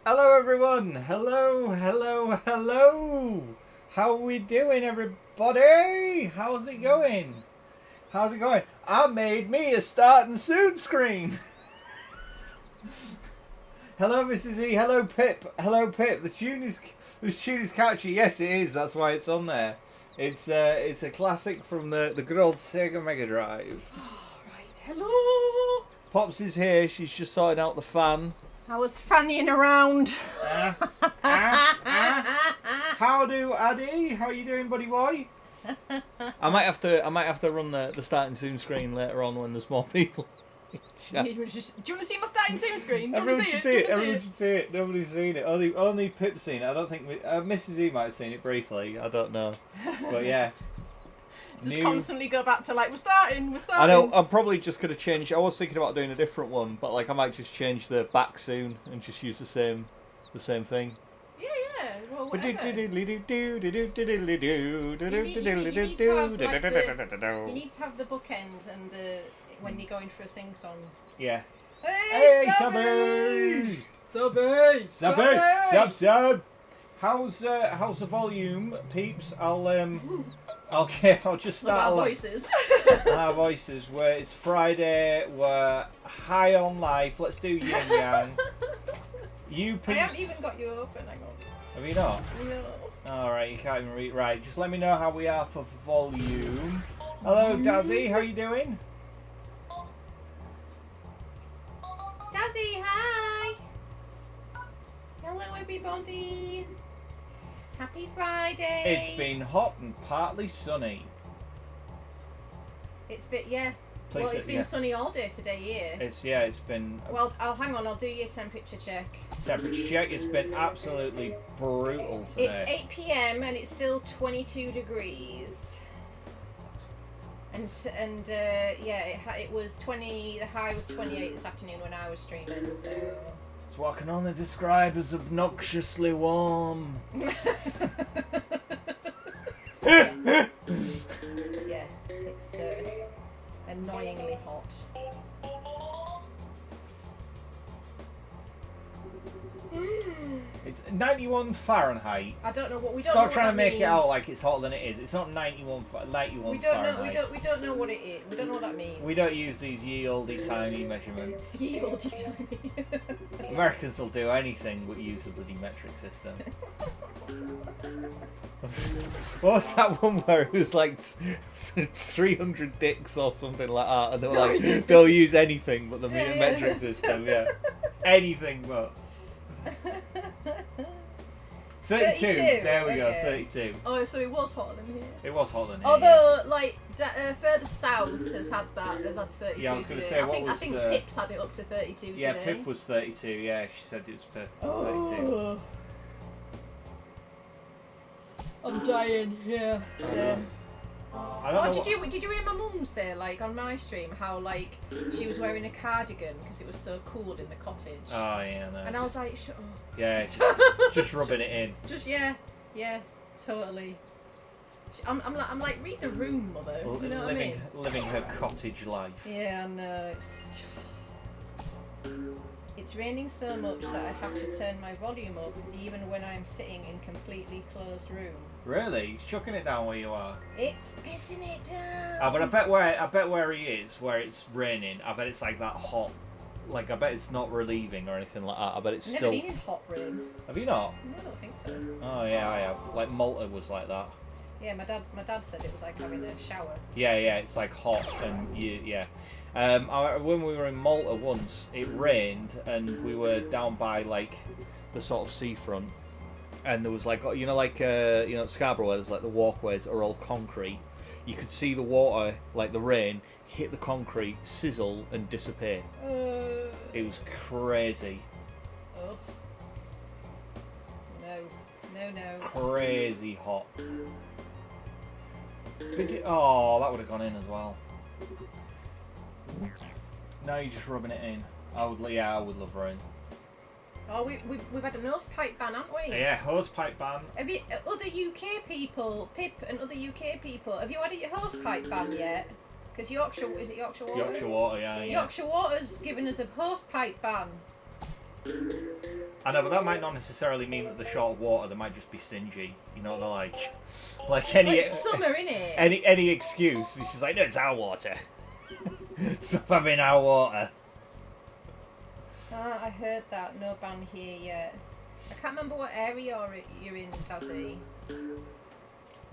Hello everyone! Hello! How we doing everybody? How's it going? I made me a starting soon screen! Hello Mrs. E, hello Pip. The tune is catchy. Yes it is, that's why it's on there. It's a classic from the good old Sega Mega Drive. Right, hello! Pops is here, she's just sorting out the fan. I was fannying around. How do Addy? How are you doing, buddy boy? I might have to run the starting soon screen later on when there's more people. Do you want to see my starting soon screen? Everyone should see it. Everyone should see it. Nobody's seen it. Only Pip's seen it. I don't think Mrs. E might have seen it briefly. I don't know, but yeah. Just constantly go back to like we're starting. I know. I'm probably just gonna change. I was thinking about doing a different one, but like I might just change the back soon and just use the same thing. Yeah. Well, whatever. You need to have the bookends and the when you're going for a sing song. Yeah. Hey, Subby! Sub. How's the volume, peeps? I'll just start. Our voices. Our voices. Where it's Friday, we're high on life. Let's do yin yang. You peeps. I haven't even got you open. Hang on. Have you not? No. All right, you can't even read. Right, just let me know how we are for volume. Hello, Dazzy. How you doing? Dazzy, hi. Hello, everybody. Happy Friday. It's been hot and partly sunny. It's been Well, it's been sunny all day today here. It's been. Well, I'll do your temperature check. Temperature check. It's been absolutely brutal today. It's 8 PM and it's still 22 degrees. And it was 20. The high was 28 this afternoon when I was streaming. So. It's what I can only describe as obnoxiously warm. Yeah, it's annoyingly hot. It's 91 Fahrenheit. I don't know what we don't. Stop know trying what to make means. it out like it's hotter than it is. It's not 91 Fahrenheit. We don't know what it is. We don't know what that means. We don't use these ye olde tiny measurements. Ye olde tiny. Americans will do anything but use the bloody metric system. What was that one where it was like 300 dicks or something like that, and they were like, they'll use anything but the metric system, yeah. Anything but. 32. There we go, 32. Oh, so it was hotter than here. It was hotter than here. Although, like, further south has had 32 yeah, I was going to today. say, I think Pip's had it up to 32 today. Yeah, Pip was 32, yeah, she said it was 32. Oh. I'm dying, yeah. Did you hear my mum say, like, on my stream, how, like, she was wearing a cardigan because it was so cool in the cottage? Oh, yeah, no. And I was like, shut up. Yeah, just rubbing it in. Just, yeah, totally. I'm like, read the room, mother. You know what I mean? Living her cottage life. Yeah, I know. It's raining so much that I have to turn my volume up even when I'm sitting in completely closed room. Really? He's chucking it down where you are. It's pissing it down. But I bet where he is, where it's raining, I bet it's like that hot. Like I bet it's not relieving or anything like that. I bet it's I've still. never been in hot rain. Have you not? No, I don't think so. Oh yeah, I have. Like Malta was like that. Yeah, my dad said it was like having a shower. Yeah, it's like hot and yeah. When we were in Malta once, it rained and we were down by like the sort of seafront, and there was like Scarborough where there's like the walkways are all concrete. You could see the water, like the rain, hit the concrete, sizzle and disappear. It was crazy. Oh. No. Crazy hot. That would have gone in as well. No, you're just rubbing it in. I would love rain. Oh, we've had a nose pipe ban, haven't we? Yeah, hose pipe ban. Have you other UK people, Pip and other UK people? Have you had a hose pipe ban yet? Because Yorkshire Water? Yorkshire Water, yeah. Yorkshire Water's given us a hose pipe ban. I know, but that might not necessarily mean that they're short of water. They might just be stingy. You know, they're like any It's summer, innit? any excuse. It's just like, no, it's our water. Stop having our water. Ah, I heard that. No ban here yet. I can't remember what area you're in, Dazzy.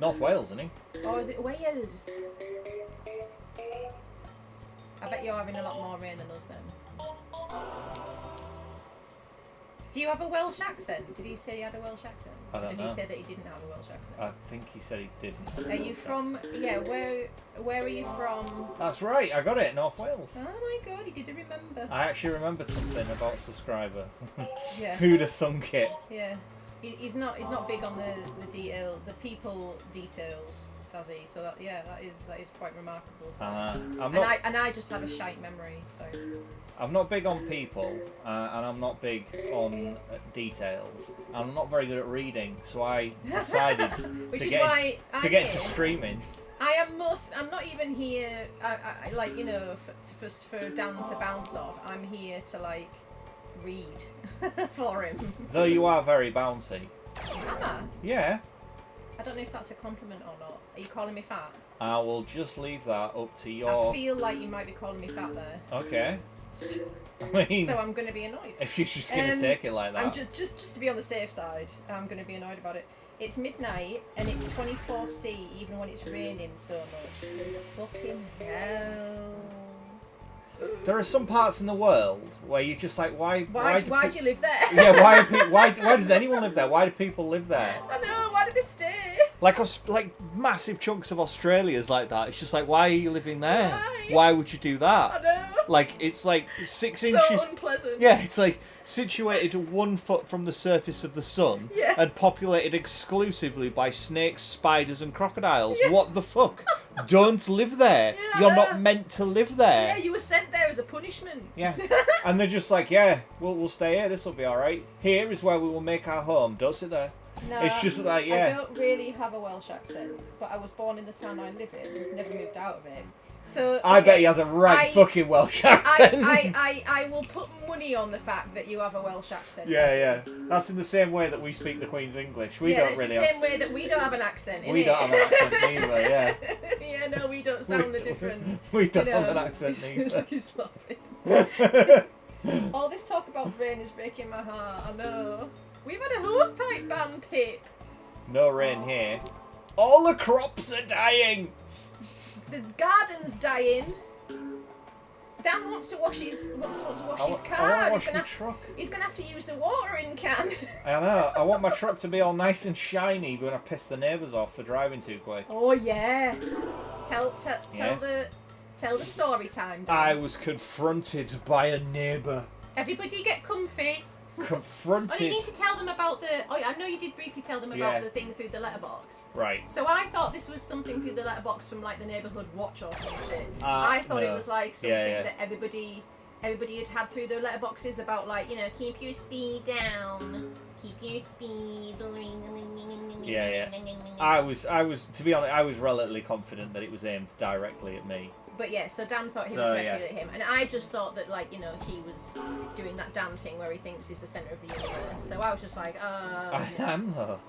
North Wales, isn't he? Or is it Wales? I bet you're having a lot more rain than us then. Do you have a Welsh accent? Did he say he had a Welsh accent? I don't know. Did he say that he didn't have a Welsh accent? I think he said he didn't. Are you from? Yeah, where are you from? That's right, I got it, North Wales. Oh my god, he did remember. I actually remembered something about a subscriber. Yeah. Who'd have thunk it? Yeah. He's not big on the detail, the people details, does he? So that is quite remarkable. I just have a shite memory, so. I'm not big on people, and I'm not big on details. I'm not very good at reading, so I decided to get into streaming. I'm not even here. I like, you know, for Dan to bounce off. I'm here to like read for him. Though you are very bouncy. Am I? Yeah. I don't know if that's a compliment or not. Are you calling me fat? I will just leave that up to your. I feel like you might be calling me fat there. Okay. I mean, so I'm going to be annoyed. If you're just going to take it like that. I'm just to be on the safe side, I'm going to be annoyed about it. It's midnight and it's 24C even when it's raining so much. Fucking hell. There are some parts in the world where you're just like, why do you live there? Yeah, why does anyone live there? Why do people live there? I know, why do they stay? Like massive chunks of Australia's like that. It's just like, why are you living there? Why would you do that? I know. Like, it's like 6 inches. So unpleasant. Yeah, it's like situated 1 foot from the surface of the sun and populated exclusively by snakes, spiders and crocodiles. Yeah. What the fuck? Don't live there. Yeah, you're not meant to live there. Yeah, you were sent there as a punishment. Yeah. And they're just like, yeah, we'll stay here. This will be all right. Here is where we will make our home. Don't sit there. No, it's just like, yeah. I don't really have a Welsh accent, but I was born in the town I live in. Never moved out of it. So okay, I bet he has a fucking Welsh accent. I will put money on the fact that you have a Welsh accent. Yeah. That's in the same way that we speak the Queen's English. We don't really. It's the same way that we don't have an accent. We don't have an accent either. Yeah. Yeah, no, we don't sound different. We don't have an accent either. He's laughing. All this talk about rain is breaking my heart. I know. We've had a hosepipe ban, Pip. No rain here. All the crops are dying. The garden's dying. Dan wants to wash his car. He's gonna have to use the watering can. I know. I want my truck to be all nice and shiny when I piss the neighbours off for driving too quick. Oh yeah. Tell the story time, Dan. I was confronted by a neighbour. Everybody get comfy. Confronted. Oh, you need to tell them about the. Oh, I know you did briefly tell them about the thing through the letterbox. Right. So I thought this was something through the letterbox from like the neighbourhood watch or some shit. I thought it was like something that everybody had through their letterboxes about, like, you know, keep your speed down, keep your speed. Yeah. I was to be honest, I was relatively confident that it was aimed directly at me. But yeah, so Dan thought he was directed at him, and I just thought that, like, you know, he was doing that Dan thing where he thinks he's the centre of the universe. So I was just like, I am though.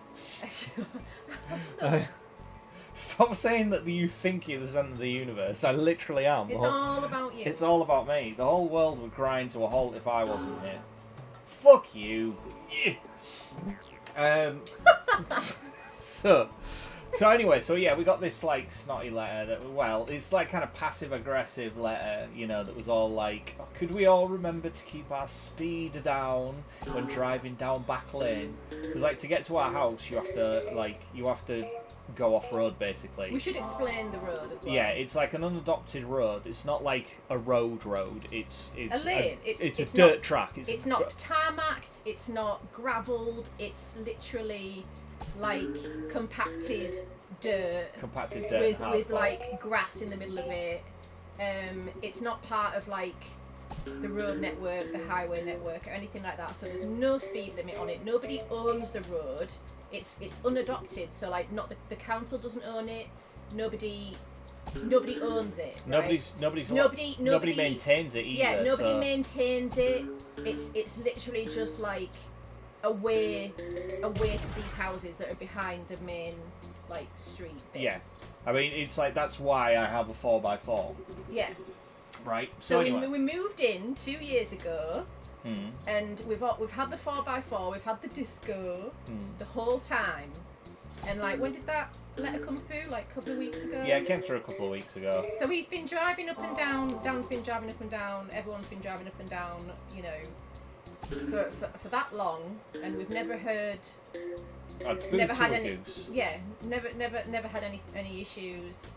Stop saying that you think you're the centre of the universe. I literally am. It's all about you. It's all about me. The whole world would grind to a halt if I wasn't here. Fuck you. So anyway, we got this like snotty letter that, well, it's like kind of passive aggressive letter, you know, that was all like, oh, could we all remember to keep our speed down when driving down back lane? Because like to get to our house, you have to go off road basically. We should explain the road as well. Yeah, it's like an unadopted road. It's not like a road. It's a lane. It's a dirt track. It's not tarmacked. It's not gravelled. It's literally like compacted dirt with like grass in the middle of it. It's not part of like the road network, the highway network, or anything like that. So there's no speed limit on it. Nobody owns the road. It's unadopted. So like, not the council doesn't own it. Nobody owns it. Right? Nobody maintains it either. Yeah, nobody maintains it. It's literally just like away to these houses that are behind the main like street bit. Yeah, I mean it's like that's why I have a 4x4. Yeah. Right. So anyway. we moved in 2 years ago, and we've had the 4x4, we've had the disco the whole time. And like, when did that letter come through? Like a couple of weeks ago? Yeah, it came through a couple of weeks ago. So he's been driving up and down, Dan's been driving up and down, everyone's been driving up and down, you know, for that long, and we've never heard, never had any, never had any issues.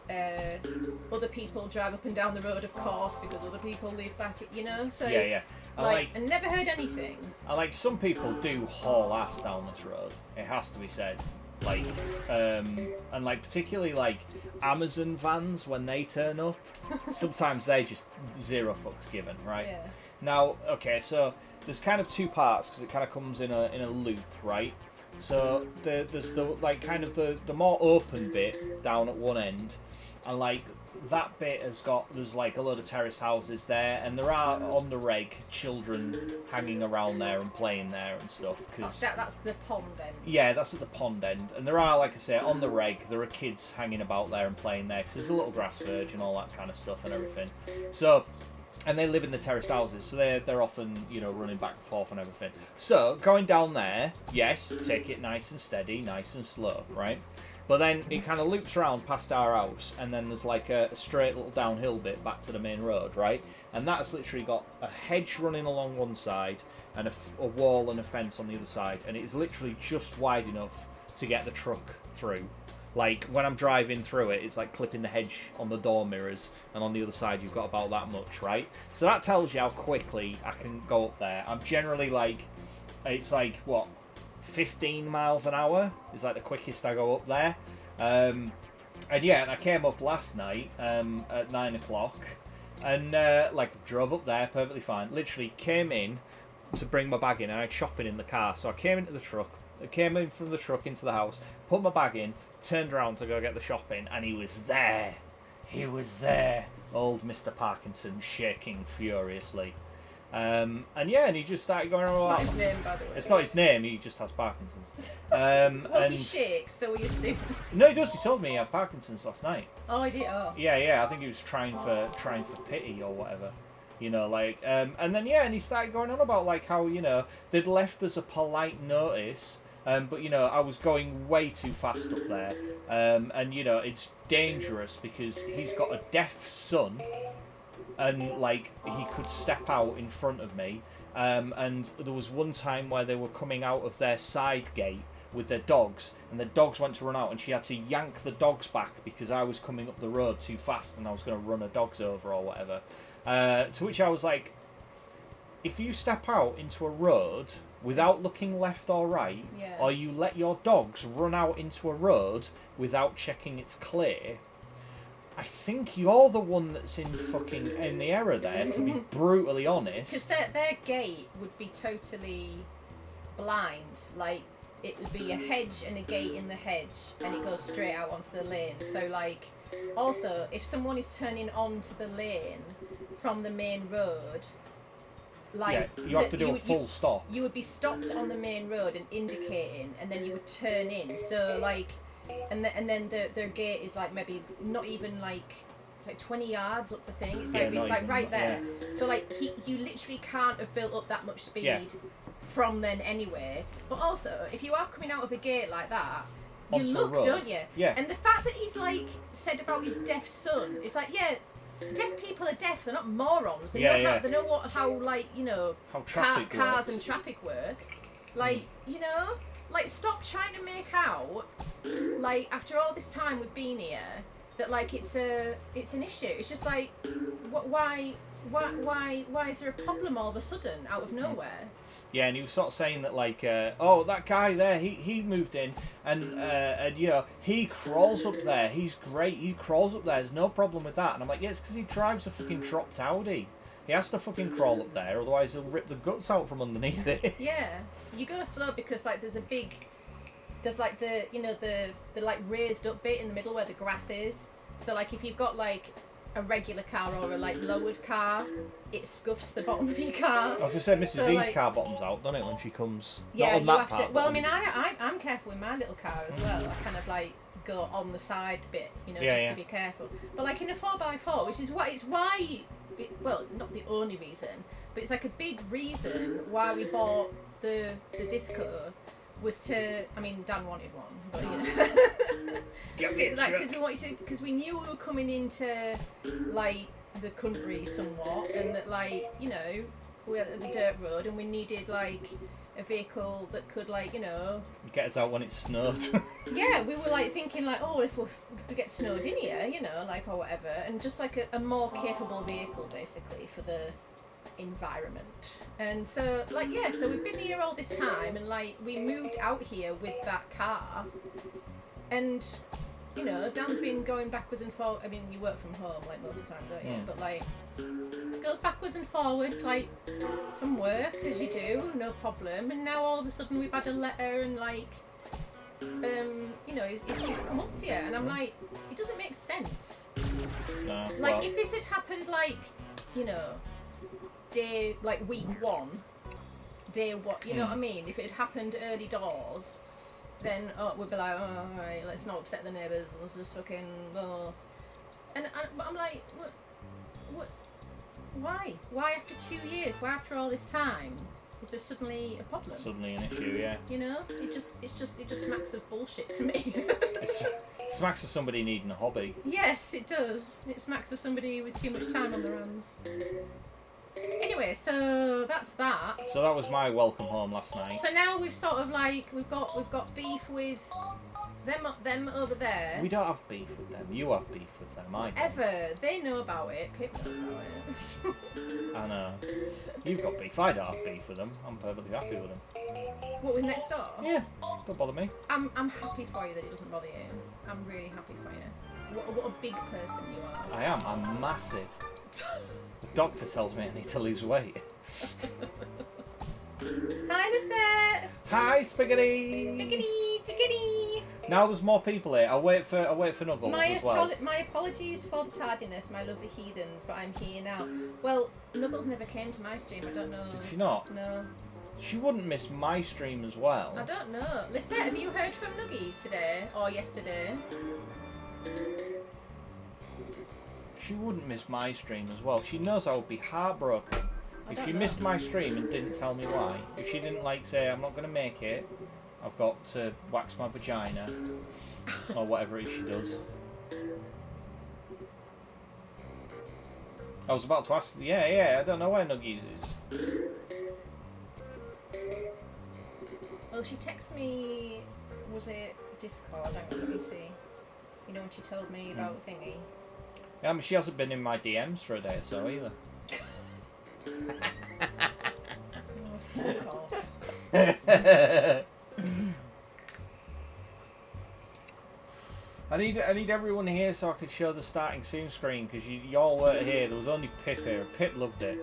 Other people drive up and down the road, of course, because other people live back, you know. So yeah. And never heard anything. I like some people do haul ass down this road. It has to be said. Like, and like particularly like Amazon vans when they turn up, sometimes they just zero fucks given, right? Yeah. Now, okay, so there's kind of two parts because it kind of comes in a loop, right? So there's the like kind of the more open bit down at one end, and like that bit there's like a load of terraced houses there, and there are on the reg children hanging around there and playing there and stuff. Cause that's the pond end. Yeah, that's at the pond end, and there are, like I say, on the reg there are kids hanging about there and playing there because there's a little grass verge and all that kind of stuff and everything. So. And they live in the terraced houses, so they're often, you know, running back and forth and everything. So, going down there, yes, take it nice and steady, nice and slow, right? But then it kind of loops around past our house, and then there's like a straight little downhill bit back to the main road, right? And that's literally got a hedge running along one side, and a wall and a fence on the other side, and it is literally just wide enough to get the truck through. Like, when I'm driving through it, it's like clipping the hedge on the door mirrors, and on the other side you've got about that much, right? So that tells you how quickly I can go up there. I'm generally like, it's like, what, 15 miles an hour is like the quickest I go up there. And yeah, and I came up last night at 9 o'clock, and like drove up there perfectly fine. Literally came in to bring my bag in, and I had shopping in the car. So I came into the truck, I came in from the truck into the house, put my bag in, turned around to go get the shopping, and he was there. He was there. Old Mr. Parkinson shaking furiously. And yeah, and he just started going on. It's not his name, by the way. It's not his name, he just has Parkinson's. Well, he shakes, so we assume. No, he does, he told me he had Parkinson's last night. Oh, I did? Oh. Yeah, I think he was trying for pity or whatever. You know, like, and then, yeah, and he started going on about, like, how, you know, they'd left us a polite notice, but, you know, I was going way too fast up there, and, you know, it's dangerous because he's got a deaf son, and, like, he could step out in front of me, and there was one time where they were coming out of their side gate with their dogs, and the dogs went to run out, and she had to yank the dogs back because I was coming up the road too fast and I was going to run her dogs over or whatever. To which I was like, if you step out into a road without looking left or right, or you let your dogs run out into a road without checking it's clear, I think you're the one that's in the error there, to be brutally honest. Because their gate would be totally blind. Like, it would be a hedge and a gate in the hedge, and it goes straight out onto the lane. So, like, also, if someone is turning onto the lane from the main road, like, yeah, you have to do a full stop. You would be stopped on the main road and indicating, and then you would turn in. So, like, and then their gate is like maybe not even like, it's like 20 yards up the thing. It's like, it's like right there. Yeah. So like you literally can't have built up that much speed from then anyway. But also, if you are coming out of a gate like that, you look, don't you? Yeah. And the fact that he's like said about his deaf son, it's like, yeah, deaf people are deaf. They're not morons. They know they know how like, you know, how cars and traffic work. Like, you know, like, stop trying to make out, like, after all this time we've been here, that like it's an issue. It's just like, why is there a problem all of a sudden out of nowhere? Yeah, and he was sort of saying that, like, oh, that guy there, he moved in, and you know, he crawls up there. He's great. He crawls up there. There's no problem with that. And I'm like, yeah, it's because he drives a fucking dropped Audi. He has to fucking crawl up there, otherwise he'll rip the guts out from underneath it. Yeah, you go slow because like there's like the, you know, the like raised up bit in the middle where the grass is. So like if you've got like a regular car or a like lowered car, it scuffs the bottom of your car. I was just saying, Mrs. E's car bottoms out, doesn't it, when she comes? Yeah, not on you that have part, to. Well, I mean, I'm careful with my little car as well. I kind of like go on the side bit, you know, just to be careful. But like in a 4x4, which is why. Well, not the only reason, but it's like a big reason why we bought the Disco was to. I mean, Dan wanted one, but you know, like because we knew we were coming into like the country somewhat, and that like you know we're at the dirt road, and we needed like a vehicle that could like you know get us out when it's snowed. Yeah, we were like thinking like, oh, if we could get snowed in here, you know, like or whatever, and just like a more capable vehicle basically for the environment. And so like so we've been here all this time, and like we moved out here with that car, and you know Dan's been going backwards and forwards. I mean, you work from home like most of the time, don't you? But like goes backwards and forwards like from work as you do, no problem. And now all of a sudden we've had a letter and like you know he's come up to you, and I'm like, it doesn't make sense. No, like if this had happened like you know day like week 1, day what you know what I mean, if it had happened early doors, then we'd be like, oh, all right, let's not upset the neighbours, let's just fucking but I'm like, what why after 2 years, why after all this time is there suddenly a problem, suddenly an issue? Yeah, you know, it just smacks of bullshit to me. it smacks of somebody needing a hobby. Yes, it does. It smacks of somebody with too much time on their hands. Anyway, so that's that. So that was my welcome home last night. So now we've sort of like we've got beef with them over there. We don't have beef with them. You have beef with them. I don't. Ever. They know about it. Pip knows about it. I know. You've got beef. I don't have beef with them. I'm perfectly happy with them. What, with next door? Yeah. Don't bother me. I'm happy for you that it doesn't bother you. I'm really happy for you. What a big person you are. I am. I'm massive. The doctor tells me I need to lose weight. Hi, Lisette. Hi, Spaghetti. Spaghetti. Now there's more people here. I'll wait for Nuggles as well. My apologies for the tardiness, my lovely heathens, but I'm here now. Well, Nuggles never came to my stream. I don't know. Did she not? No. She wouldn't miss my stream as well. I don't know. Lisette, have you heard from Nuggies today or yesterday? She wouldn't miss my stream as well. She knows I would be heartbroken if she missed my stream and didn't tell me why. If she didn't like say, I'm not going to make it, I've got to wax my vagina, or whatever it is she does. I was about to ask, I don't know where Nuggies is. Well, she texted me, was it Discord? Hang on, let me see. You know when she told me about thingy? Yeah, I mean, she hasn't been in my DMs for a day or so either. Oh, fuck off. I need everyone here so I can show the starting soon screen, because y'all weren't here. There was only Pip here. Pip loved it.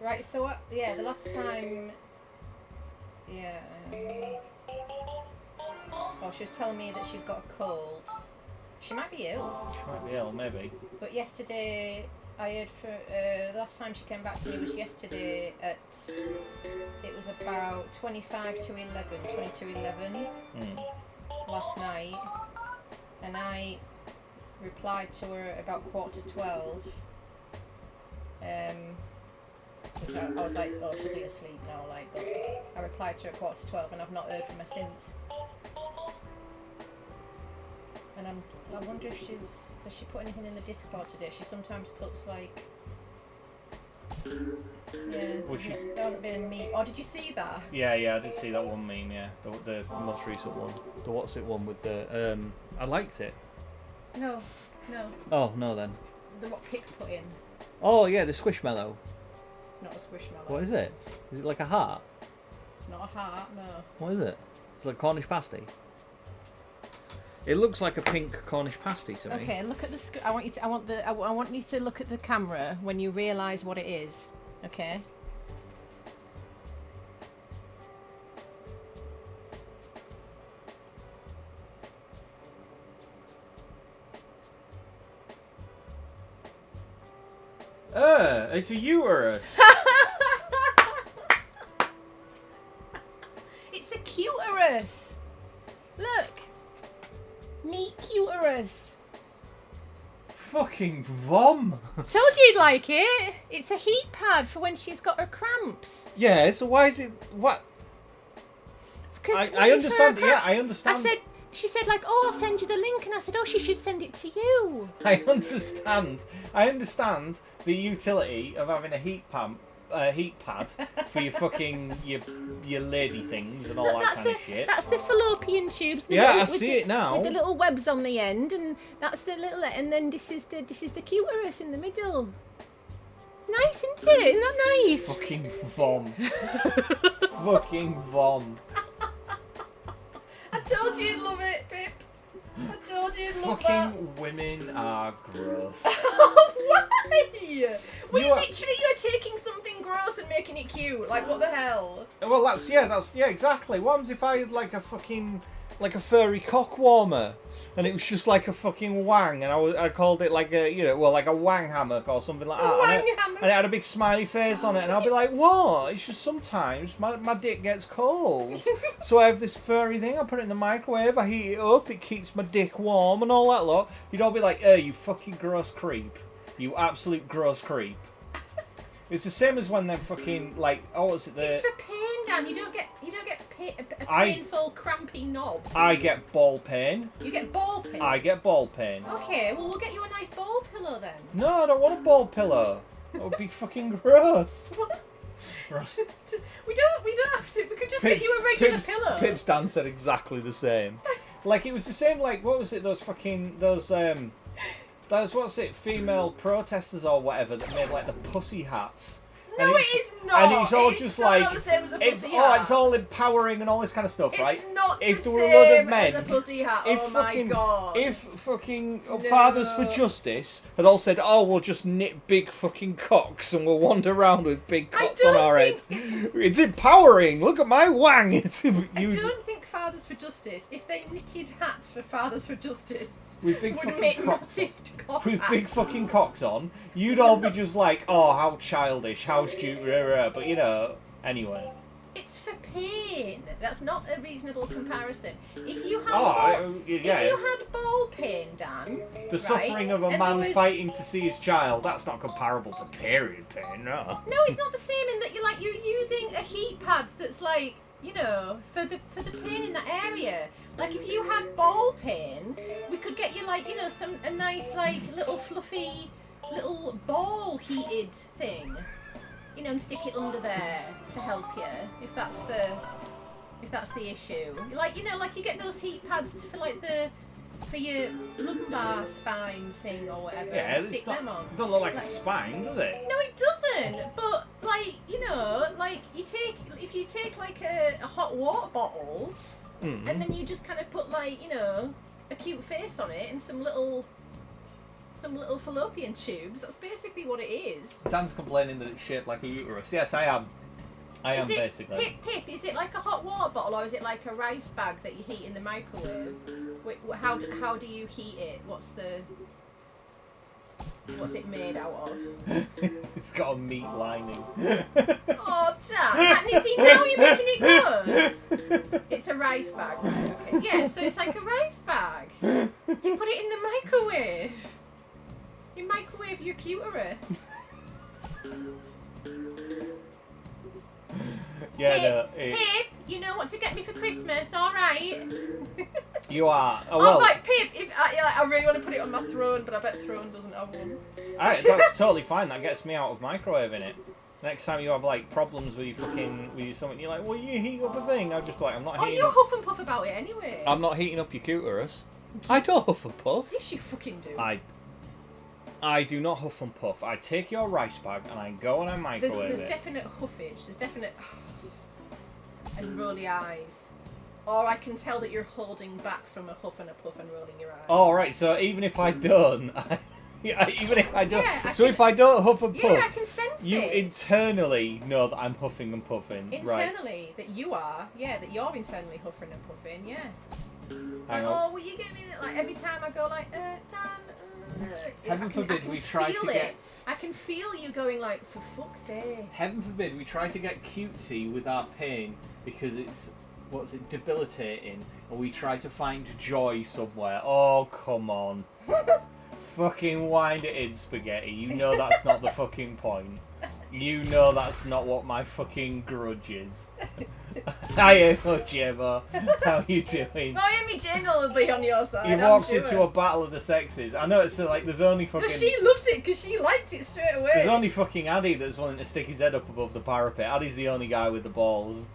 Right, so what? Yeah, the last time. Yeah. Oh, she was telling me that she'd got a cold. She might be ill. She might be ill, maybe. But yesterday, I heard the last time she came back to me was yesterday at. It was about 25 to 11, 20 to 11 last night. And I replied to her about 11:45. Which I was like, oh, she'll be asleep now, like, but I replied to her at 11:45 and I've not heard from her since. And I wonder if does she put anything in the Discord today? She sometimes puts like, there hasn't been a meme. Oh, did you see that? Yeah, I did see that one meme, yeah. The most recent one. The what's it one with the, I liked it. No. Oh, no then. The what Pick put in. Oh, yeah, the Squishmallow. It's not a Squishmallow. What is it? Is it like a heart? It's not a heart, no. What is it? It's like Cornish pasty. It looks like a pink Cornish pasty to me. Okay, look at the. I want you to look at the camera when you realise what it is. Okay. It's a uterus. It's a cuterus. Look. Neat cuterus. Fucking vom. Told you you'd like it. It's a heat pad for when she's got her cramps. Yeah, so why is it... What? I understand. Yeah, I understand. She said like, oh, I'll send you the link. And I said, oh, she should send it to you. I understand the utility of having a heat pad for your fucking your lady things and all that kind of shit. That's the fallopian tubes. I see it now. With the little webs on the end, and that's the little. And then this is the cuterus in the middle. Nice, isn't it? Isn't that nice? Fucking vom. Fucking vom. I told you you'd love it, Pip. I told you you'd love that. Fucking women are gross. Why? You're taking something gross and making it cute. Like, what the hell? Well, that's exactly. What happens if I had like a furry cock warmer, and it was just like a fucking wang, and I called it like a like a wang hammock or something like that, and it had a big smiley face on it, and I'll be like, what? It's just sometimes my dick gets cold, so I have this furry thing. I put it in the microwave, I heat it up, it keeps my dick warm and all that lot. You'd all be like, you fucking gross creep, you absolute gross creep. It's the same as when they're fucking like, it's for pain, Dan. You don't get a painful, crampy knob. I get ball pain. You get ball pain? I get ball pain. Okay, well, we'll get you a nice ball pillow then. No, I don't want a ball pillow. That would be fucking gross. Right. We don't have to. We could just get you a regular pillow. Pip's Dan said exactly the same. Like, it was the same, like, what was it, those what's it, female protesters or whatever that made like the pussy hats. No, it is not. And it's all just like not the same as a pussy hat. It's all empowering and all this kind of stuff, right? It's not if the there were same a load of men, as a pussy hat. My God. If fucking Fathers for Justice had all said, we'll just knit big fucking cocks and we'll wander around with big cocks on our head. It's empowering. Look at my wang. I don't think Fathers for Justice, if they knitted hats for Fathers for Justice, with big would fucking make cocks massive with big fucking cocks on, you'd all be just like, how childish, how stupid, but anyway. It's for pain. That's not a reasonable comparison. If you had ball pain, Dan, the suffering of a man fighting to see his child, that's not comparable to period pain, no. No, it's not the same in that you're using a heat pad that's like, for the pain in that area. Like, if you had ball pain, we could get you like, a nice like little fluffy little ball heated thing, and stick it under there to help you if that's the issue. Like, like you get those heat pads for your lumbar spine thing or whatever. Yeah, and stick them on. It doesn't look like a spine, does it? No, it doesn't. But like, like if you take like a hot water bottle, and then you just kind of put like, a cute face on it and some little fallopian tubes. That's basically what it is. Dan's complaining that it's shaped like a uterus. Yes, I am. Basically. Pip, is it like a hot water bottle or is it like a rice bag that you heat in the microwave? How do you heat it? What's it made out of? It's got a meat lining. Oh, damn. You see, now you're making it gross. It's a rice bag. Right, okay. Yeah, so it's like a rice bag. You put it in the microwave. You microwave your cuterus. Yeah, Pip, you know what to get me for Christmas, alright? You are. Like, Pip, I really want to put it on my throne, but I bet throne doesn't have one. That's totally fine. That gets me out of microwaving it. Next time you have like problems with your something, you're like, well, you heat up a thing. I'll just be like, I'm not heating. Oh, you huff and puff about it anyway. I'm not heating up your cuterus. I don't huff and puff. Yes, you fucking do. I do not huff and puff. I take your rice bag and I go and I microwave it. There's definite huffage. There's definite and rolly eyes. Or I can tell that you're holding back from a huff and a puff and rolling your eyes. Oh, right. So even if I don't, if I don't huff and puff, yeah, I can sense you it. Internally know that I'm huffing and puffing. Internally, right. That you are, that you're internally huffing and puffing, yeah. Hang on. Will you get me like every time I go like, Dan, Heaven forbid we try to get. I can feel you going like, for fuck's sake. Heaven forbid we try to get cutesy with our pain because it's, what's it, debilitating, and we try to find joy somewhere. Oh, come on. Fucking wind it in, Spaghetti. You know that's not the fucking point. You know that's not what my fucking grudge is. Hiya, Gemma. How you doing? Miami Jane will be on your side. You walked into a battle of the sexes. I know it's like there's only fucking. No, she loves it because she liked it straight away. There's only fucking Addy that's wanting to stick his head up above the parapet. Addy's the only guy with the balls.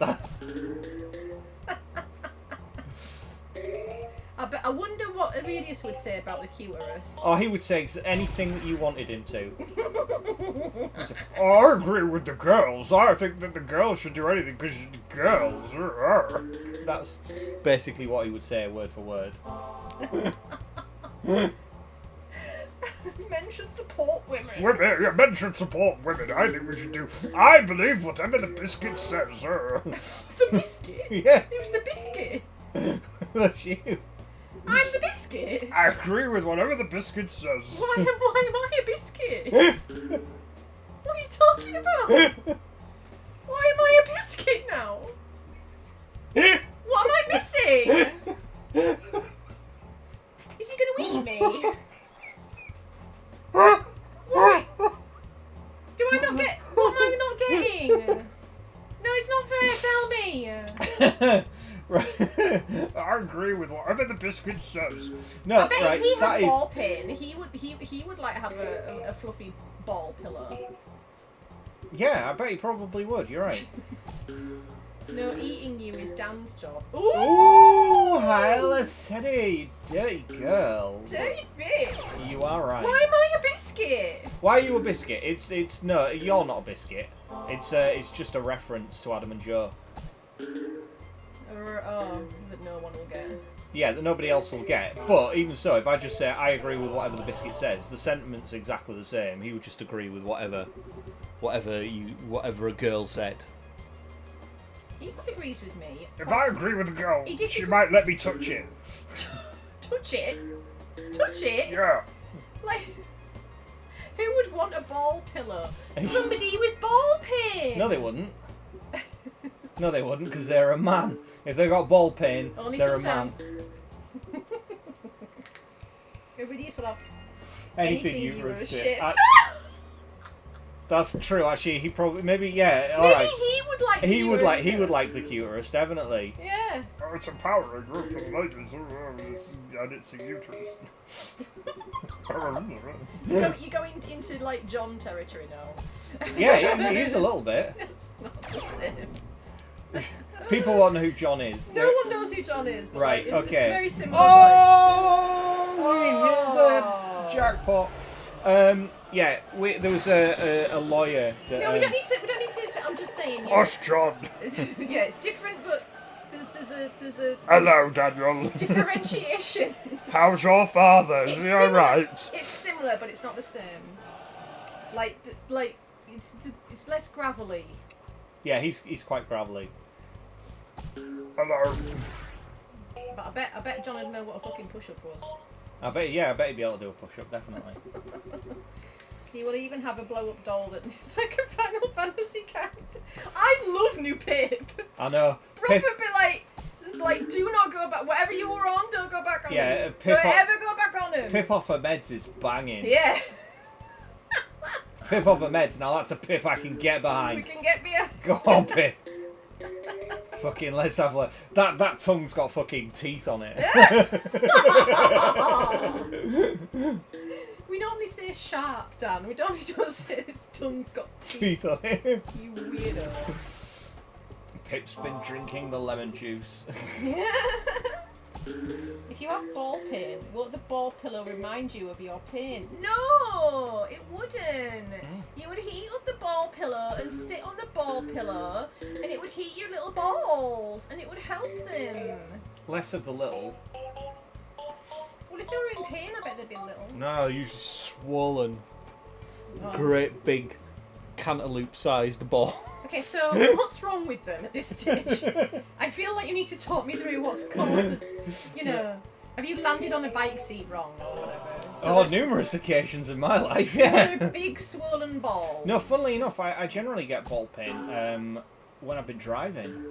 I wonder what Aurelius would say about the cuterus. Oh, he would say anything that you wanted him to. Oh, I agree with the girls. I think that the girls should do anything because the girls. That's basically what he would say, word for word. Men should support women. Yeah, men should support women. I think we should do. I believe whatever the biscuit says. The biscuit? Yeah. It was the biscuit. That's you. I'm the biscuit. I agree with whatever the biscuit says. Why am I a biscuit? What are you talking about? Why am I a biscuit now? What am I missing? Is he going to eat me? What? Do I not get... What am I not getting? No, it's not fair. Tell me. Right. I agree with whatever the biscuit says. No, I bet right, if he had that a is... ball pin, he would like have a fluffy ball pillow. Yeah, I bet he probably would. You're right. No, eating you is Dan's job. Ooh, Hyla City, dirty girl. Dirty bitch. You are right. Why am I a biscuit? Why are you a biscuit? It's no, you're not a biscuit. It's just a reference to Adam and Joe. That no one will get. Yeah, that nobody else will get. But even so, if I just say I agree with whatever the biscuit says, the sentiment's exactly the same. He would just agree with whatever a girl said. He disagrees with me. If I agree with a girl, she might let me touch it. Touch it? Touch it? Yeah. Like, who would want a ball pillow? Somebody with ball pin. No, they wouldn't. No, they wouldn't, because they're a man. If they got ball pain, only they're sometimes. a man. Everybody would have anything uterus shit. That's true, actually. He probably, maybe, yeah. All maybe right. he would like. He would like. He would like the cuterus, definitely. Yeah. Oh, it's empowering group for the ladies. And it's a uterus. You're going into like John territory now. Yeah, he is a little bit. It's not the same. People won't know who John is. No one knows who John is. But right. Like, it's Okay. a very similar. Oh, we hit the jackpot. Yeah, there was a lawyer. That, no, we don't need to. We don't need to. I'm just saying. Yeah. Us, John. Yeah, it's different, but there's a. Hello, Daniel. Differentiation. How's your father? Is It's he all right? It's similar, but it's not the same. Like it's less gravelly. Yeah, he's quite gravelly. Hello. But I bet John would know what a fucking push-up was. I bet he'd be able to do a push-up, definitely. He will even have a blow-up doll that is like a Final Fantasy character. I love new Pip. I know. Proper bit like do not go back. Whatever you were on, don't go back on him. Pip don't ever go back on him. Pip off her meds is banging. Yeah. Pip off her meds. Now that's a Pip I can get behind. We can get behind. Go on, Pip. Fucking let's have a that tongue's got fucking teeth on it. We normally say sharp, Dan. We don't say his tongue's got teeth. Teeth on it. You weirdo. Pip's been drinking the lemon juice. If you have ball pain, won't the ball pillow remind you of your pain? No, it wouldn't. You would heat up the ball pillow and sit on the ball pillow, and it would heat your little balls, and it would help them. Less of the little. Well, if they were in pain, I bet they'd be little. No, usually swollen, great big cantaloupe-sized ball. Okay, so what's wrong with them at this stage? I feel like you need to talk me through what's caused the, have you landed on a bike seat wrong or whatever? So numerous occasions in my life, so yeah. they're big swollen balls. No, funnily enough, I generally get ball pain when I've been driving.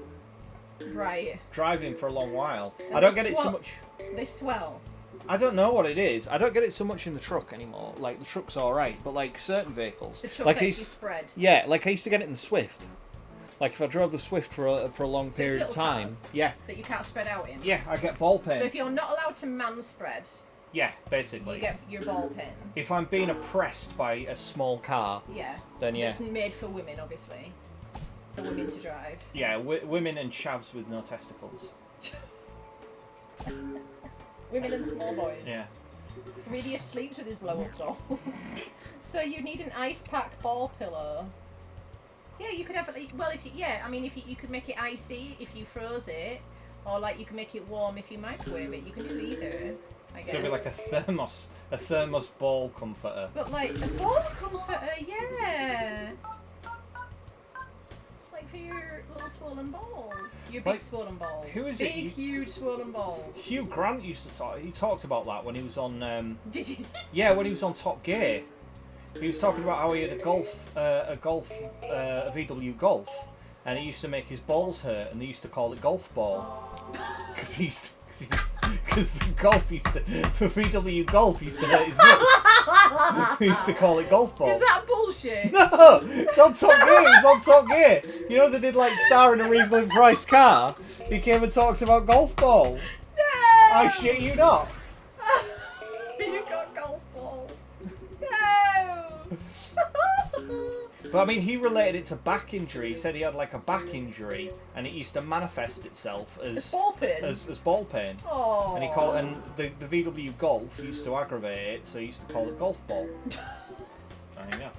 Right. Driving for a long while. And I don't get it so much... They swell. I don't know what it is. I don't get it so much in the truck anymore. Like, the truck's alright, but like certain vehicles... The truck like lets you spread. Yeah, like I used to get it in the Swift. Like if I drove the Swift for a long period of time. Yeah. That you can't spread out in. Yeah, I get ball pain. So if you're not allowed to man spread... Yeah, basically. You get your ball pain. If I'm being oppressed by a small car... Yeah. Then yeah. It's made for women, obviously. For women to drive. Yeah, women and chavs with no testicles. Women and small boys. Yeah. Really sleeps with his blow-up doll. So you need an ice pack ball pillow. Yeah, you could have. Well, if you, yeah, I mean, if you could make it icy if you froze it, or like you can make it warm if you microwave it. You can do either. I guess. So it'd be like a thermos ball comforter. But like a ball comforter, yeah. Like for your little swollen balls, your big swollen balls. Who is big, it? Huge swollen balls. Hugh Grant used to talk. He talked about that when he was on. Did he? Yeah, when he was on Top Gear. He was talking about how he had a VW Golf, and it used to make his balls hurt, and they used to call it golf ball, because the VW Golf used to hurt his nuts. He used to call it golf ball. Is that bullshit? No, it's on Top Gear. It's on Top Gear. You know they did like star in a reasonably priced car. He came and talked about golf ball. No. I shit you not. You got golf ball. No. But I mean, he related it to back injury. He said he had like a back injury, and it used to manifest itself as ball pain. As ball pain. Oh. And he called, and the VW Golf used to aggravate it, so he used to call it golf ball. There you go.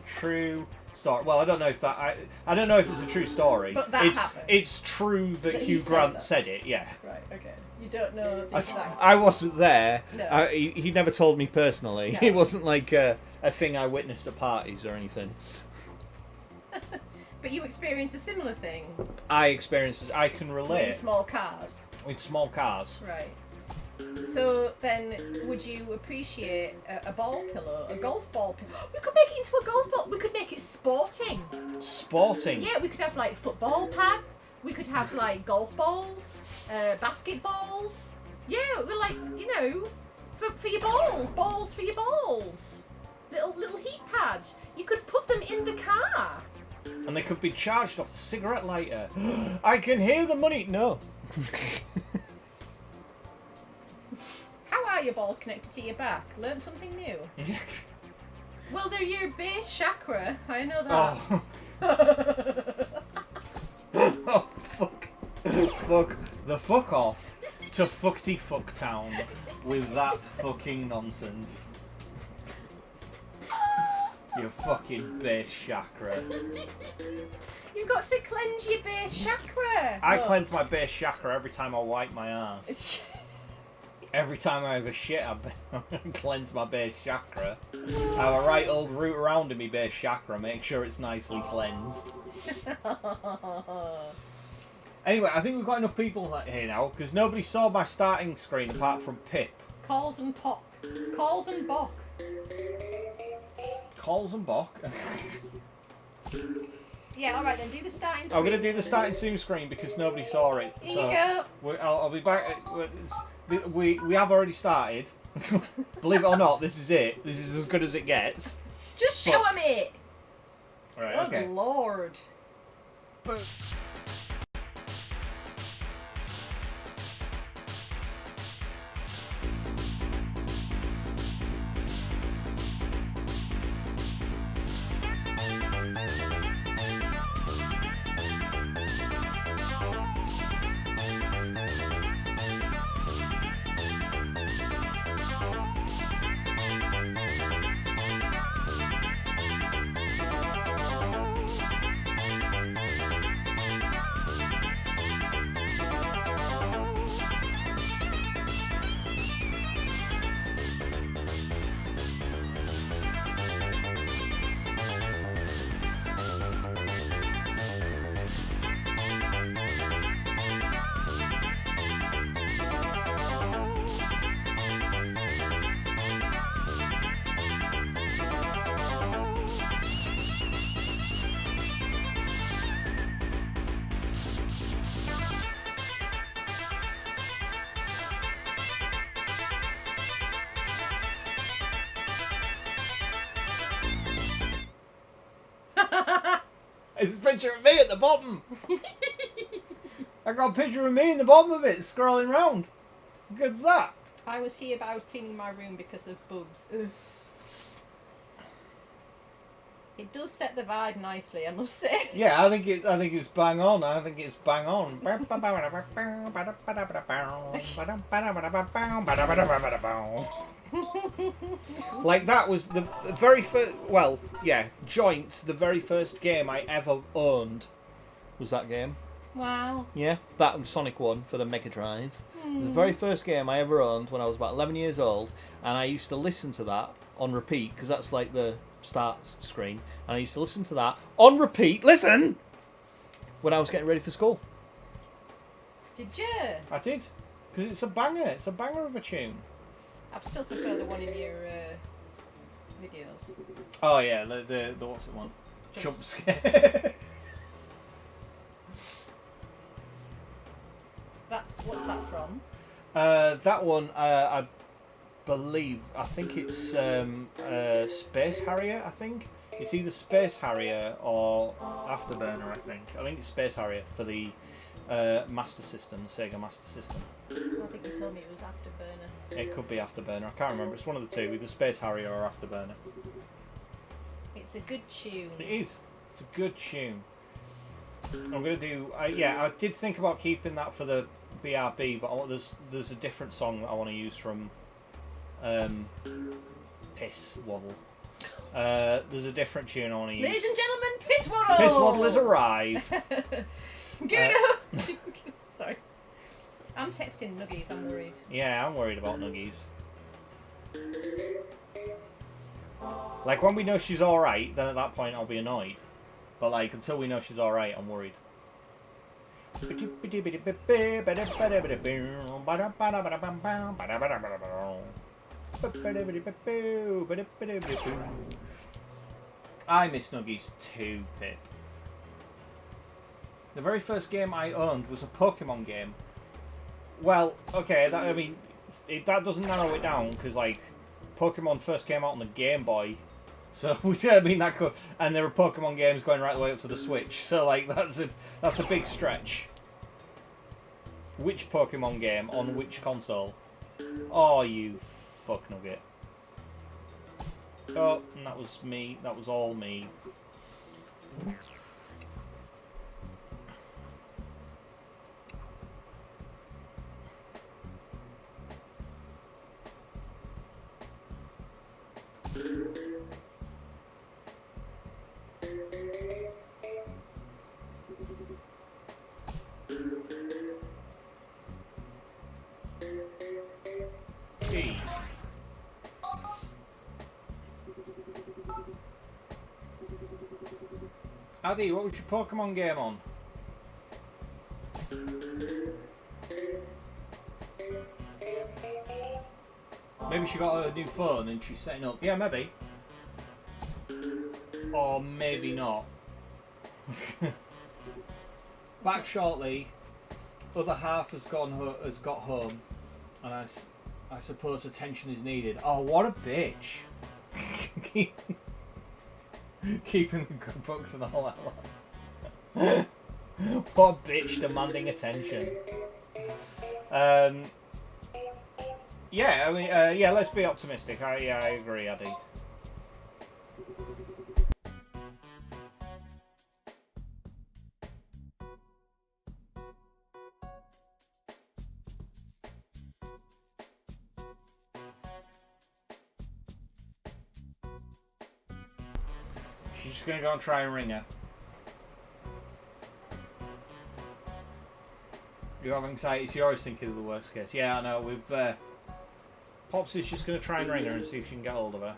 True story. Well, I don't know if that. I don't know if it's a true story. But that happened. It's true that Hugh Grant said it. Yeah. Right. Okay. You don't know the exact. I wasn't there. No. He never told me personally. No. It wasn't like a thing I witnessed at parties or anything. But you experienced a similar thing. I experienced. I can relate. With small cars. With small cars. Right. So then, would you appreciate a ball pillow, a golf ball pillow? We could make it into a golf ball. We could make it sporting. Sporting. Yeah, we could have like football pads. We could have like golf balls, basketballs. Yeah, we're like, you know, for your balls for your balls. Little heat pads. You could put them in the car. And they could be charged off the cigarette lighter. I can hear the money. No. How are your balls connected to your back? Learn something new. Yeah. Well, they're your base chakra. I know that. Oh. Oh, fuck. Fuck. The fuck off to Fuckty Fucktown with that fucking nonsense. Your fucking base chakra. You've got to cleanse your base chakra. I cleanse my base chakra every time I wipe my ass. Every time I have a shit, I cleanse my base chakra. I have a right old root around in my base chakra, make sure it's nicely cleansed. Anyway, I think we've got enough people here now, because nobody saw my starting screen apart from Pip. Calls and Pock. Calls and Bock. Calls and Bock. Yeah, alright then, do the starting screen. I'm going to do the starting Zoom screen because nobody saw it. Here you go. I'll be back. We have already started. Believe it or not, this is it. This is as good as it gets. Just show him it. Right, Good okay. Lord. It's a picture of me at the bottom. I got a picture of me in the bottom of it, scrolling round. How good's that? I was here, but I was cleaning my room because of bugs. Ugh. It does set the vibe nicely, I must say. Yeah, I think it's bang on. I think it's bang on. Like that was the very first. Well, yeah, Joints. The very first game I ever owned was that game. Wow. Yeah, that was Sonic 1 for the Mega Drive. It was the very first game I ever owned when I was about 11 years old, and I used to listen to that on repeat because that's like the start screen, and I used to listen to that on repeat. Listen, when I was getting ready for school. Did you? I did, because it's a banger. It's a banger of a tune. I still prefer the one in your videos. Oh yeah, the what's the one? Jump scare. What's that from? That one, I think it's Space Harrier. I think it's either Space Harrier or Afterburner. I think it's Space Harrier for the Master System, the Sega Master System. I think you told me it was Afterburner. It could be Afterburner. I can't remember. It's one of the two, either Space Harrier or Afterburner. It's a good tune. It is. It's a good tune. I'm gonna do. I did think about keeping that for the BRB, but there's a different song that I want to use from Piss Waddle. There's a different tune I want to use. Ladies and gentlemen, Piss Waddle! Piss Waddle has arrived. Good. Sorry. I'm texting Nuggies, I'm worried. Yeah, I'm worried about Nuggies. Like, when we know she's alright, then at that point I'll be annoyed. But, like, until we know she's alright, I'm worried. I miss Nuggies too, Pip. The very first game I owned was a Pokemon game. Well, okay, that doesn't narrow it down, because, like, Pokemon first came out on the Game Boy. So, that could... And there were Pokemon games going right the way up to the Switch. So, like, that's a big stretch. Which Pokemon game on which console? Oh, you fuck nugget. Oh, and that was me. That was all me. Addy, what was your Pokemon game on? Maybe she got a new phone and she's setting up. Yeah, maybe. Or maybe not. Back shortly. Other half has got home, and I suppose attention is needed. Oh, what a bitch! Keeping the good books and all that. What a bitch demanding attention. Yeah, let's be optimistic. I agree, Addy. She's just going to go and try and ring her. You have anxiety, so you're always thinking of the worst case. Yeah, I know. We've Pops is just going to try and ring her and see if she can get hold of her.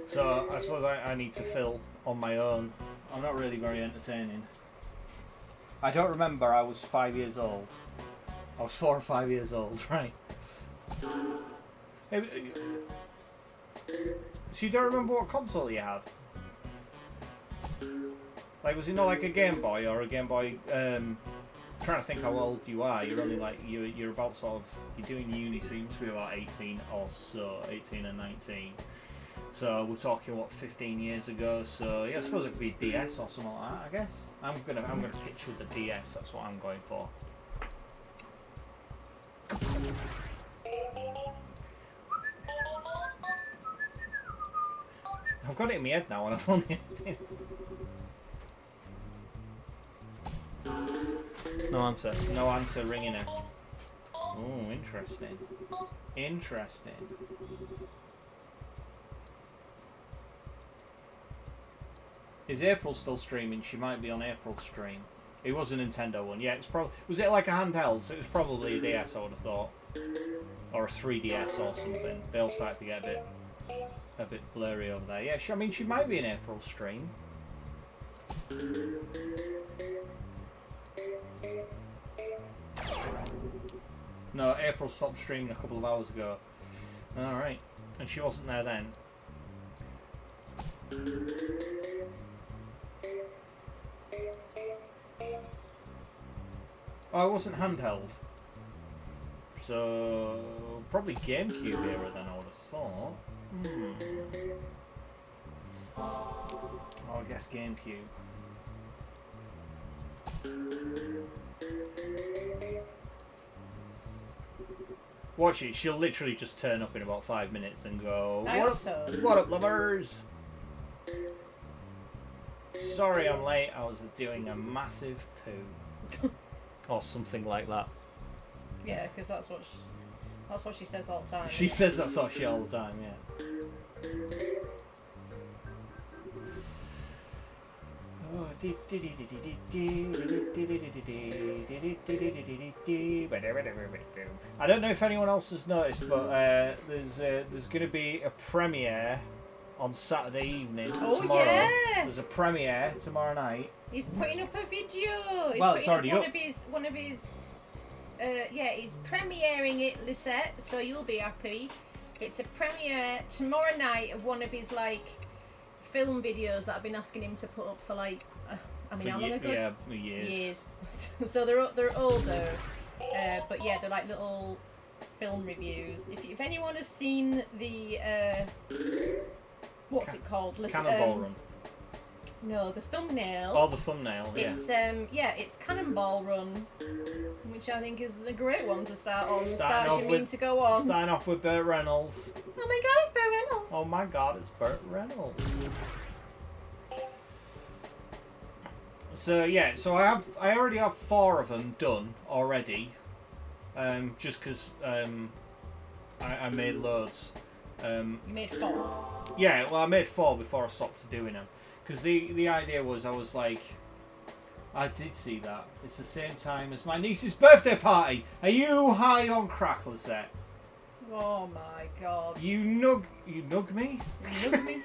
So, I suppose I need to fill on my own. I'm not really very entertaining. I don't remember I was 5 years old. I was 4 or 5 years old, right? So you don't remember what console you had? Like, was it not like a Game Boy or a Game Boy? I'm trying to think how old you are. You're only like you're about sort of you're doing uni, so you must be about 18 or so, 18 and 19. So we're talking what 15 years ago. So yeah, I suppose it could be DS or something like that. I guess I'm gonna pitch with the DS. That's what I'm going for. I've got it in my head now, and I've only. No answer. No answer. Ringing it. Oh, interesting. Interesting. Is April still streaming? She might be on April's stream. It was a Nintendo one. Yeah, it's probably. Was it like a handheld? So it was probably a DS, I would have thought, or a 3DS or something. They all start to get a bit blurry over there. Yeah, I mean, she might be in April's stream. No, April stopped streaming a couple of hours ago. Alright. And she wasn't there then. Oh, it wasn't handheld. So, probably GameCube era then, I would have thought. Oh, I guess GameCube. Watch it, she'll literally just turn up in about 5 minutes and go, What up, lovers? Sorry I'm late, I was doing a massive poo. Or something like that. Yeah, because that's what she says all the time. She says that sort of shit all the time, yeah. I don't know if anyone else has noticed, but there's going to be a premiere on Saturday evening. Tomorrow. Yeah! There's a premiere tomorrow night. He's putting up a video. It's already up. One of his. He's premiering it, Lisette. So you'll be happy. It's a premiere tomorrow night of one of his like film videos that I've been asking him to put up for like. How long ago? Yeah, years. So they're older, but yeah, they're like little film reviews. If anyone has seen the what's it called? Cannonball Run. No, the thumbnail. Oh, the thumbnail. Yeah. It's Cannonball Run, which I think is a great one to start on. To go on. Starting off with Burt Reynolds. Oh my God, it's Burt Reynolds. Oh my God, it's Burt Reynolds. So yeah, I already have 4 of them done already, just because I made loads. You made 4. Yeah, well I made 4 before I stopped doing them, because the idea was I was like, I did see that it's the same time as my niece's birthday party. Are you high on crack, Lisette? Oh my God! You nug me? You nug me?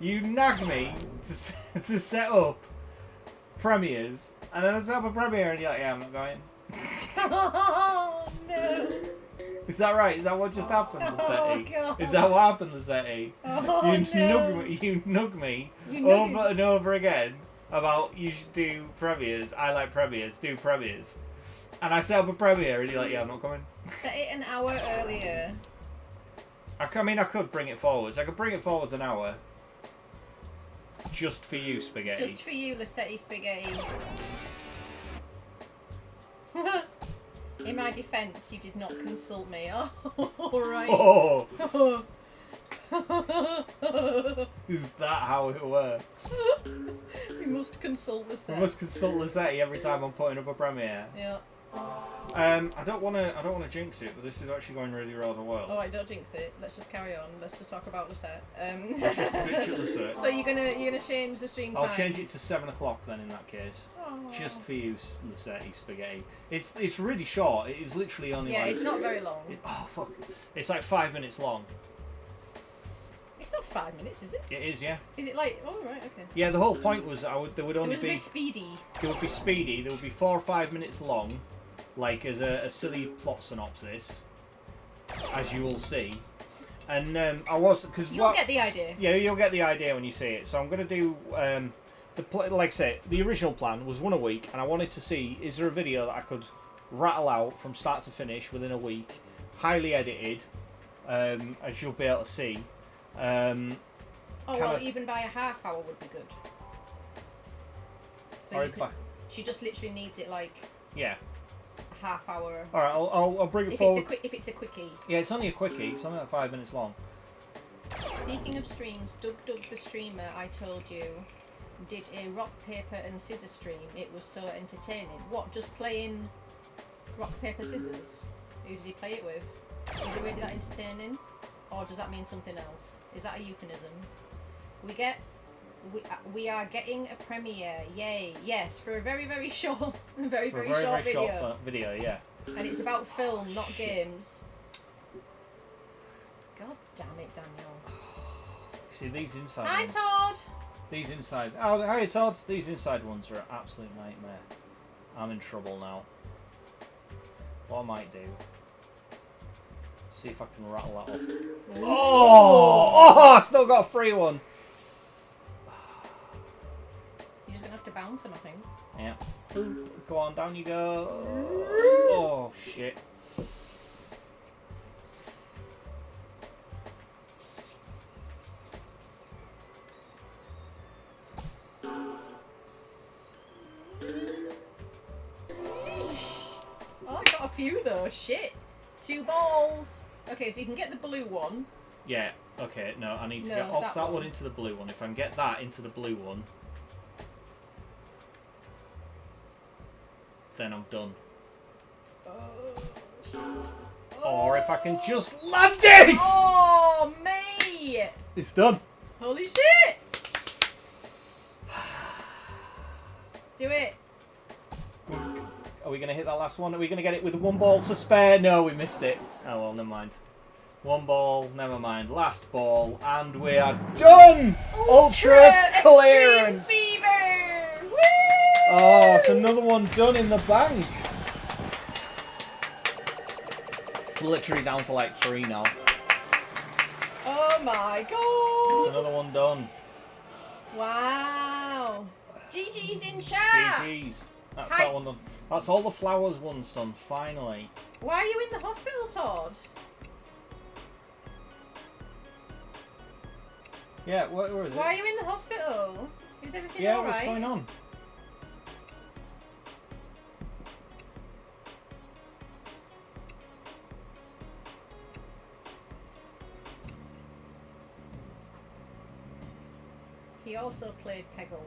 You nag me to set up premieres, and then I set up a premiere and you're like, yeah, I'm not going. Oh no. Is that right? Is that what just happened, Lisette? Oh, is that what happened, Lisette? Oh, You nug me over and over again about you should do premieres. I like premieres. Do premieres. And I set up a premiere and you're like, yeah, I'm not coming. Set it an hour earlier. I could bring it forwards. I could bring it forwards an hour. Just for you, Spaghetti. Just for you, Lisette Spaghetti. In my defence, you did not consult me. Oh, alright. Oh! Is that how it works? We must consult Lisette. We must consult Lisette every time I'm putting up a premiere. Yeah. I don't want to jinx it, but this is actually going really rather well. Oh, don't jinx it. Let's just carry on. Let's just talk about Lisette. Lisette. So you're gonna change the stream time? I'll change it to 7 o'clock then. In that case, just for you, Lisette Spaghetti. It's really short. It is literally only. Yeah, it's not very long. Oh fuck! It's like 5 minutes long. It's not 5 minutes, is it? It is, yeah. Is it like? Oh right, okay. Yeah, the whole point was there would only be speedy. It would be speedy. There would be 4 or 5 minutes long, like as a silly plot synopsis, as you will see. And I was because you'll get the idea. Yeah, you'll get the idea when you see it. So I'm gonna do like I say, the original plan was 1 a week, and I wanted to see, is there a video that I could rattle out from start to finish within a week, highly edited, as you'll be able to see. Even by a half hour would be good. So she just literally needs it like a half hour. All right, I'll bring it forward. If it's a quickie. Yeah, it's only a quickie. It's only like 5 minutes long. Speaking of streams, Doug the streamer I told you did a rock, paper and scissors stream. It was so entertaining. What, just playing rock, paper, scissors? Who did he play it with? Was it really that entertaining? Or does that mean something else? Is that a euphemism? We are getting a premiere. Yay. Yes, for a very, very short very short video, yeah. And it's about film, not games. God damn it, Daniel. See, these inside Hi, ones. Todd! These inside... Oh, hi, Todd. These inside ones are an absolute nightmare. I'm in trouble now. What I might do... See if I can rattle that off. Oh! I still got a free one. You're just going to have to bounce them, I think. Yeah. Go on, down you go. Oh, shit. Oh, I got a few though. Shit. 2 balls. Okay, so you can get the blue one. Yeah, okay, no, I need to get off that one into the blue one. If I can get that into the blue one, then I'm done. Oh, shit. Or if I can just land it! Oh, mate! It's done. Holy shit! Do it. Are we going to hit that last one? Are we going to get it with 1 ball to spare? No, we missed it. Oh, well, never mind. 1 ball, never mind. Last ball, and we are done! Ultra clearance! Fever! Woo! Oh, it's another one done in the bank. Literally down to like 3 now. Oh my god! It's another one done. Wow. GG's in chat! GG's. That's that one done. That's all the flowers ones done, finally. Why are you in the hospital, Todd? Yeah, where is it? Why are you in the hospital? Is everything alright? alright? What's going on? He also played Peggle.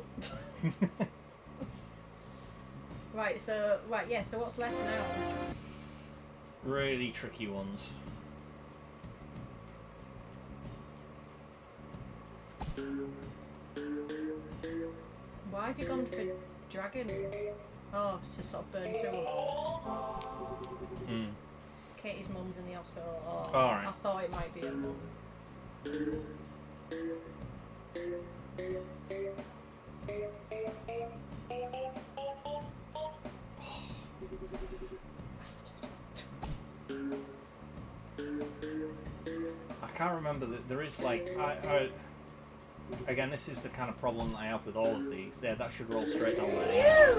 Right, so what's left now? Really tricky ones. Why have you gone for dragon? Oh, it's to sort of burn through them all. Katie's mum's in the hospital. Oh, alright. I thought it might be a mum. I can't remember that there is like again, this is the kind of problem that I have with all of these. There, that should roll straight down there.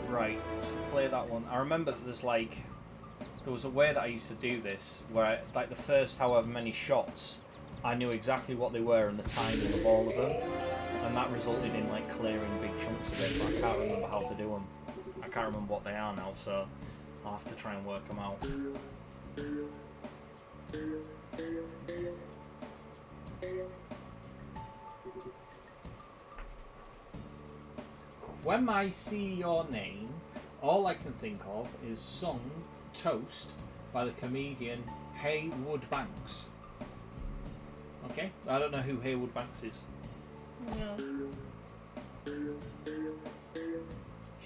Right, so clear that one. I remember that there was a way that I used to do this where like the first however many shots I knew exactly what they were and the timing of all of them, and that resulted in like clearing big chunks of it, but I can't remember how to do them. I can't remember what they are now, so I'll have to try and work them out. When I see your name, all I can think of is song Toast by the comedian Haywood Banks. Okay? I don't know who Haywood Banks is. No.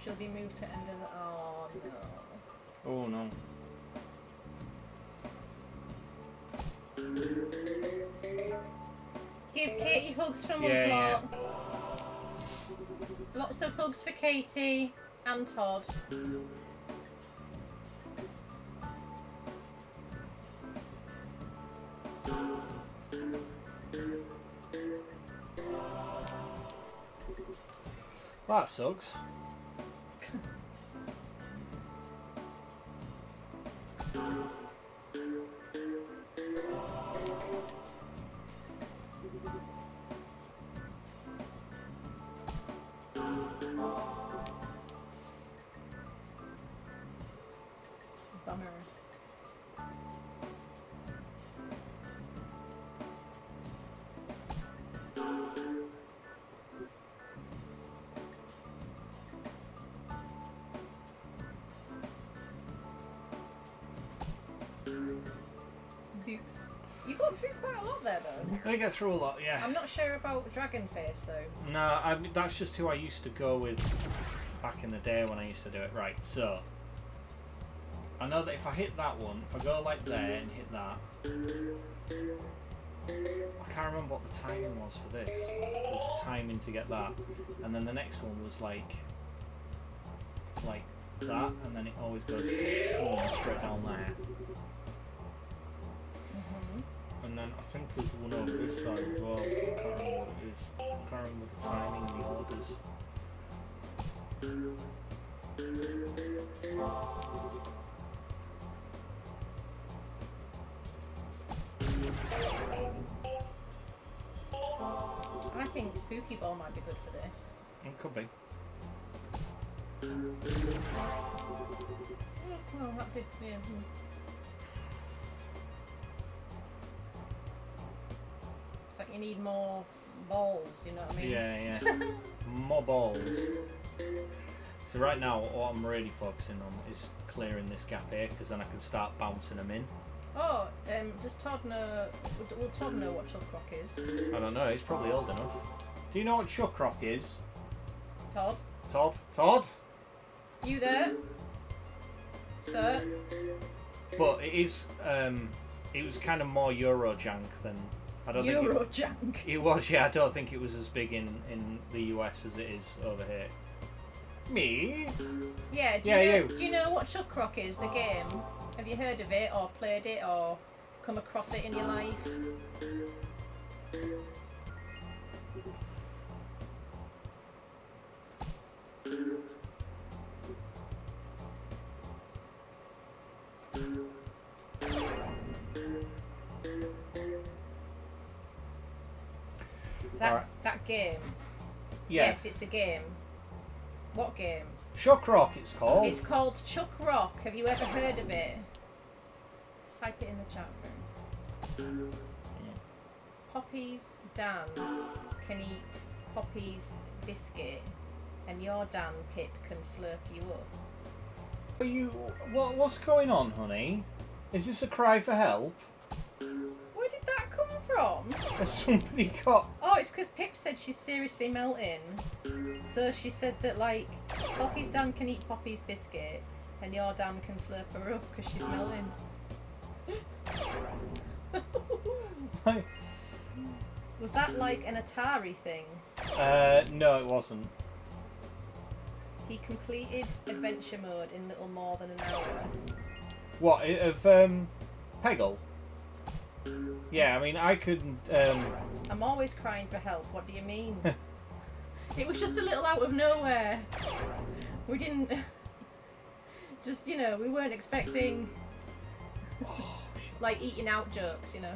She'll be moved to end of the... Oh, no. Oh, no. Give Katie hugs from us lot. Lots of hugs for Katie and Todd. Well, that sucks. Bummer. You got through quite a lot there, though. I get through a lot, yeah. I'm not sure about Dragon Face, though. No, I mean, that's just who I used to go with back in the day when I used to do it. Right, so I know that if I hit that one, if I go like there and hit that, I can't remember what the timing was for this. There was timing to get that, and then the next one was like that, and then it always goes straight down there. And then I think there's one over this side as well. I can't remember what it is. I can't remember the timing, the orders. I think Spooky Ball might be good for this. It could be. Well, that did, yeah. It's like you need more balls, you know what I mean? Yeah, yeah. More balls. So right now, what I'm really focusing on is clearing this gap here, because then I can start bouncing them in. Oh, does Todd know? Will Todd know what Chuck Rock is? I don't know. He's probably old enough. Do you know what Chuck Rock is? Todd? Todd? Todd? You there? Sir? But it is. It was kind of more Eurojank than. I don't think Eurojank. It was, yeah. I don't think it was as big in the US as it is over here. Me? Yeah. Do you know what Chuck Rock is? The game. Have you heard of it, or played it, or come across it in your life? That game. Yeah. Yes, it's a game. What game? Chuck Rock, it's called. It's called Chuck Rock. Have you ever heard of it? Type it in the chat room. Poppy's Dan can eat Poppy's biscuit, and your Dan Pip can slurp you up. Are you? What's going on, honey? Is this a cry for help? Where did that come from? Has somebody got? Oh, it's because Pip said she's seriously melting. So she said that, like, Poppy's Dan can eat Poppy's biscuit, and your Dan can slurp her up because she's melting. Was that like an Atari thing? No, it wasn't. He completed adventure mode in little more than an hour. What, of Peggle? Yeah, I mean, I couldn't. I'm always crying for help. What do you mean? It was just a little out of nowhere. We didn't. Just, you know, we weren't expecting. Like eating out jokes, you know.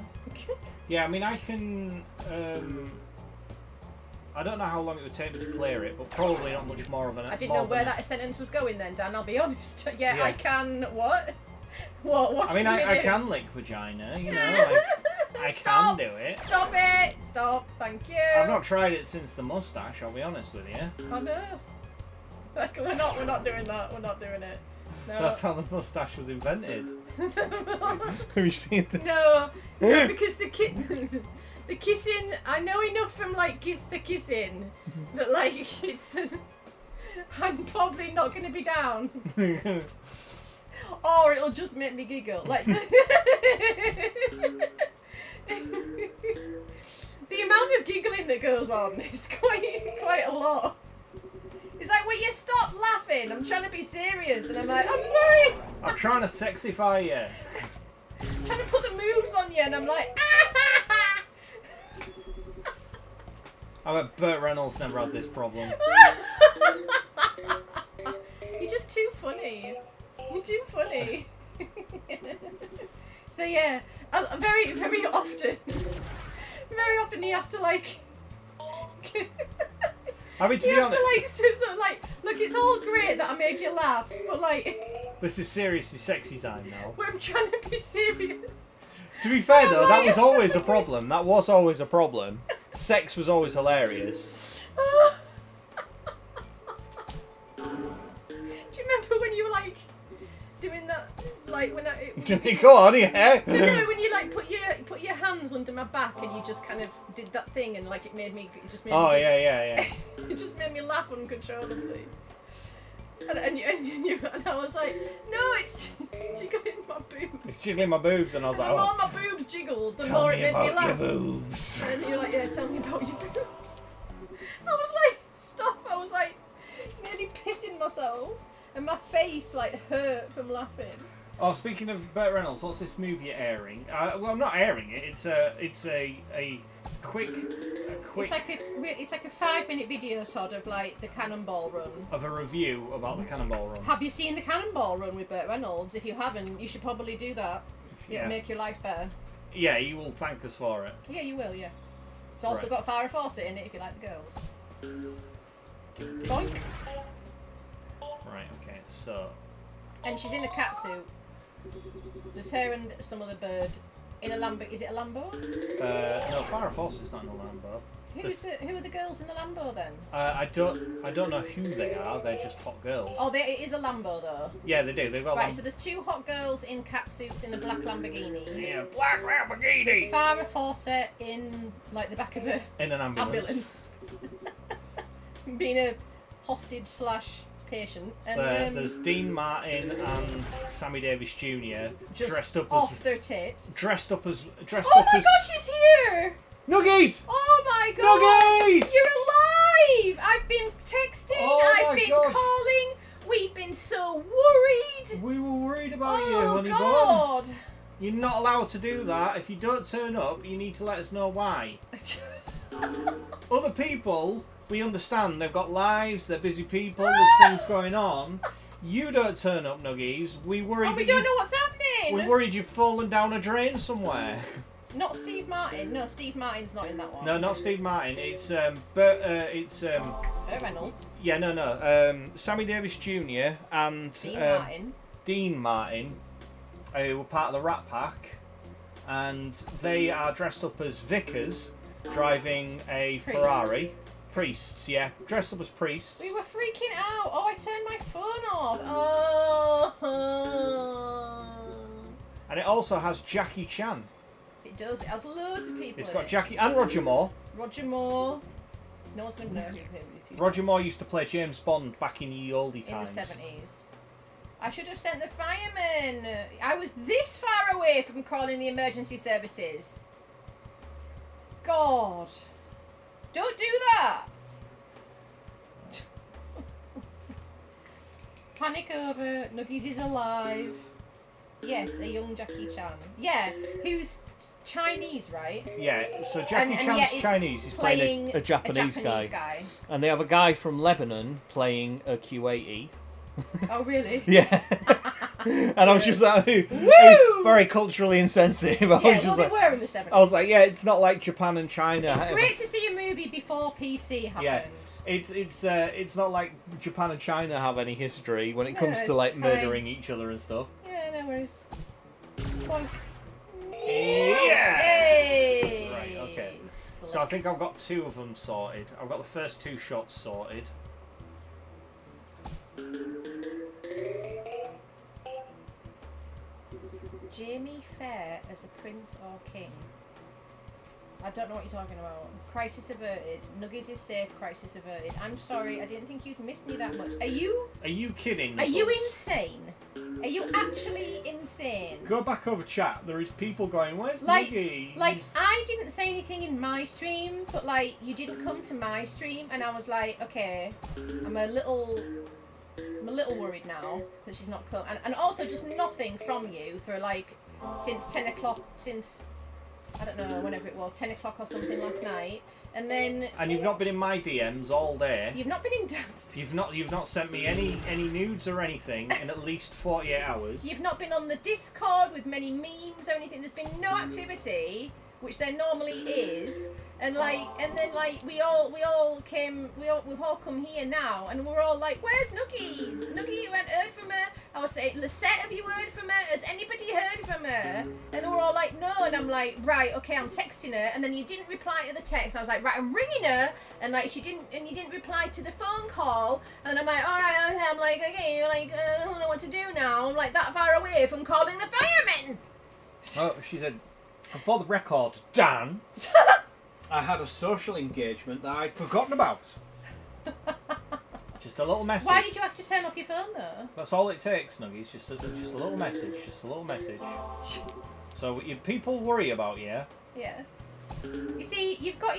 Yeah, I mean, I can. I don't know how long it would take me to clear it, but probably not much more of an. I didn't know where that sentence was going then, Dan. I'll be honest. Yeah. I can. What? What? I mean, I can lick vagina. You know, like, I can do it. Stop it! Stop! Thank you. I've not tried it since the mustache. I'll be honest with you. I know. Like, we're not doing that. We're not doing it. No. That's how the mustache was invented. Have you seen that? No, because the kissing. I know enough from like the kissing that like it's. I'm probably not going to be down. Or it'll just make me giggle. Like the amount of giggling that goes on is quite a lot. It's like, will you stop laughing? I'm trying to be serious, and I'm like, I'm sorry. I'm trying to sexify you. I'm trying to put the moves on you, and I'm like, I bet Burt Reynolds never had this problem. You're too funny. So yeah, very, very often he has to like. I mean, to he be has honest, to like, look, it's all great that I make you laugh, but like. This is seriously sexy time now. Where I'm trying to be serious. To be fair though, that was always a problem. That was always a problem. Sex was always hilarious. Do you remember when you were like doing that, like when I? Go on, yeah. No, when you like put your hands under my back and you just kind of did that thing and like it just made. Oh me, yeah. It just made me laugh uncontrollably. And I was like, no, it's jiggling my boobs. It's jiggling my boobs, and I was like, the oh. more my boobs jiggled, the Tell more me it made me about laugh. your boobs. And you're like, yeah, tell me about your boobs. I was like, stop. I was like, nearly pissing myself. And my face like hurt from laughing. Oh, speaking of Burt Reynolds, what's this movie airing? Well, I'm not airing it. It's a quick. It's like a 5-minute video, Todd, of like the Cannonball Run. Of a review about the Cannonball Run. Have you seen the Cannonball Run with Burt Reynolds? If you haven't, you should probably do that. It'll make your life better. Yeah, you will thank us for it. Yeah, you will. Yeah. It's also got Farrah Fawcett in it if you like the girls. Boink. Right. Okay. So. And she's in a catsuit. There's her and some other bird in a Lambo. Is it a Lambo? No, Farrah Fawcett's not in a Lambo. Who are the girls in the Lambo then? I don't know who they are. They're just hot girls. Oh, it is a Lambo though. Yeah, they do. They've got right. So there's 2 hot girls in catsuits in a black Lamborghini. Yeah, black Lamborghini. There's Farrah Fawcett in like the back of a in an ambulance. Being a hostage / patient. And there's Dean Martin and Sammy Davis Jr. just dressed up off as their tits. dressed up as. Oh my God, she's here! Nuggies! Oh my God! Nuggies! You're alive! I've been texting, I've been calling, we've been so worried! We were worried about you, honey bun. God! You're not allowed to do that. If you don't turn up, you need to let us know why. Other people, we understand, they've got lives, they're busy people, there's things going on. You don't turn up, Nuggies. We worried. Oh, we don't know what's happening! We're worried you've fallen down a drain somewhere. Not Steve Martin. No, Steve Martin's not in that one. No, not Steve Martin. It's Burt Reynolds. Yeah, no. Sammy Davis Jr. and Dean Martin, who were part of the Rat Pack, and they are dressed up as vicars driving a Ferrari. Priests, yeah, dressed up as priests. We were freaking out. Oh, I turned my phone off. Oh. And it also has Jackie Chan. It does. It has loads of people. It's got Jackie and Roger Moore. Roger Moore. No one's going to know who these people. Roger Moore used to play James Bond back in the oldie times. In the 70s. I should have sent the firemen. I was this far away from calling the emergency services. God. Don't do that. Panic over. Nuggies is alive. Yes, a young Jackie Chan. Yeah, who's Chinese, right? Yeah, so Jackie Chan's Chinese. He's playing a Japanese guy. And they have a guy from Lebanon playing a Q80. Oh, really? Yeah. And I was just like, very culturally insensitive. Yeah, well, they were in the 70s. I was like, yeah, it's not like Japan and China. It's great to see a movie before PC happened. Yeah. It's not like Japan and China have any history when it comes to like murdering each other and stuff. Yeah, no worries. Boink. Yeah. Hey. Right. Okay. Slick. So I think I've got 2 of them sorted. I've got the first 2 shots sorted. Jamie Fair as a prince or king. I don't know what you're talking about. Crisis averted. Nuggies is safe. Crisis averted. I'm sorry. I didn't think you'd miss me that much. Are you kidding? Are you insane? Are you actually insane? Go back over chat. There is people going, "Where's Nuggies?" Like I didn't say anything in my stream, but like you didn't come to my stream, and I was like, okay, I'm a little worried now that she's not come, and also just nothing from you for like since 10 o'clock, since I don't know, whenever it was, 10 o'clock or something last night. And then... And you've not been in my DMs all day. You've not been in dance. You've not sent me any nudes or anything in at least 48 hours. You've not been on the Discord with many memes or anything. There's been no activity, which there normally is. And then we've all come here now, and we're all like, "Where's Nuggies? Nuggie, you haven't heard from her." I was saying, "Lisette, have you heard from her? Has anybody heard from her?" And they were all like, "No." And I'm like, "Right, okay, I'm texting her." And then you didn't reply to the text. I was like, "Right, I'm ringing her," and like she didn't, and you didn't reply to the phone call. And I'm like, "All right, okay." I'm like, "Okay," you're like, "I don't know what to do now." I'm like that far away from calling the firemen. Oh, she said, "For the record, Dan." I had a social engagement that I'd forgotten about. Just a little message. Why did you have to turn off your phone though? That's all it takes, Nuggies. Just a little message. Just a little message. So people worry about you. Yeah. You see,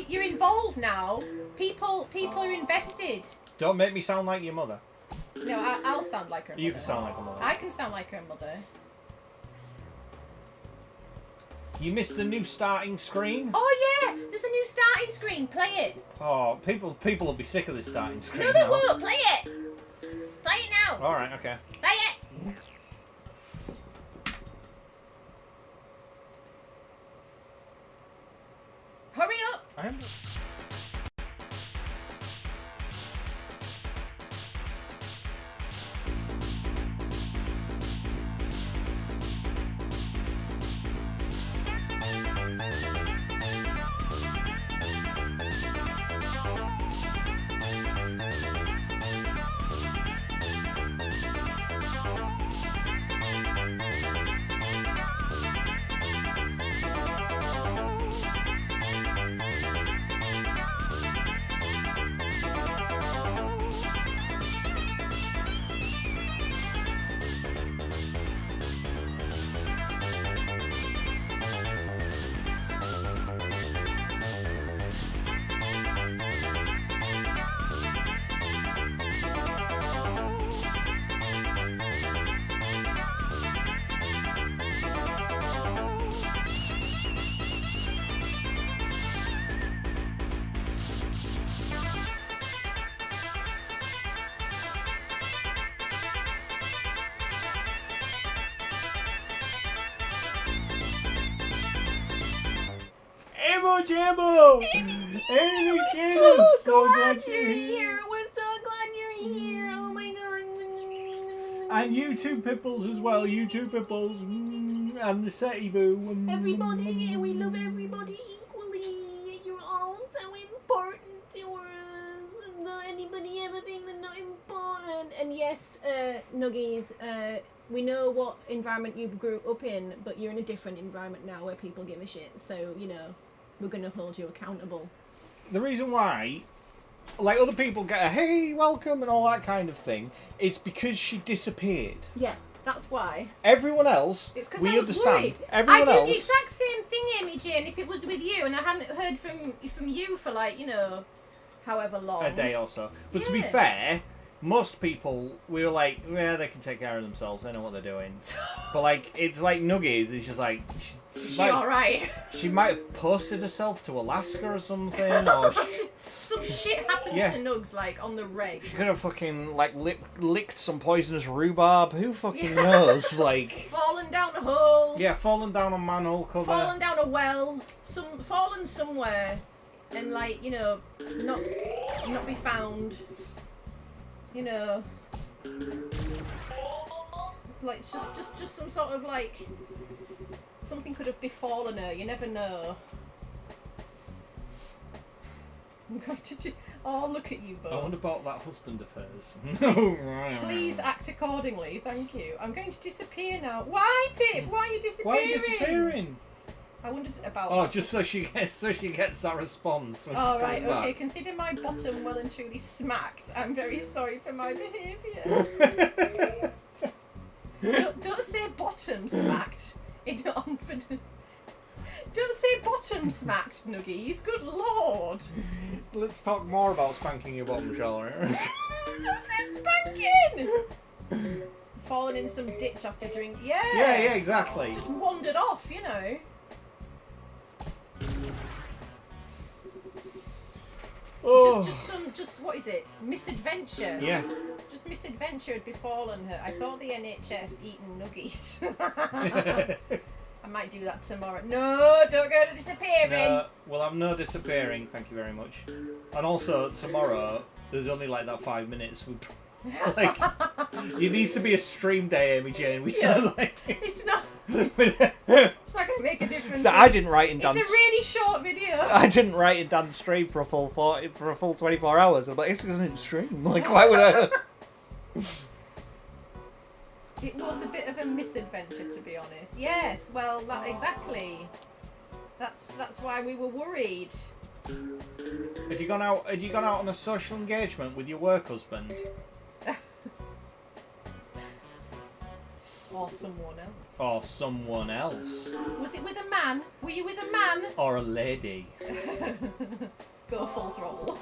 you're involved now. People are invested. Don't make me sound like your mother. No, I'll sound like her mother. You can sound like a mother. I can sound like her mother. You missed the new starting screen? Oh yeah, there's a new starting screen. Play it. Oh, people will be sick of this starting screen. No, they now. won't. Play it. Play it now. All right, okay. Play it. Hurry up. I am. Jambo! Amy We're so glad you're here. We're so glad you're here. Oh my god. And you two Pipples as well. You two Pipples. And the Seti Boo. Everybody. We love everybody equally. You're all so important to us. Not anybody ever think they're not important. And yes, Nuggies, we know what environment you grew up in, but you're in a different environment now where people give a shit. So, you know, we're going to hold you accountable. The reason why, like, other people get a hey, welcome and all that kind of thing, it's because she disappeared. Yeah, that's why. Everyone else, it's we I was understand. Worried. Everyone I else, did the exact same thing, Amy Jane, if it was with you and I hadn't heard from you for, like, you know, however long. A day or so. But yeah. to be fair, most people, we were like, yeah, they can take care of themselves. They know what they're doing. But, like, it's like Nuggies. It's just like... Is she alright? She might have posted herself to Alaska or something. Or some shit happens to Nugs, like, on the reg. She could have fucking, like, licked some poisonous rhubarb. Who fucking knows? Like... Fallen down a hole. Yeah, fallen down a manhole cover. Fallen down a well. Fallen somewhere. And, like, you know, not be found. You know, like just some sort of like something could have befallen her. You never know. I'm going to do. Oh, look at you both. I wonder about that husband of hers. Please act accordingly. Thank you. I'm going to disappear now. Why, Pip? Why are you disappearing? Why are you disappearing? I wondered about. Oh, just so she gets that response. Oh right, okay. Back. Consider my bottom well and truly smacked. I'm very sorry for my behaviour. don't say bottom smacked. Don't say bottom smacked, Nuggies. Good lord. Let's talk more about spanking your bottom, shall we? Don't say spanking. Falling in some ditch after drink. Yeah. Yeah, exactly. Just wandered off, you know. Oh. Just what is it? Misadventure. Yeah. Just misadventure had befallen her. I thought the NHS eating nuggies. I might do that tomorrow. No, don't go to disappearing. No, we'll have no disappearing, thank you very much. And also, tomorrow, there's only like that 5 minutes. Like, it needs to be a stream day, Amy Jane. We can't, like... It's not... It's not going to make a difference. So I didn't write in Dan's... It's a really short video. I didn't write in Dan's stream for a full 24 hours. I'm like, it's doesn't stream. Like, why would I... It was a bit of a misadventure, to be honest. Yes, well, that exactly. That's why we were worried. Had you gone out on a social engagement with your work husband? Or someone else. Or someone else. Was it with a man? Were you with a man? Or a lady? Go full throttle.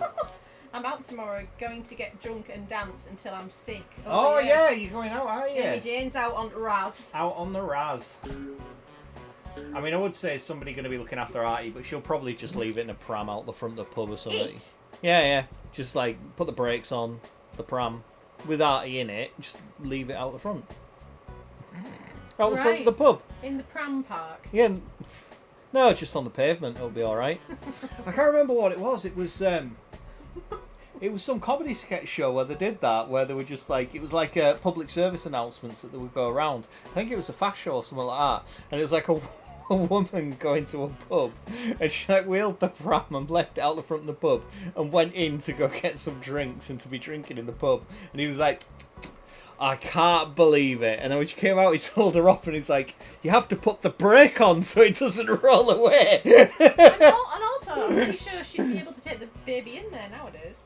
I'm out tomorrow, going to get drunk and dance until I'm sick. Oh yeah, you're going out, are you? Amy Jane's out on Raz. Out on the Raz. I mean, I would say somebody going to be looking after Artie, but she'll probably just leave it in a pram out the front of the pub or something. Eat. Yeah. Just like put the brakes on the pram with Artie in it. Just leave it out the front. Out the front of the pub. In the pram park. Yeah. No, just on the pavement. It'll be all right. I can't remember what it was. It was some comedy sketch show where they did that, where they were just like, it was like public service announcements that they would go around. I think it was a fast show or something like that, and it was like a woman going to a pub, and she like wheeled the pram and left it out the front of the pub, and went in to go get some drinks and to be drinking in the pub, and he was like, I can't believe it. And then when she came out, he told her off, and he's like, you have to put the brake on so it doesn't roll away. And also, I'm pretty sure she'd be able to take the baby in there nowadays.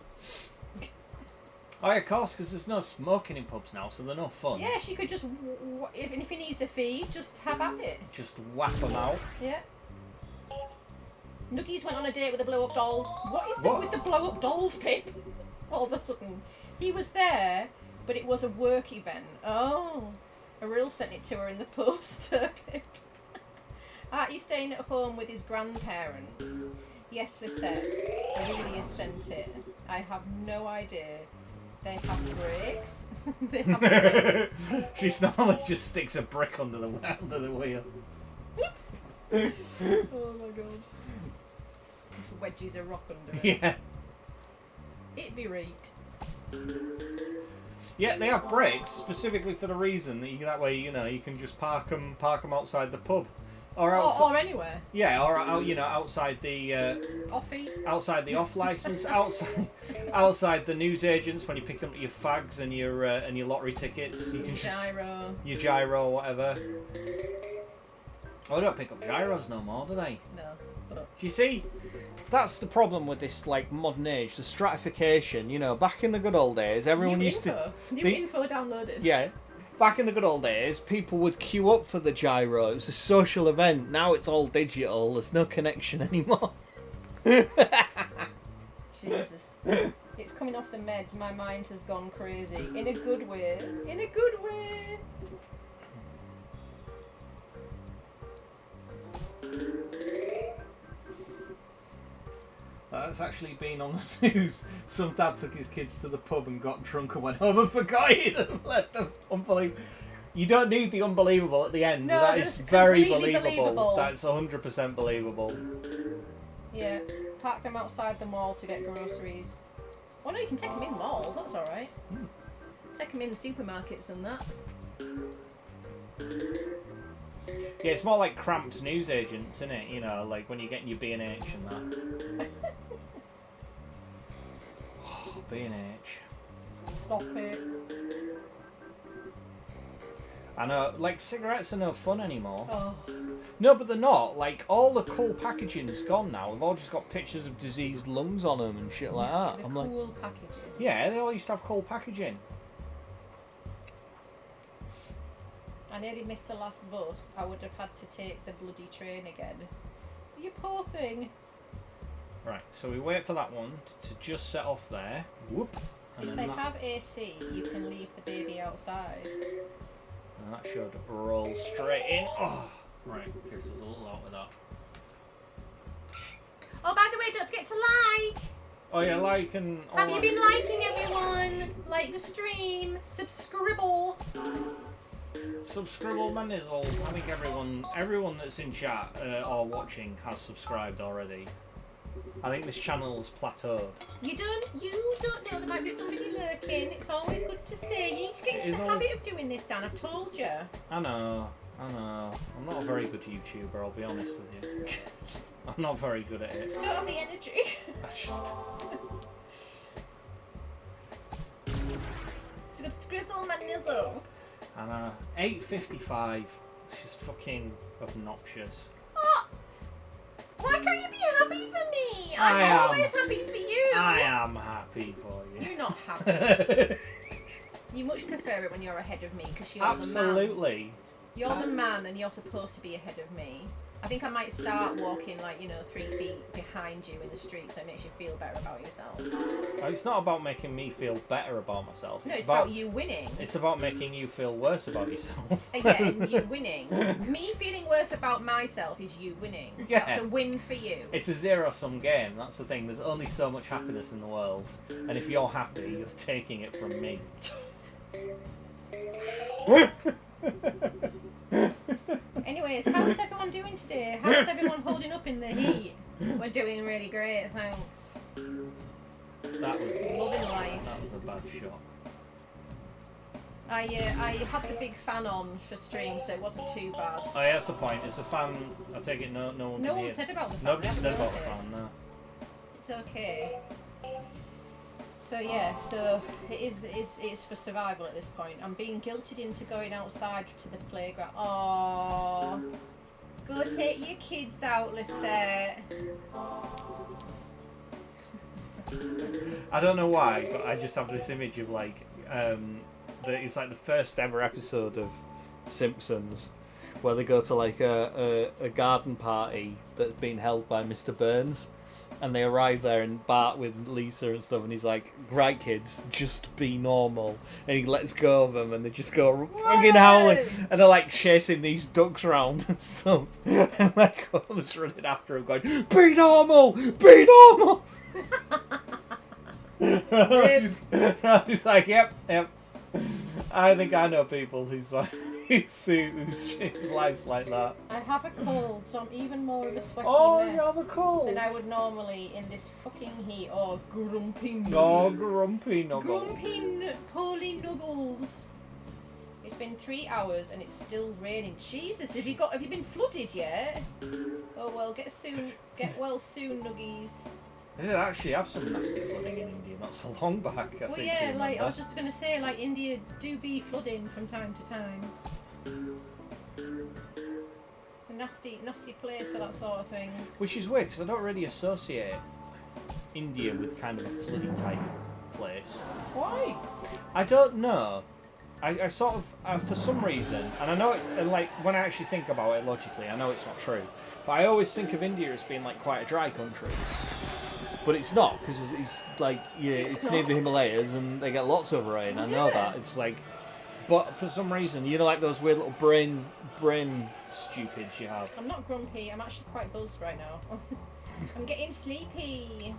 Oh, yeah, of course, because there's no smoking in pubs now, so they're no fun. Yeah, she could just, if he needs a feed, just have at it. Just whap them out. Yeah. Nuggies went on a date with a blow-up doll. What is with the blow-up dolls, Pip? All of a sudden. He was there, but it was a work event. Oh. Aril sent it to her in the post. Artie's staying at home with his grandparents. Yes, Lisette. Really has sent it. I have no idea. They have brakes. They have brakes. She normally just sticks a brick under the wheel. Oh my god. Just wedges a rock under it. Yeah. It'd be right. Yeah, they have brakes specifically for the reason that that way you can just park them outside the pub. Or anywhere. Yeah, or outside the Offie. Outside the off license, outside the newsagents when you pick up your fags and your lottery tickets. You can your gyro, whatever. Oh, they don't pick up gyros no more, do they? No. Do you see? That's the problem with this like modern age, the stratification. Back in the good old days, everyone used to. New info downloaded. Yeah. Back in the good old days, people would queue up for the gyro. It was a social event. Now it's all digital. There's no connection anymore. Jesus. It's coming off the meds. My mind has gone crazy. In a good way. In a good way. That's actually been on the news. Some dad took his kids to the pub and got drunk and went home and forgot it and left them. Unbelievable. You don't need the unbelievable at the end. No, that is very believable. That's 100% believable. Yeah. Park them outside the mall to get groceries. Oh no, you can take them in malls. That's all right. Take them in supermarkets and that. Yeah, it's more like cramped newsagents, isn't it? Like when you're getting your B&H and that. Oh, B&H. Stop it. I know, like cigarettes are no fun anymore. Oh. No, but they're not. Like all the cool packaging's gone now. They've all just got pictures of diseased lungs on them and shit like that. The cool packaging. Yeah, they all used to have cool packaging. I nearly missed the last bus. I would have had to take the bloody train again. You poor thing. Right, so we wait for that one to just set off there. Whoop. And if they have AC, you can leave the baby outside. And that should roll straight in. Oh, right. Okay, so there's a little out with that. Oh, by the way, don't forget to like. Oh yeah, like and all Have you been liking everyone? Like the stream, subscribble. Subscribble manizzle. I think everyone that's in chat or watching has subscribed already. I think this channel's plateaued. You don't know there might be somebody lurking. It's always good to see. You need to get into the habit of doing this, Dan. I've told you. I know. I'm not a very good YouTuber, I'll be honest with you. I'm not very good at it. Just don't have the energy. Subscrizzle manizzle. And 8:55. It's just fucking obnoxious. Oh, why can't you be happy for me? I'm always happy for you. I am happy for you. You're not happy. You much prefer it when you're ahead of me because you're the man. Absolutely. You're the man and you're supposed to be ahead of me. I think I might start walking 3 feet behind you in the street so it makes you feel better about yourself. It's not about making me feel better about myself. No, it's about you winning. It's about making you feel worse about yourself. Yeah, and you winning. Me feeling worse about myself is you winning. Yeah. That's a win for you. It's a zero-sum game, that's the thing. There's only so much happiness in the world. And if you're happy, you're taking it from me. Anyways, how is everyone doing today? How is everyone holding up in the heat? We're doing really great, thanks. That was loving life. That was a bad shot. I had the big fan on for stream, so it wasn't too bad. Oh yeah, that's the point. It's a fan. I take it no one. No one said about the fan. Nobody said about the fan. No. It's okay. So yeah, so it is for survival at this point. I'm being guilted into going outside to the playground. Oh, go take your kids out, Lisette. I don't know why, but I just have this image of it's like the first ever episode of Simpsons, where they go to like a garden party that's been held by Mr. Burns. And they arrive there and Bart with Lisa and stuff, and he's like, "Right, kids, just be normal." And he lets go of them, and they just go fucking howling, and they're like chasing these ducks around and stuff. And like, all just running after him, going, "Be normal, be normal." I'm just like, yep. I think I know people whose life's like that. I have a cold, so I'm even more of a sweaty mess you have a cold than I would normally in this fucking heat. Oh, grumpy. Oh, grumpy nuggles. Grumpy poorly nuggles. It's been 3 hours and it's still raining. Jesus, have you been flooded yet? Oh well, get well soon, nuggies. They did actually have some nasty flooding in India not so long back. Well, yeah, I was just going to say, India do be flooding from time to time. It's a nasty place for that sort of thing. Which is weird, because I don't really associate India with kind of a flooding type place. Why? I don't know. I sort of, for some reason, and I know it, and when I actually think about it logically, I know it's not true, but I always think of India as being quite a dry country. But it's not, because it's near the Himalayas and they get lots of rain. I know that. It's but for some reason, those weird little brain stupids you have. I'm not grumpy. I'm actually quite buzzed right now. I'm getting sleepy.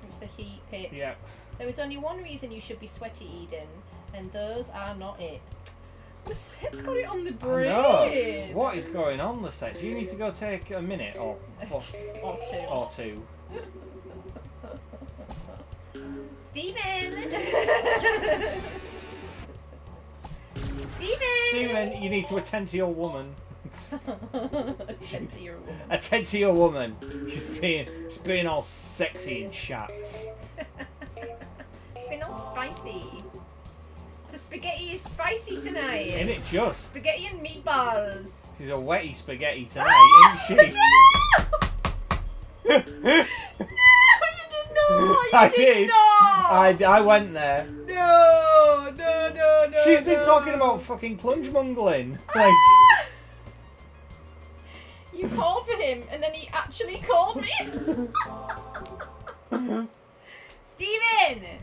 It's the heat pit. Yeah. There is only one reason you should be sweaty, Eden, and those are not it. Lisette's got it on the brain. No. What is going on, Lisette? Do you need to go take a minute or two? Or two. Steven! Steven, you need to attend to your woman. Attend to your woman. Attend to your woman. She's being all sexy and chat. It's been all spicy. The spaghetti is spicy tonight. Isn't it just? Spaghetti and meatballs. She's a wetty spaghetti tonight, isn't she? I did. I went there. No. She's been talking about fucking plunge mungling. You called for him, and then he actually called me. Steven!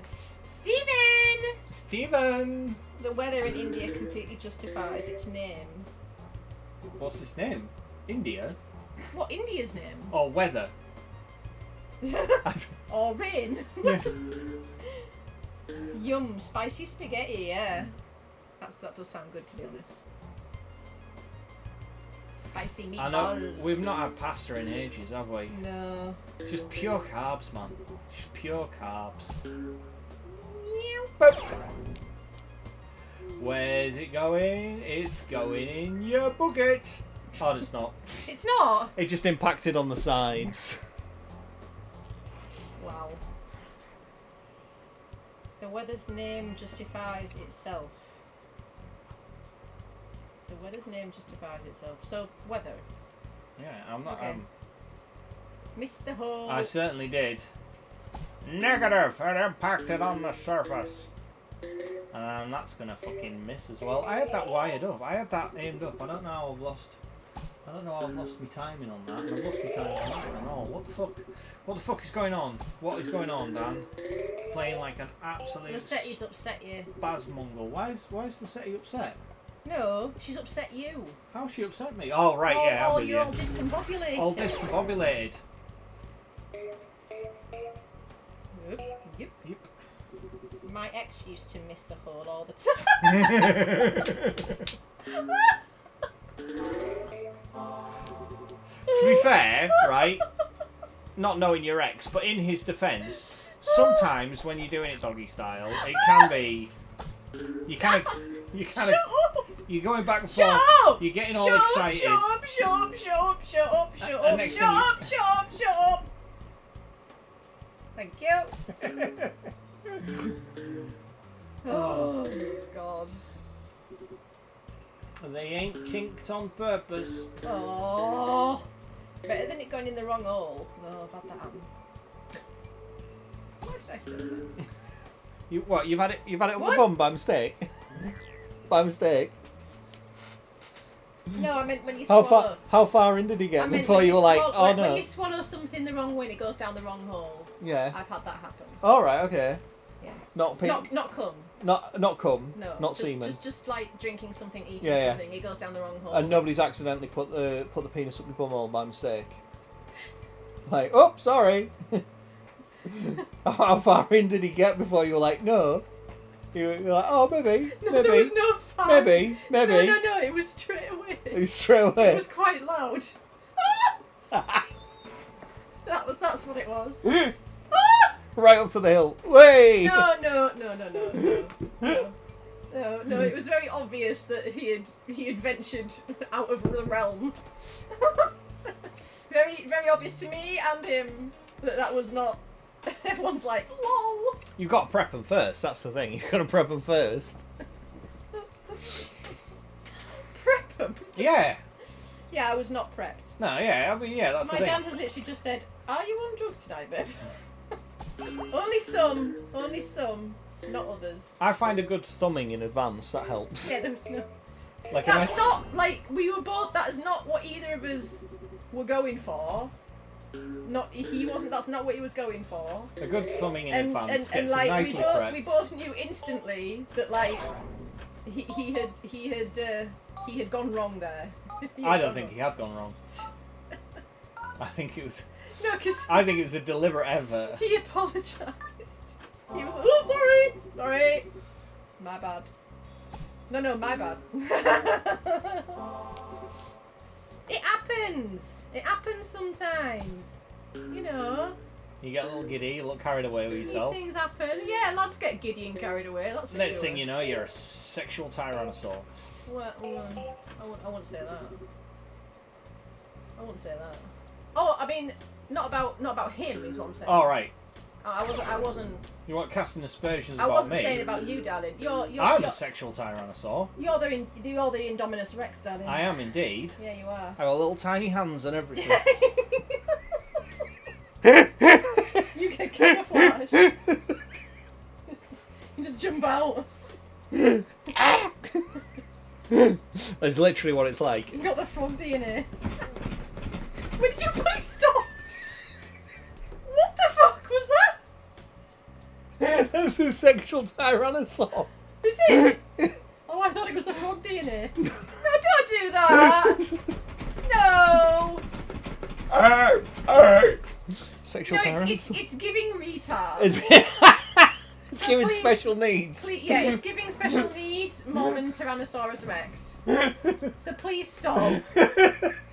The weather in India completely justifies its name. What's its name? India? What, India's name? Or weather? Or rain. Yeah. Yum, spicy spaghetti, yeah. That does sound good, to be honest. Spicy meatballs. I know, we've not had pasta in ages, have we? No. It's just pure carbs, man. Just pure carbs. Where's it going? It's going in your bucket. Oh, it's not. It's not? It just impacted on the sides. Wow. The weather's name justifies itself. The weather's name justifies itself. So, weather. Yeah, I'm not... Okay. Missed the whole... I certainly did. Negative! It impacted on the surface. And that's gonna fucking miss as well. I had that wired up. I had that aimed up. I don't know how I've lost... I don't know how I've lost my timing on that. And I've lost my timing on that and all. What the fuck? What the fuck is going on? What is going on, Dan? Playing like an absolute... Lassetti's upset you. Basmungle. Why is Lassetti upset? No, she's upset you. How's she upset me? Oh, right, yeah. Oh, you're all discombobulated. All discombobulated. Yep. Yep. My ex used to miss the hole all the time. To be fair, right, not knowing your ex, but in his defence, sometimes when you're doing it doggy style, it can be, you're going back and forth, you're getting all excited. Shut up. Thank you. Oh, God. They ain't kinked on purpose. Oh, better than it going in the wrong hole. No, I've had that happen. Why did I say that? You've had it up the bum by mistake? By mistake? No, I meant when you swallow. How far in did he get before you were like, oh no? When you swallow something the wrong way and it goes down the wrong hole. Yeah. I've had that happen. All right, okay. Yeah. Not pink. Not cum. Not cum. No. Not semen. Just like drinking something, eating something. It goes down the wrong hole. And nobody's accidentally put the penis up your bum hole by mistake. Like, oh, sorry. How far in did he get before you were like, no? You were like, oh, maybe. No, there was no far. Maybe. No, it was straight away. It was straight away. It was quite loud. That's what it was. Right up to the hill. Way. No. No, it was very obvious that he had ventured out of the realm. Very, very obvious to me and him that was not. Everyone's like, lol. You've got to prep them first. That's the thing. You've got to prep them first. Prep them? Yeah. Yeah, I was not prepped. No, yeah. I mean, yeah, that's the thing. My dad has literally just said, "Are you on drugs tonight, babe?" Only some, not others. I find a good thumbing in advance. That helps. Yeah, there was no. Like that's not like we were both. That is not what either of us were going for. He wasn't. That's not what he was going for. A good thumbing in advance and gets like nicely prepped. we both knew instantly that like he had gone wrong there. I don't think he had gone wrong. I think it was. No, because I think it was a deliberate effort. He apologised. He was like, oh, sorry, my bad. No, my bad. It happens. It happens sometimes. You know. You get a little giddy, you look carried away with yourself. These things happen. Yeah, lads get giddy and carried away. That's for Next sure. thing you know, you're a sexual tyrannosaurus. Well, I wouldn't say that. I wouldn't say that. Oh, I mean, not about him is what I'm saying. All right. Oh, I wasn't. You weren't casting aspersions I about wasn't me. saying about you, darling. I'm a sexual tyrannosaur. You're the Indominus Rex, darling. I am indeed. Yeah, you are. I have little tiny hands and everything. You get camouflage. You just jump out. That's literally what it's like. You got the frog DNA. Would you please stop? What the fuck was that? That's a sexual tyrannosaur. Is it? Oh, I thought it was the frog DNA. No, don't do that. No. sexual No, tyrants? it's giving retard. It's giving special needs. Yeah, it's giving special needs more than Tyrannosaurus Rex. So please stop.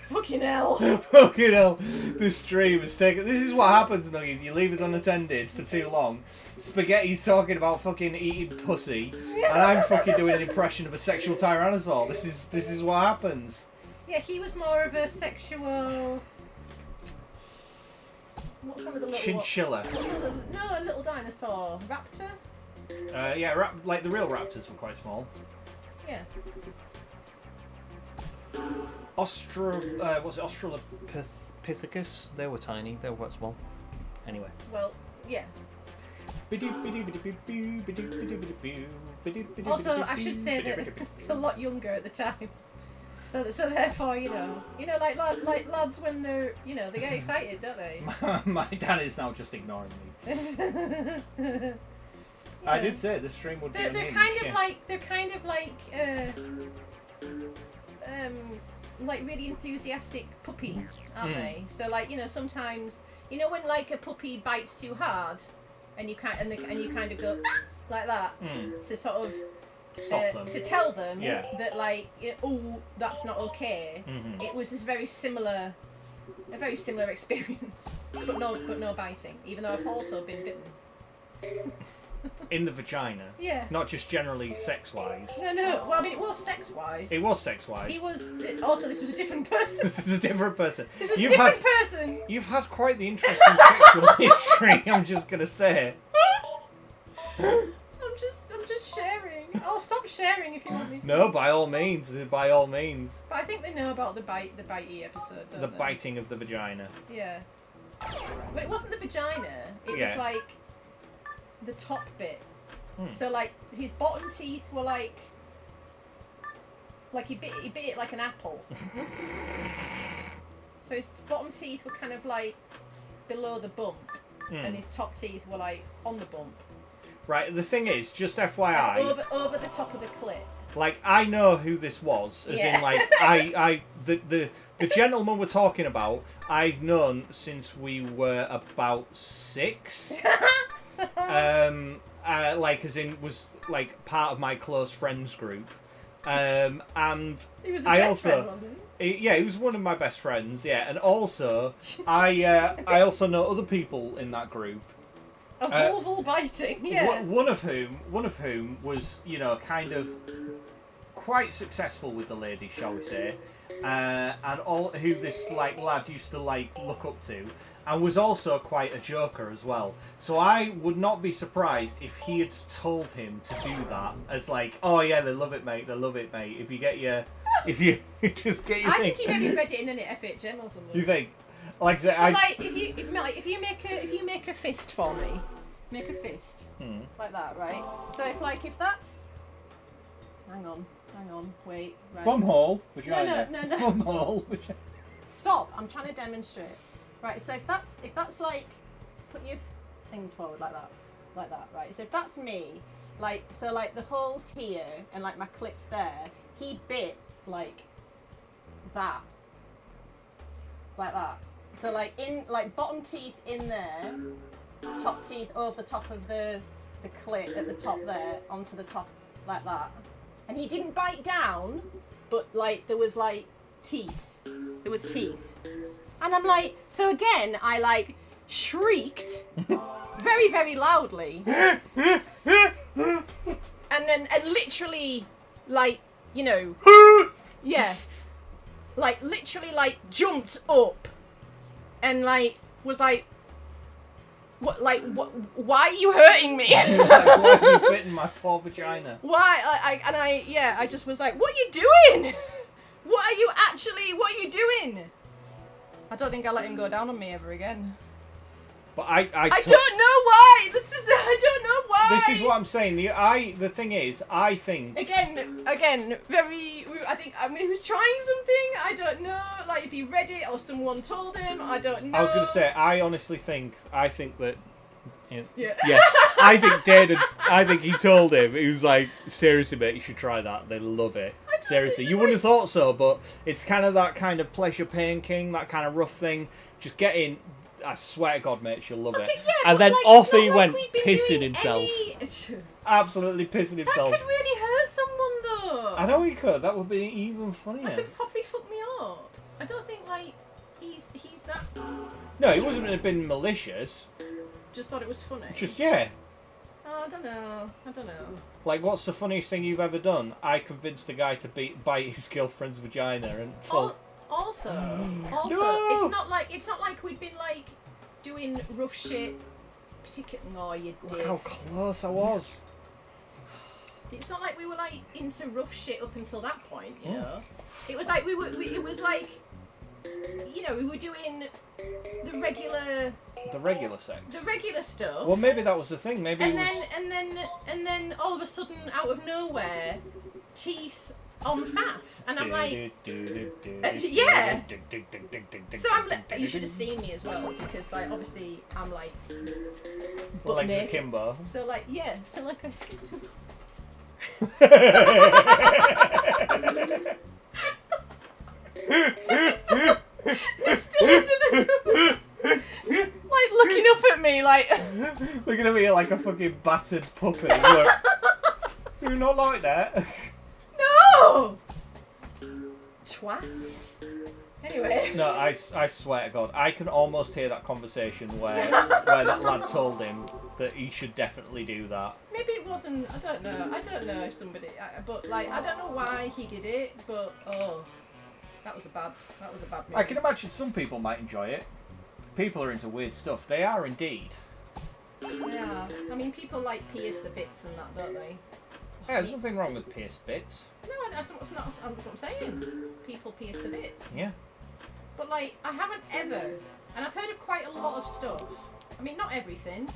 Fucking hell. Fucking hell. This stream is taking... This is what happens, Nuggies. You leave us unattended for too long. Spaghetti's talking about fucking eating pussy. And I'm fucking doing an impression of a sexual tyrannosaur. This is what happens. Yeah, he was more of a sexual... What's one of the little... Chinchilla. No, a little dinosaur. Raptor? Yeah, like the real raptors were quite small. Yeah. Australopithecus? They were tiny. They were quite small. Anyway. Well, yeah. Also, I should say that it's a lot younger at the time. So therefore, like lads when they're, they get excited, don't they? My dad is now just ignoring me. Yeah. I did say the stream would be they're kind of like really enthusiastic puppies, aren't they? So like, sometimes, when like a puppy bites too hard, and you kind of go like that to sort of stop them, to tell them that like, oh, that's not okay. It was a very similar experience, but no biting. Even though I've also been bitten. In the vagina. Yeah. Not just generally sex-wise. No. Well, I mean, it was sex-wise. It was sex-wise. He was... Also, this was a different person. This is a different person. This was a different person. You've had quite the interesting sexual history, I'm just going to say. I'm just sharing. I'll stop sharing if you want me to. No, by all means. By all means. But I think they know about the bitey episode, don't The they? biting of the vagina. Yeah. But it wasn't the vagina. It was like... the top bit. So like his bottom teeth were like he bit it like an apple. So his bottom teeth were kind of like below the bump, and his top teeth were like on the bump. Right. The thing is, just FYI, over the top of the clit. Like, I know who this was, as in like the gentleman we're talking about, I've known since we were about 6. Like, as in, was like part of my close friends group, and he was a best friend, wasn't he? He was one of my best friends. Yeah, and also I also know other people in that group. A vulval biting, yeah. One of whom was, kind of quite successful with the ladies, shall we say, and all who this like lad used to like look up to, and was also quite a joker as well. So I would not be surprised if he had told him to do that, as like, oh yeah, they love it, mate. If you just get your I thing. think he maybe read it in an FHM or something. You think? Like I say, like if you make a fist for me, make a fist like that, right? So if that's, hang on, wait, right. Bumhole, vagina. No. Bumhole, vagina. Stop! I'm trying to demonstrate. Right. So if that's like, put your things forward like that, right? So if that's me, like the holes here and like my clit's there, he bit like that. Like that. So like in like bottom teeth in there, top teeth over the top of the clit at the top there onto the top like that. And he didn't bite down, but like there was like teeth. There was teeth. And I'm like, so again I like shrieked very, very loudly. and literally like, yeah. Like literally like jumped up and like was like, what? Why are you hurting me? Like, why have you bitten my poor vagina? Why? I just was like, what are you doing? What are you doing? I don't think I'll let him go down on me ever again. But I don't know why. I don't know why. This is what I'm saying. The thing is, I think again, very. I mean, he was trying something. I don't know. Like if he read it or someone told him. I don't know. I was going to say. I honestly think. I think that. Yeah. I think David. I think he told him. He was like, seriously, mate, you should try that. They love it. Seriously, you wouldn't have thought so, but it's kind of that kind of pleasure pain king, that kind of rough thing. Just get in, I swear to God, mate, she'll love it. Yeah, and then like, off it's he not went, like we've been pissing doing himself. any- Absolutely pissing himself. That could really hurt someone, though. I know he could. That would be even funnier. That could probably fuck me up. I don't think, like, he's that... No, he wasn't have been malicious. Just thought it was funny. Just, yeah. Oh, I don't know. Like, what's the funniest thing you've ever done? I convinced the guy to bite his girlfriend's vagina until... Also, No! it's not like we'd been like doing rough shit. Particularly, no, you did. Look how close I was. It's not like we were like into rough shit up until that point, you know. It was like it was like, you know, we were doing the regular sex. The regular stuff. Well, maybe that was the thing. Maybe and then all of a sudden, out of nowhere, teeth on faff, and I'm like, yeah. So I'm like, you should have seen me as well, because like obviously I'm like, butt like naked. Kimbo. So like so like I skipped. They're still under the like looking up at me like looking at me like a fucking battered puppet. Look, you're not like that. No! Twat. Anyway. No, I swear to God, I can almost hear that conversation where that lad told him that he should definitely do that. Maybe it wasn't. I don't know if somebody. But like, I don't know why he did it. But that was a bad move. I can imagine some people might enjoy it. People are into weird stuff. They are indeed. Yeah. I mean, people like pierce the bits and that, don't they? Yeah, there's nothing wrong with pierced bits. No, that's what I'm saying. People pierce the bits. Yeah. But like, I haven't ever, and I've heard of quite a lot of stuff. I mean, not everything,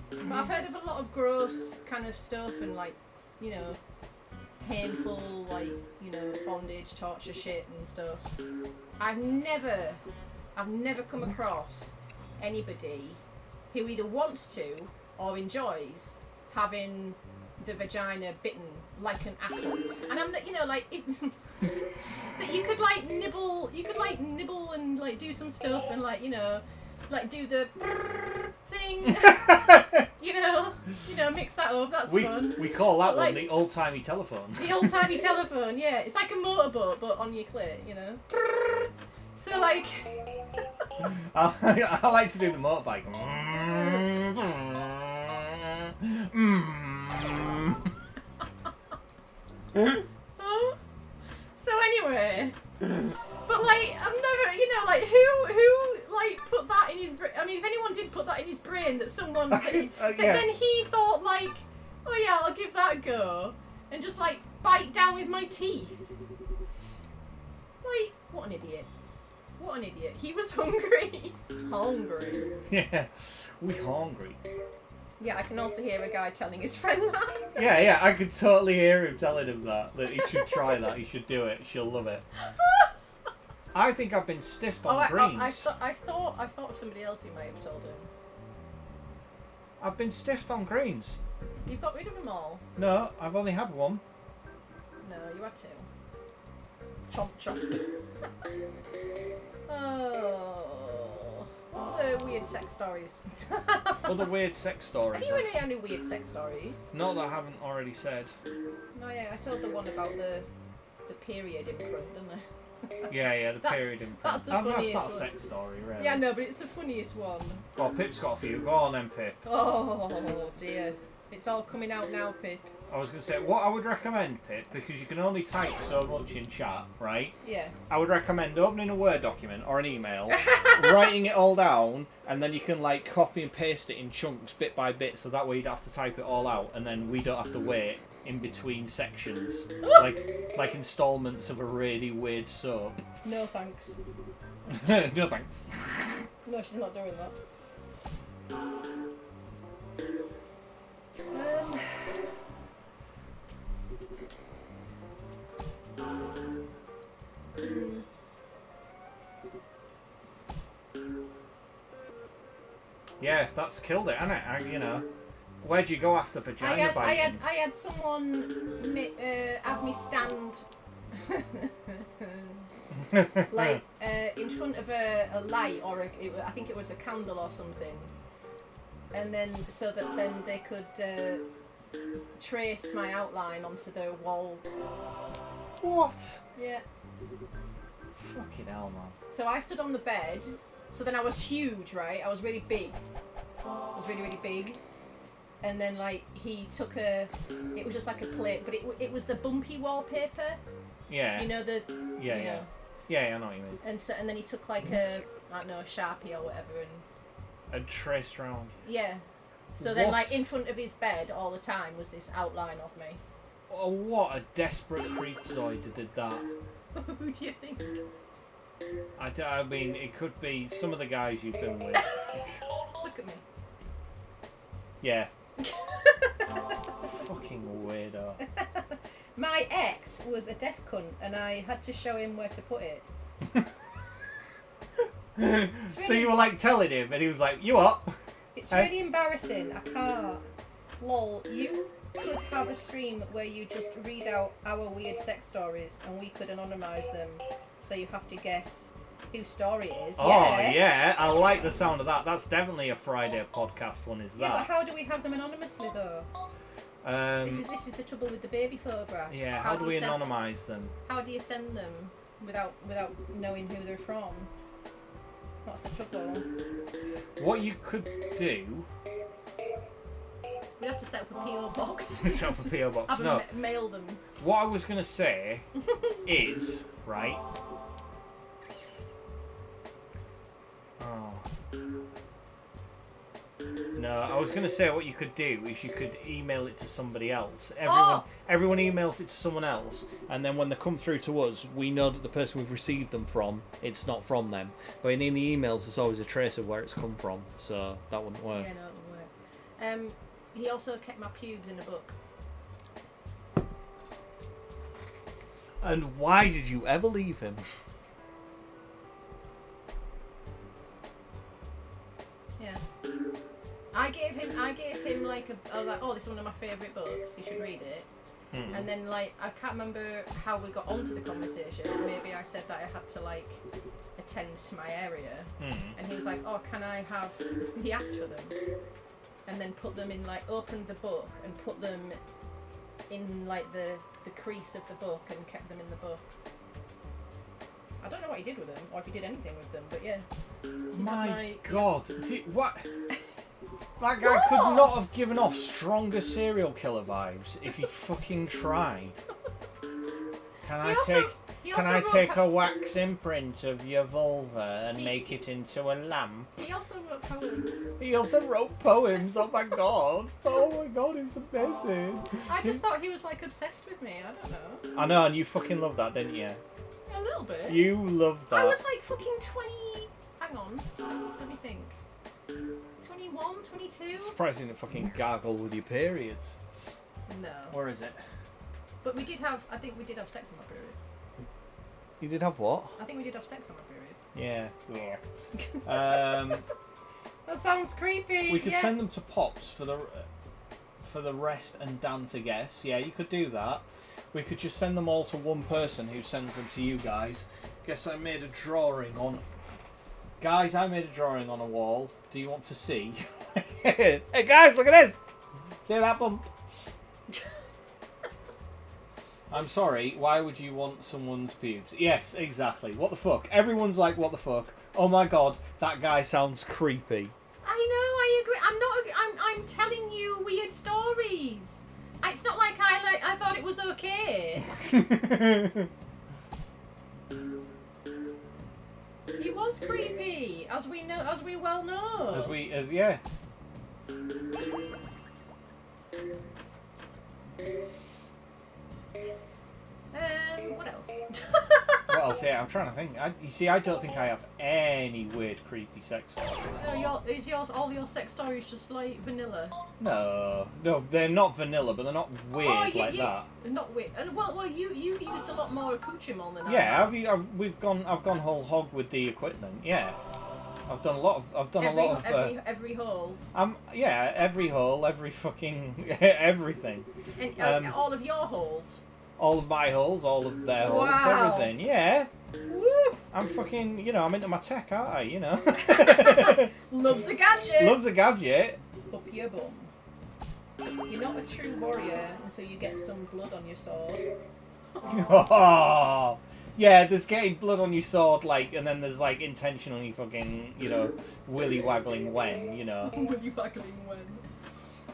but I've heard of a lot of gross kind of stuff and like, you know, painful, like, you know, bondage, torture shit and stuff. I've never come across anybody who either wants to or enjoys having the vagina bitten like an apple, and I'm not, you know, like that you could like nibble and like do some stuff and like, you know, like do the thing, you know, mix that up. That's fun. We call that but, one like, the old-timey telephone. The old-timey telephone, yeah. It's like a motorboat but on your clit, you know. So like, I like to do the motorbike. So anyway, but like I've never, you know, like who like put that in his brain. I mean, if anyone did put that in his brain, that someone then he thought like, oh yeah, I'll give that a go and just like bite down with my teeth. Like, what an idiot. What an idiot. He was hungry. Hungry. Yeah, we hungry. Yeah, I can also hear a guy telling his friend that. Yeah, I could totally hear him telling him that he should try that, he should do it, she'll love it. I think I've been stiffed on greens. I thought of somebody else who may have told him. I've been stiffed on greens. You've got rid of them all? No, I've only had one. No, you had two. Chomp chomp. Oh. Other weird sex stories. Other weird sex stories. Have you any weird sex stories? Not that I haven't already said. No, yeah, I told the one about the period imprint, didn't I? Yeah, the period imprint. That's the funniest That's not one. a sex story, really. Yeah, no, but it's the funniest one. Well, Pip's got a few. Go on then, Pip. Oh dear. It's all coming out now, Pip. I was going to say, what I would recommend, Pip, because you can only type so much in chat, right? Yeah. I would recommend opening a Word document or an email, writing it all down, and then you can like copy and paste it in chunks, bit by bit, so that way you don't have to type it all out, and then we don't have to wait in between sections, like installments of a really weird soap. No thanks. No thanks. No, she's not doing that. Yeah, that's killed it, hasn't it? You know, where'd you go after vagina biting? I had someone have me stand. like in front of a light or I think it was a candle or something, and then so that then they could trace my outline onto the wall. What? Yeah. Fucking hell, man. So I stood on the bed. So then I was huge, right? I was really big. I was really, really big. And then like he took it was just like a plate, but it was the bumpy wallpaper. Yeah. You know the. Yeah, you yeah. know. Yeah, I know what you mean. And then he took like a Sharpie or whatever and traced round. Yeah. So then like in front of his bed all the time was this outline of me. Oh, what a desperate creepzoid that did that. Who do you think? I mean, it could be some of the guys you've been with. Look at me. Yeah. Fucking weirdo. My ex was a deaf cunt and I had to show him where to put it. Really, so you were like telling him and he was like, you what? It's really embarrassing. I can't. Lol, you could have a stream where you just read out our weird sex stories and we could anonymise them. So you have to guess whose story it is. Oh, yeah. I like the sound of that. That's definitely a Friday podcast one, is that? Yeah, but how do we have them anonymously, though? This is the trouble with the baby photographs. Yeah, how do we anonymise them? How do you send them without knowing who they're from? What's the trouble? What you could do... We'd have to set up a P.O. box. Set up a P.O. box. No. Mail them. What I was going to say is, right... Oh. No, I was going to say what you could do is you could email it to somebody else. Everyone emails it to someone else, and then when they come through to us, we know that the person we've received them from, it's not from them. But in the emails, there's always a trace of where it's come from, so that wouldn't work. Yeah, no, it wouldn't work. He also kept my pubes in a book. And why did you ever leave him? Yeah. I gave him like I was like, oh, this is one of my favourite books, you should read it. And then like I can't remember how we got onto the conversation. Maybe I said that I had to like attend to my area. And he was like, oh, can I have he asked for them. And then put them in like opened the book and put them in like the crease of the book and kept them in the book. I don't know what he did with them, or if he did anything with them, but yeah. My God, what? That guy could not have given off stronger serial killer vibes if he fucking tried. Can I take a wax imprint of your vulva and make it into a lamp? He also wrote poems. He also wrote poems. Oh my God! Oh my God! It's amazing. I just thought he was like obsessed with me. I don't know. I know, and you fucking loved that, didn't you? A little bit. You loved that. I was like fucking 20. Hang on. Let me think. 21, 22? Surprised you didn't fucking gargle with your periods. No. Where is it? But I think we did have sex on my period. You did have what? I think we did have sex on my period. Yeah. That sounds creepy. We could send them to Pops for the rest and Dan to guess. Yeah, you could do that. We could just send them all to one person who sends them to you guys. Guess I made a drawing on... Guys, I made a drawing on a wall. Do you want to see? Hey guys, look at this! See that bump? I'm sorry, why would you want someone's pubes? Yes, exactly. What the fuck? Everyone's like, what the fuck? Oh my God, that guy sounds creepy. I know, I agree. I'm telling you weird stories. It's not like I thought it was okay. He was creepy, as we well know. Yeah. What else? What else? Yeah, I'm trying to think. You see, I don't think I have any weird, creepy sex stories. Is all your sex stories just like vanilla? No, they're not vanilla, but they're not weird like that. Not weird. Well, you used a lot more accoutrement than I have. Yeah, I've gone whole hog with the equipment. Yeah, I've done a lot of. Every hole. Yeah, every hole, every fucking everything. And all of your holes. All of my holes, all of their holes, Wow. everything. Yeah. Woo. I'm fucking, I'm into my tech, aren't I? Loves the gadget. Loves a gadget. Up your bum. You're not a true warrior until you get some blood on your sword. Oh, yeah, there's getting blood on your sword, and then there's, intentionally fucking, willy waggling when, Willy waggling when.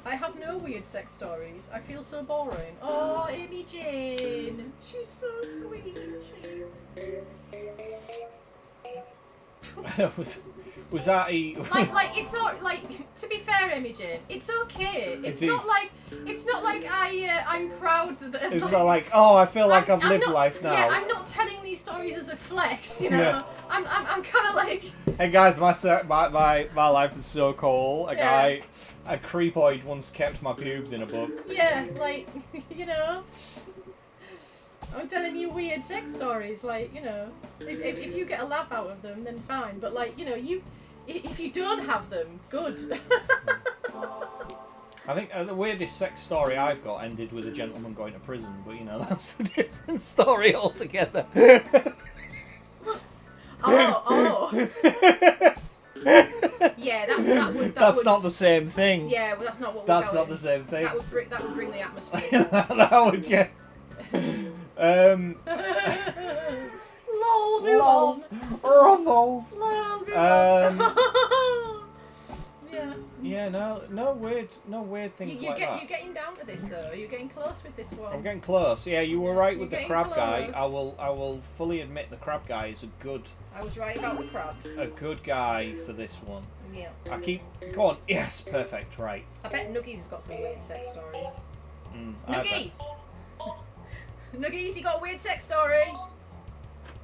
I have no weird sex stories. I feel so boring. Oh, Amy Jane. She's so sweet. was that a... It's all, to be fair, Amy Jane, it's okay. It's not like I'm proud that... It's not like, oh, I feel like I've lived life now. Yeah, I'm not telling these stories as a flex, you know? Yeah. I'm kind of like... Hey guys, my life is so cool. A creepoid once kept my pubes in a book. Yeah, I'm telling you weird sex stories, if you get a laugh out of them, then fine. But if you don't have them, good. I think the weirdest sex story I've got ended with a gentleman going to prison, but that's a different story altogether. Oh. Yeah, that would. That's not the same thing. Yeah, well, that's not what. That's not the same thing. That would bring the atmosphere. That would, yeah. Lols. Ruffles. Yeah. Yeah, no weird things like that. You're getting down to this though. You're getting close with this one. I'm getting close. Yeah, you were right with the crab close. guy. I will fully admit the crab guy is I was right about the crabs. a good guy for this one. Yeah. Go on. Yes, perfect. Right. I bet Nuggies has got some weird sex stories. I Nuggies! Nuggies, you got a weird sex story?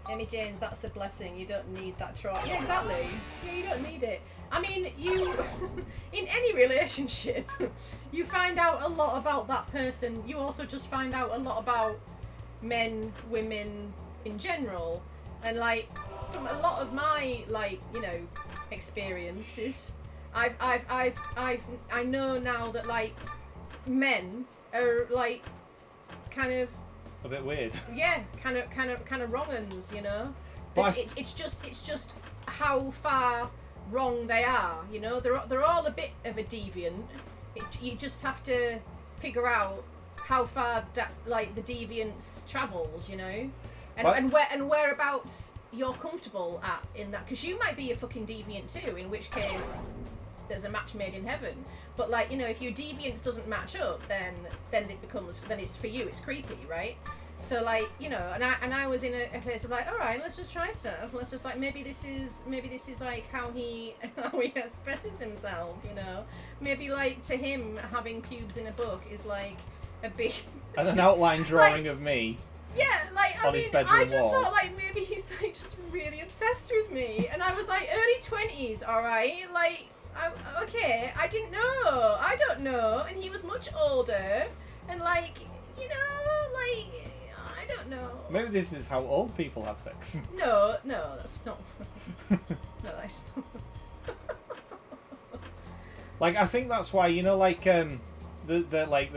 Emmy James, that's a blessing. You don't need that troll. Yeah, exactly. Yeah, you don't need it. I mean, in any relationship, you find out a lot about that person. You also just find out a lot about men, women in general. And from a lot of my experiences, I know now that men are kind of a bit weird. Yeah, kind of wrong uns, But it's just how far wrong they are, They're all a bit of a deviant. You just have to figure out how far the deviance travels, and whereabouts you're comfortable at in that, because you might be a fucking deviant too, in which case there's a match made in heaven. But if your deviance doesn't match up, then it's for you, it's creepy, right? So and I was in a place of all right, let's just try stuff. Let's just maybe this is how he expresses himself, Maybe to him having pubes in a book is a big and an outline drawing of me. Yeah, his bedroom I just wall. thought maybe he's just really obsessed with me, and I was early 20s, all right, okay, I didn't know, I don't know, and he was much older, and I don't know. Maybe this is how old people have sex. No, that's not. No, that's not. I think that's why they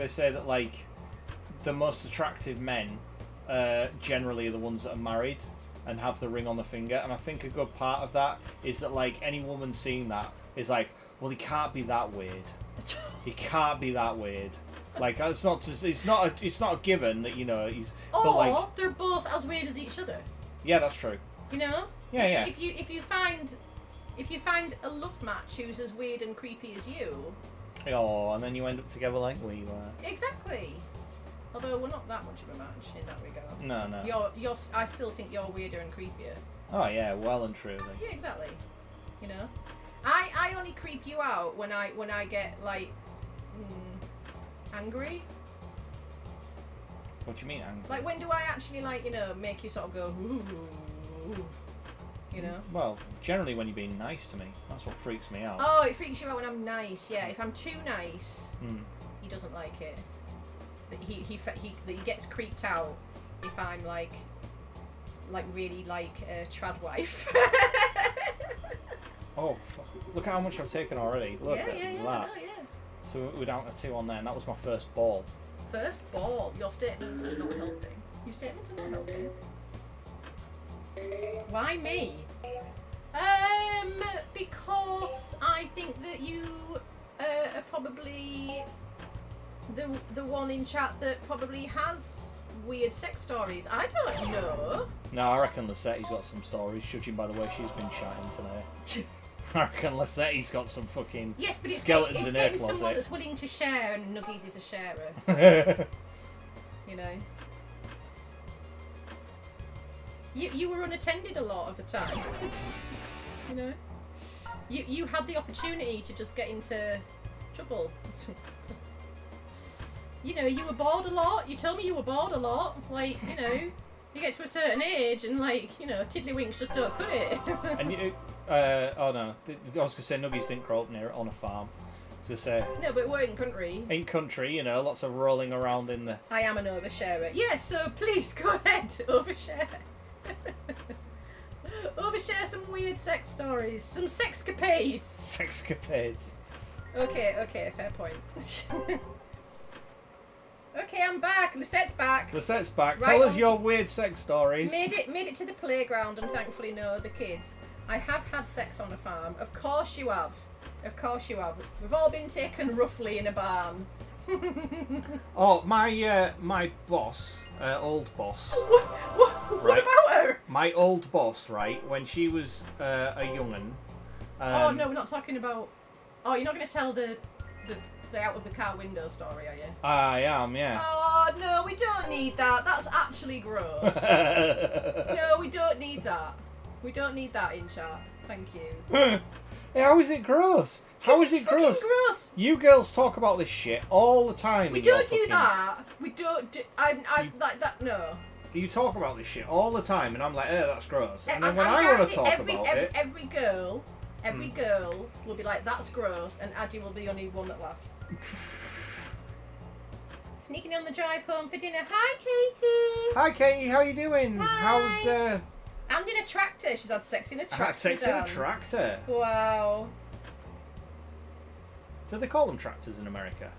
say that the most attractive men generally are the ones that are married and have the ring on the finger, and I think a good part of that is that any woman seeing that is well, he can't be that weird. He can't be that weird. It's not a given that he's. Or but they're both as weird as each other. Yeah, that's true. Yeah. If you find a love match who's as weird and creepy as you. Oh, and then you end up together like we were. Exactly. Although we're not that much of a match in that regard. No. You're. I still think you're weirder and creepier. Oh yeah, well and truly. Yeah, exactly. I only creep you out when I get angry. What do you mean angry? When do I actually make you sort of go ooh, Well, generally when you're being nice to me, that's what freaks me out. Oh, it freaks you out when I'm nice. Yeah, if I'm too nice, he doesn't like it. He gets creeped out if I'm really a trad wife. Oh, fuck. Look at how much I've taken already. Look at that. Yeah. So we're down to 2 on there, and that was my first ball. First ball. Your statements are not helping. Your statements are not helping. Why me? Because I think that you are probably the one in chat that probably has weird sex stories. I don't know. No, I reckon Lissette's got some stories, judging by the way she's been chatting today. I reckon Lissette's got some fucking skeletons in her closet. Someone that's willing to share, and Nuggies is a sharer. So, you know. You were unattended a lot of the time. You know. You had the opportunity to just get into trouble. You know, you were bored a lot. You told me you were bored a lot. Like, you know, you get to a certain age and, like, you know, tiddlywinks just don't cut it. And you, oh no, I was gonna say Nuggies didn't grow up near on a farm. I was gonna say. No, but we're in country. In country, you know, lots of rolling around in the. I am an oversharer. Yeah, so please go ahead, overshare. Overshare some weird sex stories, some sexcapades. Sexcapades. Okay, fair point. Okay, I'm back. Lisette's back. Lisette's back. Right, Tell us your weird sex stories. Made it to the playground and thankfully no other kids. I have had sex on a farm. Of course you have. Of course you have. We've all been taken roughly in a barn. Oh, my boss, old boss. What about her? My old boss, right? When she was a young'un. Oh no, we're not talking about. Oh, you're not going to tell the out of the car window story, are you? I am, yeah. Oh no, we don't need that. That's actually gross. No, we don't need that. We don't need that in chat. Thank you. Hey, how is it gross? How is it gross? Gross? You girls talk about this shit all the time. We don't do that. We don't do. I'm like that. No. You talk about this shit all the time, and I'm like, that's gross. And then when I want to talk about it, every girl will be like, that's gross, and Addy will be the only one that laughs. Sneaking on the drive home for dinner. Hi, Katie. Hi, Katie. How you doing? Hi. How's And in a tractor. She's had sex in a tractor. Sex in a tractor. Wow. Do they call them tractors in America?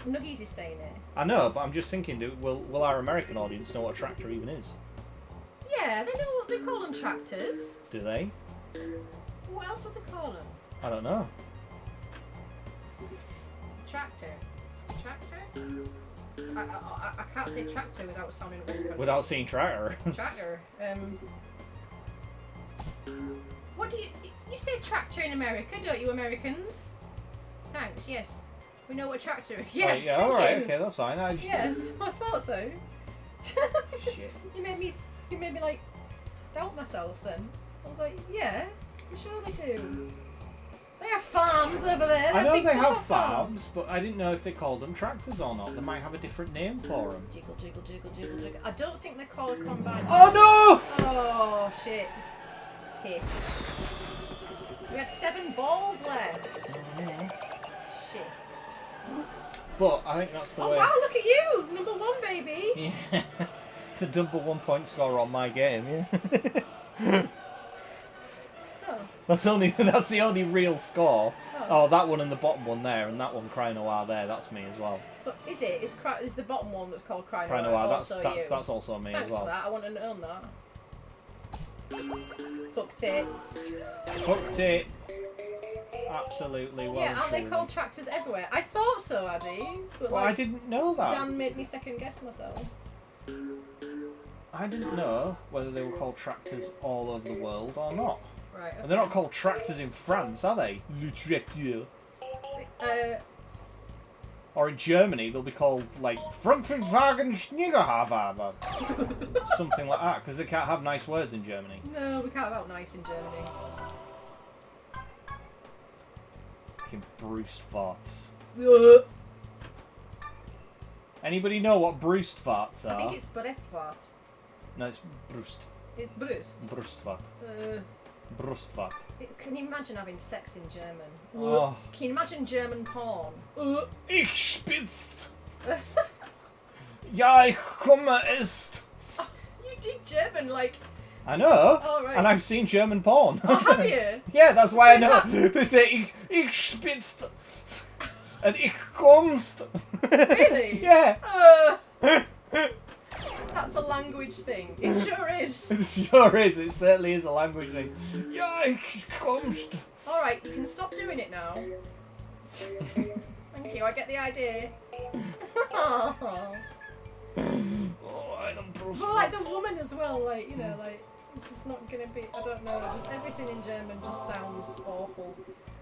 Nuggies is saying it. I know, but I'm just thinking, will our American audience know what a tractor even is? Yeah, they know what they call them, tractors. Do they? What else would they call them? I don't know. Tractor. I can't say tractor without sounding West Country. Without seeing tractor. Tractor. What do you say tractor in America, don't you, Americans? Thanks. Yes, we know what tractor is. Yeah. Yeah. All right. Okay, that's fine. Yes, I thought so. Shit. You made me like doubt myself. Then I was like, yeah, I'm sure they do. They have farms over there. I know they have farms, but I didn't know if they called them tractors or not. They might have a different name for them. Jiggle, jiggle, jiggle, jiggle, jiggle. I don't think they call a combine. Oh no! Oh shit! Piss. We had 7 balls left. Shit. But I think that's the way. Oh wow! Look at you, number 1, baby. Yeah. The number 1 point scorer on my game. Yeah. That's the only real score. Oh, that one and the bottom one there, and that one Cryonoir there. That's me as well. But is it? Is the bottom one that's called Cryonoir? Cryonoir. That's also me Thanks as well. For that. I want to own that. Fucked it. Fucked it. Absolutely well. Yeah, aren't they called tractors everywhere? I thought so, Addy. But well, I didn't know that. Dan made me second guess myself. I didn't know whether they were called tractors all over the world or not. Right. Okay. And they're not called tractors in France, are they? Le tracteur. Or in Germany, they'll be called like Frankfurtwagen Schniegerhaber. Something like that, because they can't have nice words in Germany. No, we can't have nice in Germany. Fucking Brustwarts. Anybody know what Brustwarts are? I think it's Brustwart. No, it's Brust. It's Brust. Brustwart. Brustwart. Can you imagine having sex in German? Oh. Can you imagine German porn? Ich spitzt. Ja, ich komme ist. Oh, you did German, like... I know. Oh, right. And I've seen German porn. Oh, have you? Yeah, that's why I know. They say, ich spitzt. and ich kommst. Really? Yeah. That's a language thing. It sure is. It sure is. It certainly is a language thing. Ja, ich kommst. Alright, you can stop doing it now. Thank you, I get the idea. Oh, I don't but like the woman as well, like, you know, like, she's not gonna be, I don't know, just everything in German just sounds awful.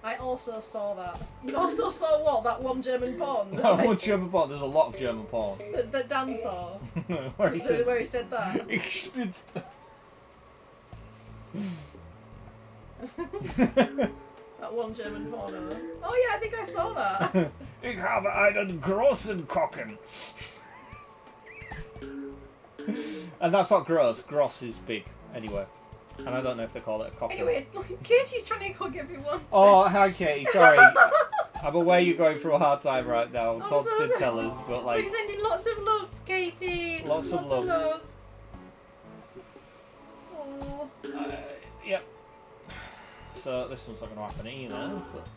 I also saw that. You also saw what? That one German porn? That one German porn? There's a lot of German porn. That Dan saw. where he said that. Ich spitzt. That one German porno. Oh yeah, I think I saw that. Ich habe einen großen Kocken. And that's not gross. Gross is big, anyway. And I don't know if they call it a cocker. Anyway, look, Katie's trying to hug everyone. So. Oh, hi Katie, sorry. I'm aware you're going through a hard time right now. Todd did tell us, but like... We're sending lots of love, Katie. Lots of love. Oh. Yep. So this one's not going to happen either, but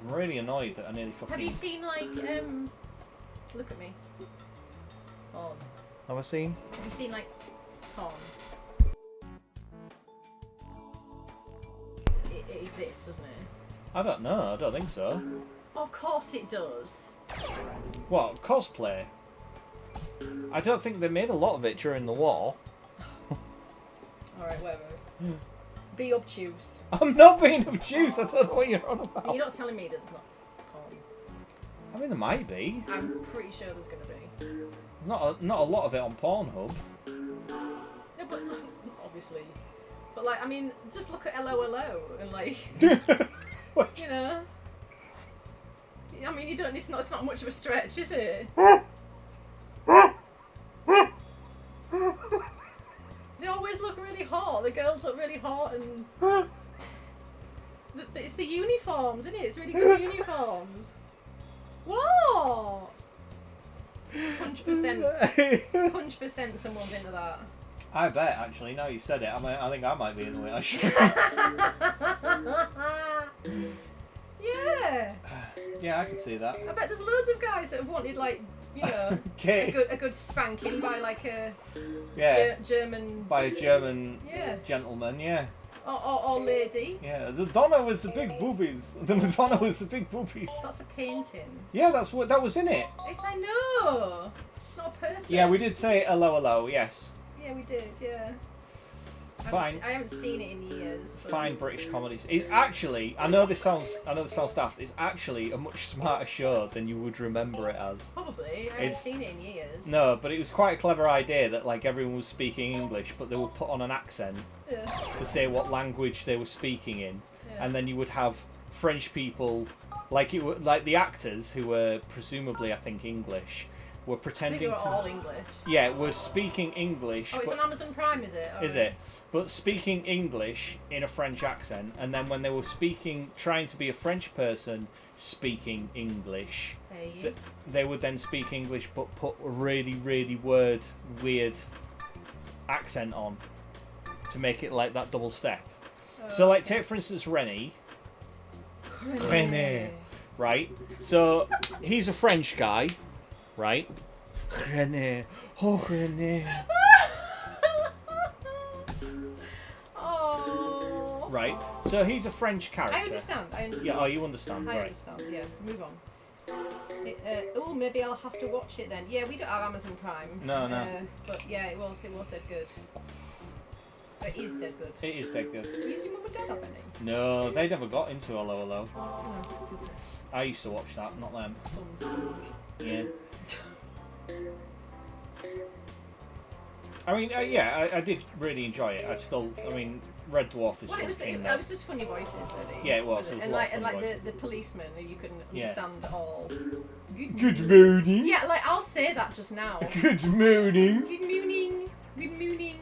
I'm really annoyed that I nearly fucking... Have you seen, like, look at me. Porn. Have I seen? Have you seen, like, porn? It exists, doesn't it? I don't know, I don't think so. Of course it does. What, cosplay? I don't think they made a lot of it during the war. Alright, whatever. Be obtuse. I'm not being obtuse, I don't know what you're on about. You're not telling me that there's not porn. I mean, there might be. I'm pretty sure there's going to be. Not a lot of it on Pornhub. No, but obviously. But like, I mean, just look at LOLO and like, you know. I mean, you don't. It's not much of a stretch, is it? They always look really hot. The girls look really hot, and it's the uniforms, isn't it? It's really good uniforms. What? 100% someone's into that. I bet, actually, now you've said it, I think I might be into it, actually. Yeah. Yeah, I can see that. I bet there's loads of guys that have wanted, like, you know, a good spanking by, like, a German... By a German yeah. gentleman, yeah. Or lady. Yeah, the Madonna with the big boobies. The Madonna with the big boobies. That's a painting. Yeah, that was in it. Yes, I know. It's not a person. Yeah, we did say hello, yes. Yeah, we did, yeah. Fine. I haven't seen it in years. But... Fine British comedies. It's actually, I know this sounds daft. It's actually a much smarter show than you would remember it as. Probably. I haven't seen it in years. No, but it was quite a clever idea that like everyone was speaking English, but they would put on an accent to say what language they were speaking in, and then you would have French people, like the actors who were presumably, I think, English. Were pretending I think they were all English. Yeah, we're speaking English. Oh, it's on Amazon Prime, is it? Is it? But speaking English in a French accent, and then when they were trying to be a French person speaking English, they would then speak English but put a really, really weird accent on to make it like that double step. So, like, take for instance René. René. Right? So, he's a French guy. Right? René. Oh, René. Oh. Right. So he's a French character. I understand. Yeah, oh, you understand. I understand. Yeah, move on. Oh, maybe I'll have to watch it then. Yeah, we don't have Amazon Prime. No. But yeah, it was dead good. It is dead good. It is dead good. Is your mum and dad have any? No, they never got into Hello. Oh. I used to watch that, not them. Yeah. I mean, I did really enjoy it. Red Dwarf is something it was just funny voices, really. Yeah, it was. And the policeman who you couldn't understand all. Good morning. Yeah, like I'll say that just now. Good morning. Good morning. Good morning.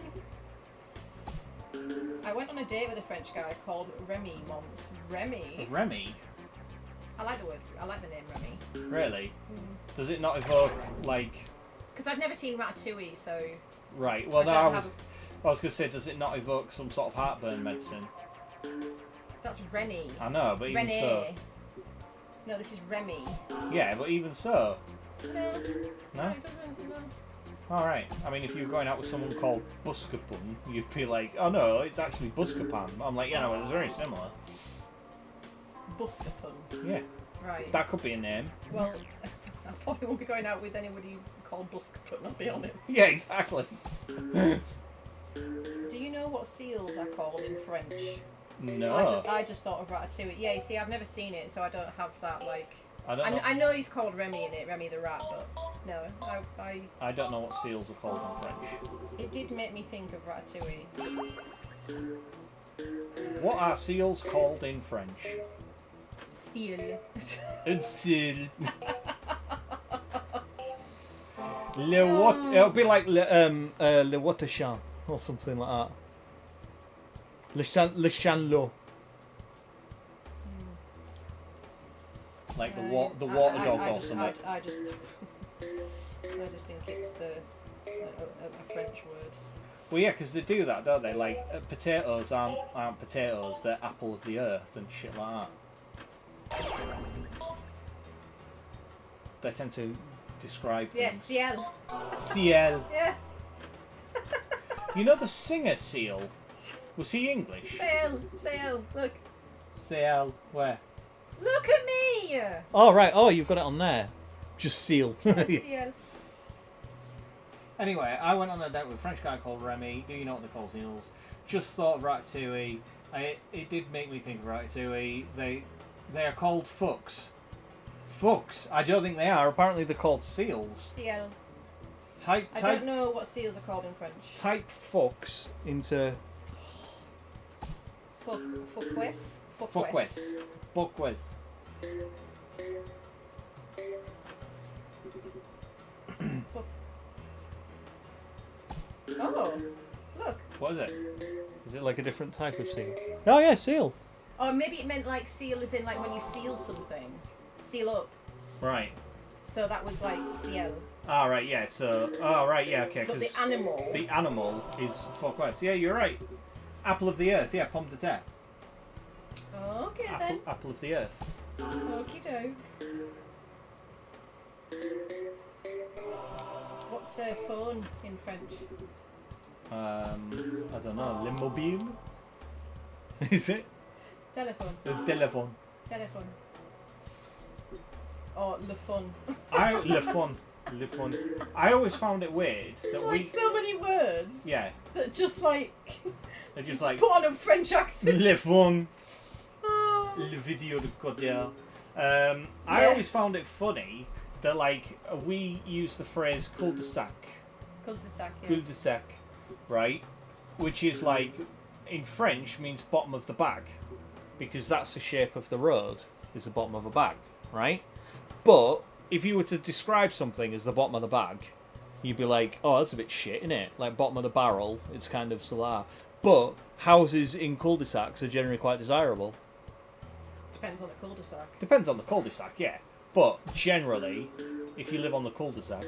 I went on a date with a French guy called Remy once. Remy. Remy. I like the name Remy. Really? Mm. Does it not evoke like? Because I've never seen Ratatouille, so. Right. Well, I was going to say, does it not evoke some sort of heartburn medicine? That's Rennie. I know, but even Rennie. so. No, this is Remy. Yeah, but even so. No. No? No, it doesn't. No. Alright. I mean, if you were going out with someone called Buscapun, you'd be like, oh no, it's actually Buscapan. I'm like, yeah, no, it's very similar. Buscapun. Yeah. Right. That could be a name. Well, I probably won't be going out with anybody called Buscapun, I'll be honest. Yeah, exactly. Do you know what seals are called in French? No. I just thought of Ratatouille. Yeah, you see, I've never seen it, so I don't have that, like... I don't know. I know he's called Remy in it, Remy the rat, but no, I don't know what seals are called in French. It did make me think of Ratatouille. What are seals called in French? Seal. Un seal. It'll be like le water chan or something like that. Le chanlot. Like the water dog or something. I just think it's a French word. Well, yeah, because they do that, don't they? Like potatoes aren't potatoes; they're apple of the earth and shit like that. They tend to describe things. Yeah, ciel. Ciel. Yeah. You know the singer Seal? Was he English? Sail. Look. Ciel. Where? Look at me. Oh right. Oh, you've got it on there. Just Seal. Ciel. Anyway, I went on a date with a French guy called Remy. Do you know what they call seals? Just thought of Ratatouille. It did make me think of Ratatouille. They are called fucks. Fucks? I don't think they are. Apparently they're called seals. Ciel. I don't know what seals are called in French. Type fucks into... Fuckwes? Fuckwes. Fuckwes. Oh, look. What is it? Is it like a different type of seal? Oh yeah, seal. Or maybe it meant like seal as in like when you seal something. Seal up. Right. So that was like ciel. Ah, right, yeah, so... Oh, right, yeah, okay. But the animal... The animal is fuckwes. Yeah, you're right. Apple of the earth, yeah, pomme de terre. Okay then. Apple of the earth. Okie doke. What's a phone in French? I don't know. Le mobile? Is it? Telephone. Le téléphone. Telephone. Or le fun. Le fun. Le fun. I always found it weird It's that like so many words. Yeah. That just like... They're just like... put on a French accent. Le fun. Oh. Le video de Codère. I always found it funny that like we use the phrase cul-de-sac. Cul-de-sac, yeah. Cul-de-sac, right? Which is like, in French, means bottom of the bag. Because that's the shape of the road, is the bottom of a bag, right? But, if you were to describe something as the bottom of the bag, you'd be like, oh, that's a bit shit, innit? Like, bottom of the barrel, it's kind of solar. But, houses in cul-de-sacs are generally quite desirable. Depends on the cul-de-sac. Depends on the cul-de-sac, yeah. But, generally, if you live on the cul-de-sac,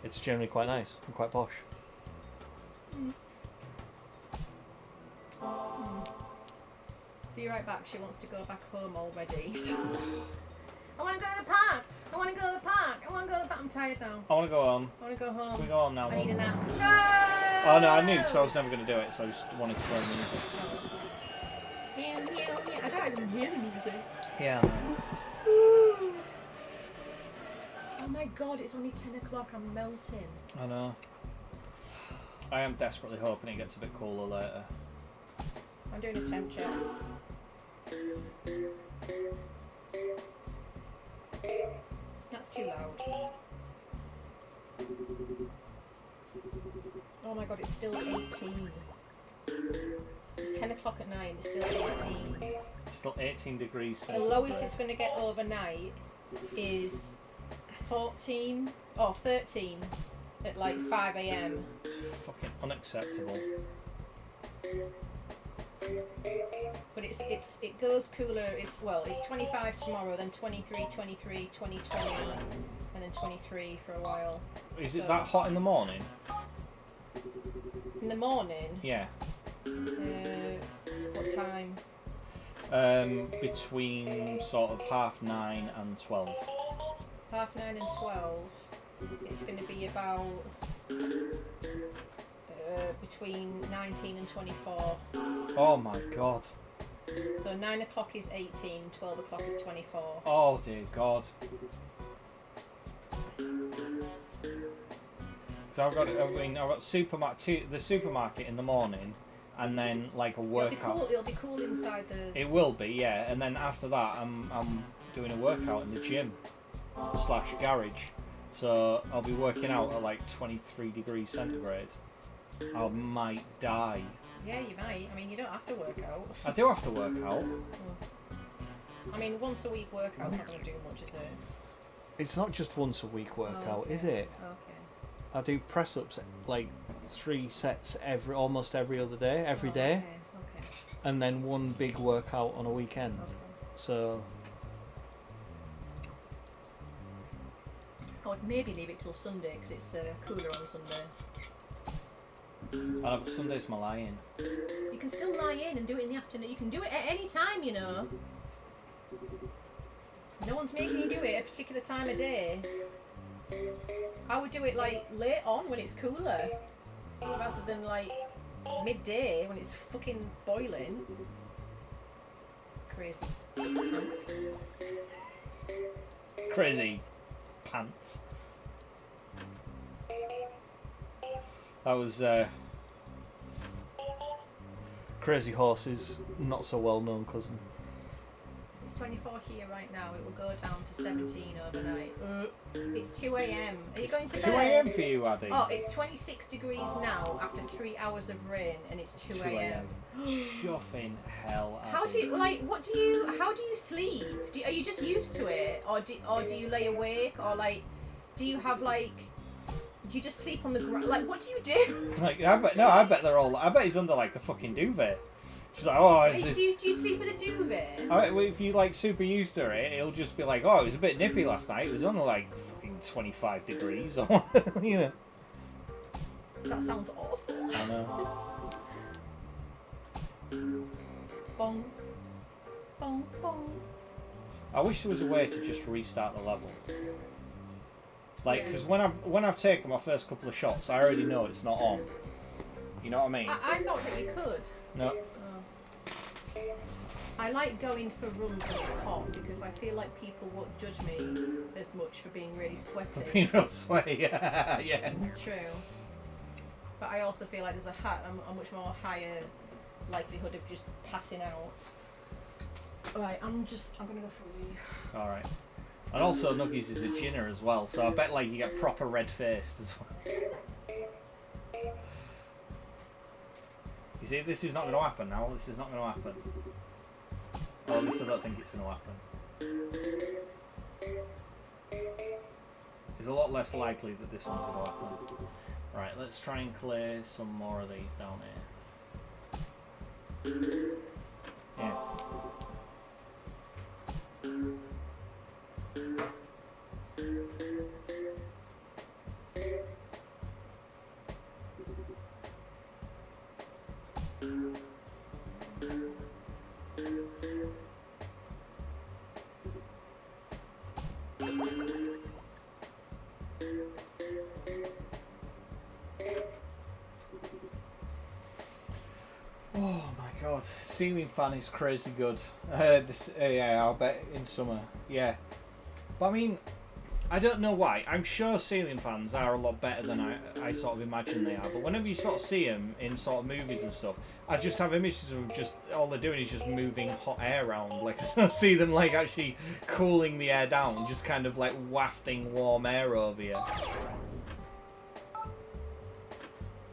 it's generally quite nice and quite posh. Be right back, she wants to go back home already. I want to go to the park! I want to go to the park! I want to go to the park! I'm tired now. I want to go home. I want to go home. Can we go home now? I need a nap. No! Oh no, I knew because I was never going to do it, so I just wanted to play the music. Meow, meow, meow. I can't even hear the music. Yeah. Oh my god, it's only 10 o'clock, I'm melting. I know. I am desperately hoping it gets a bit cooler later. I'm doing a temp check. That's too loud. Oh my god, it's still 18. It's 10 o'clock at night, it's still 18. It's still 18 degrees The lowest it's going to get overnight is 14 or 13 at like 5 AM. It's fucking unacceptable. But it goes cooler. It's 25 tomorrow, then 23, 23, 20, 20, and then 23 for a while. Is it that hot in the morning? In the morning? Yeah. What time? Between sort of 9:30 and 12. 9:30 and 12. It's going to be about between 19 and 24. Oh my god. So 9 o'clock is 18, 12 o'clock is 24. Oh dear god. So I've got the supermarket in the morning, and then like a workout. It'll be cool inside the. It will be, yeah. And then after that, I'm doing a workout in the gym / garage. So I'll be working out at like 23 degrees centigrade. I might die. Yeah, you might. I mean, you don't have to work out. I do have to work out. I mean, once a week workout's not going to do much, is it? It's not just once a week workout, is it? Okay. I do press ups like 3 sets almost every other day, every day, Okay. and then one big workout on a weekend. Okay. So. I would maybe leave it till Sunday because it's cooler on Sunday. Oh, but Sunday's my lie-in. You can still lie in and do it in the afternoon. You can do it at any time, you know. No one's making you do it at a particular time of day. I would do it like late on when it's cooler, rather than like midday when it's fucking boiling. Crazy pants. Crazy pants. That was Crazy Horse's not so well known cousin. It's 24 here right now. It will go down to 17 overnight. It's 2 a.m. Are you going to 2 bed? a.m. for you, Addy? Oh, it's 26 degrees now after 3 hours of rain, and it's 2 a.m. Shuffing hell. Addy. How do you How do you sleep? Are you just used to it, or do you lay awake, or like, do you have like? Do you just sleep on the ground? Like, what do you do? Like, I bet they're all. I bet he's under like a fucking duvet. She's like, oh, do you sleep with a duvet? If you like super used to it, it'll just be like, oh, it was a bit nippy last night. It was only like fucking 25 degrees, or you know. That sounds awful. I know. Bong, bong, bong. I wish there was a way to just restart the level. Like, because when I've taken my first couple of shots, I already know it's not on. You know what I mean? I thought that you could. No. I like going for runs when it's hot because I feel like people won't judge me as much for being really sweaty. Being real sweaty, yeah. True. But I also feel like there's a much more higher likelihood of just passing out. Right, I'm gonna go for a wee. All right. And also, Nuggies is a ginner as well, so I bet like you get proper red faced as well. You see, this is not going to happen now. This is not going to happen. Or at least I don't think it's going to happen. It's a lot less likely that this one's going to happen. Right, let's try and clear some more of these down here. Yeah. Oh my god, ceiling fan is crazy good. Yeah, I'll bet in summer. Yeah, but I mean, I don't know why. I'm sure ceiling fans are a lot better than I sort of imagine they are. But whenever you sort of see them in sort of movies and stuff, I just have images of just all they're doing is just moving hot air around. Like I don't see them like actually cooling the air down, just kind of like wafting warm air over you.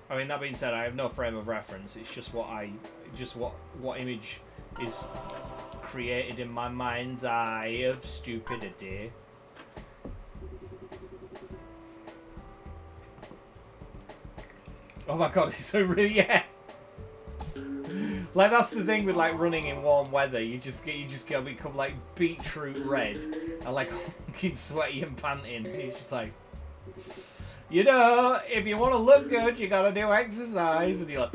I mean, that being said, I have no frame of reference. It's just what image is created in my mind's eye of stupidity. Oh my god, it's so really, yeah. Like, that's the thing with like running in warm weather. You just gotta become like beetroot red and like fucking sweaty and panting. It's just like, you know, if you want to look good, you gotta do exercise. And you're like,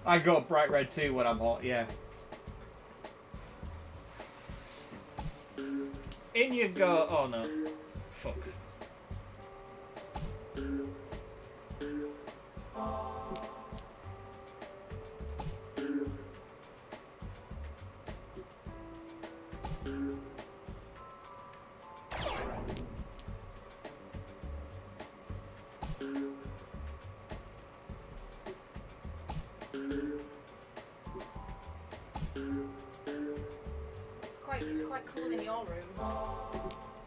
I go bright red too when I'm hot, yeah. In you go. Oh no. Fuck. It's quite cool in your room.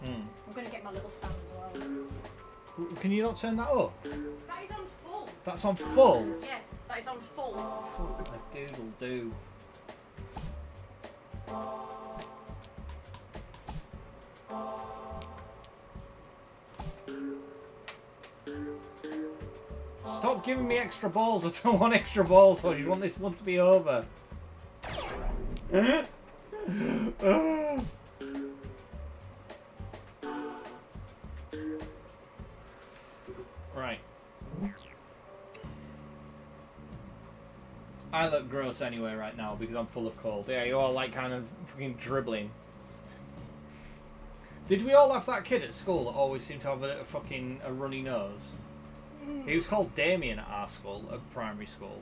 I'm going to get my little fan as well. Can you not turn that up? That is on full. That's on full? Yeah, that is on full. Fuck a doodle do. Stop giving me extra balls. I don't want extra balls. I just want this one to be over. Right. I look gross anyway right now because I'm full of cold. Yeah, you're all like kind of fucking dribbling. Did we all have that kid at school that always seemed to have a fucking runny nose? He was called Damien at our school, at primary school.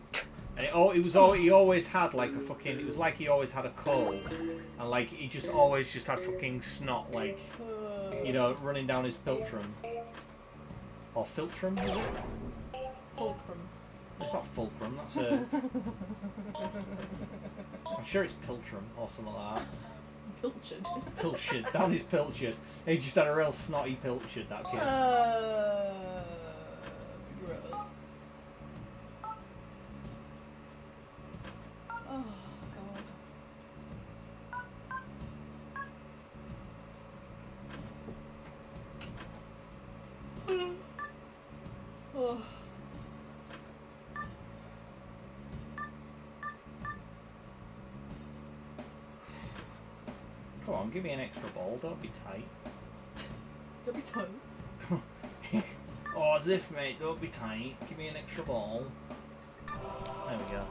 And he always had like a fucking, it was like he always had a cold. And like he just always just had fucking snot, like, you know, running down his philtrum. Or philtrum, is it? Fulcrum. It's not fulcrum, that's a... I'm sure it's piltrum or something like that. Pilchard. Pilchard, down his pilchard. He just had a real snotty pilchard, that kid. Gross. Oh, God. Oh. Come on, give me an extra ball, don't be tight. Don't be tight. Oh, as if, mate, don't be tight. Give me an extra ball. There we go.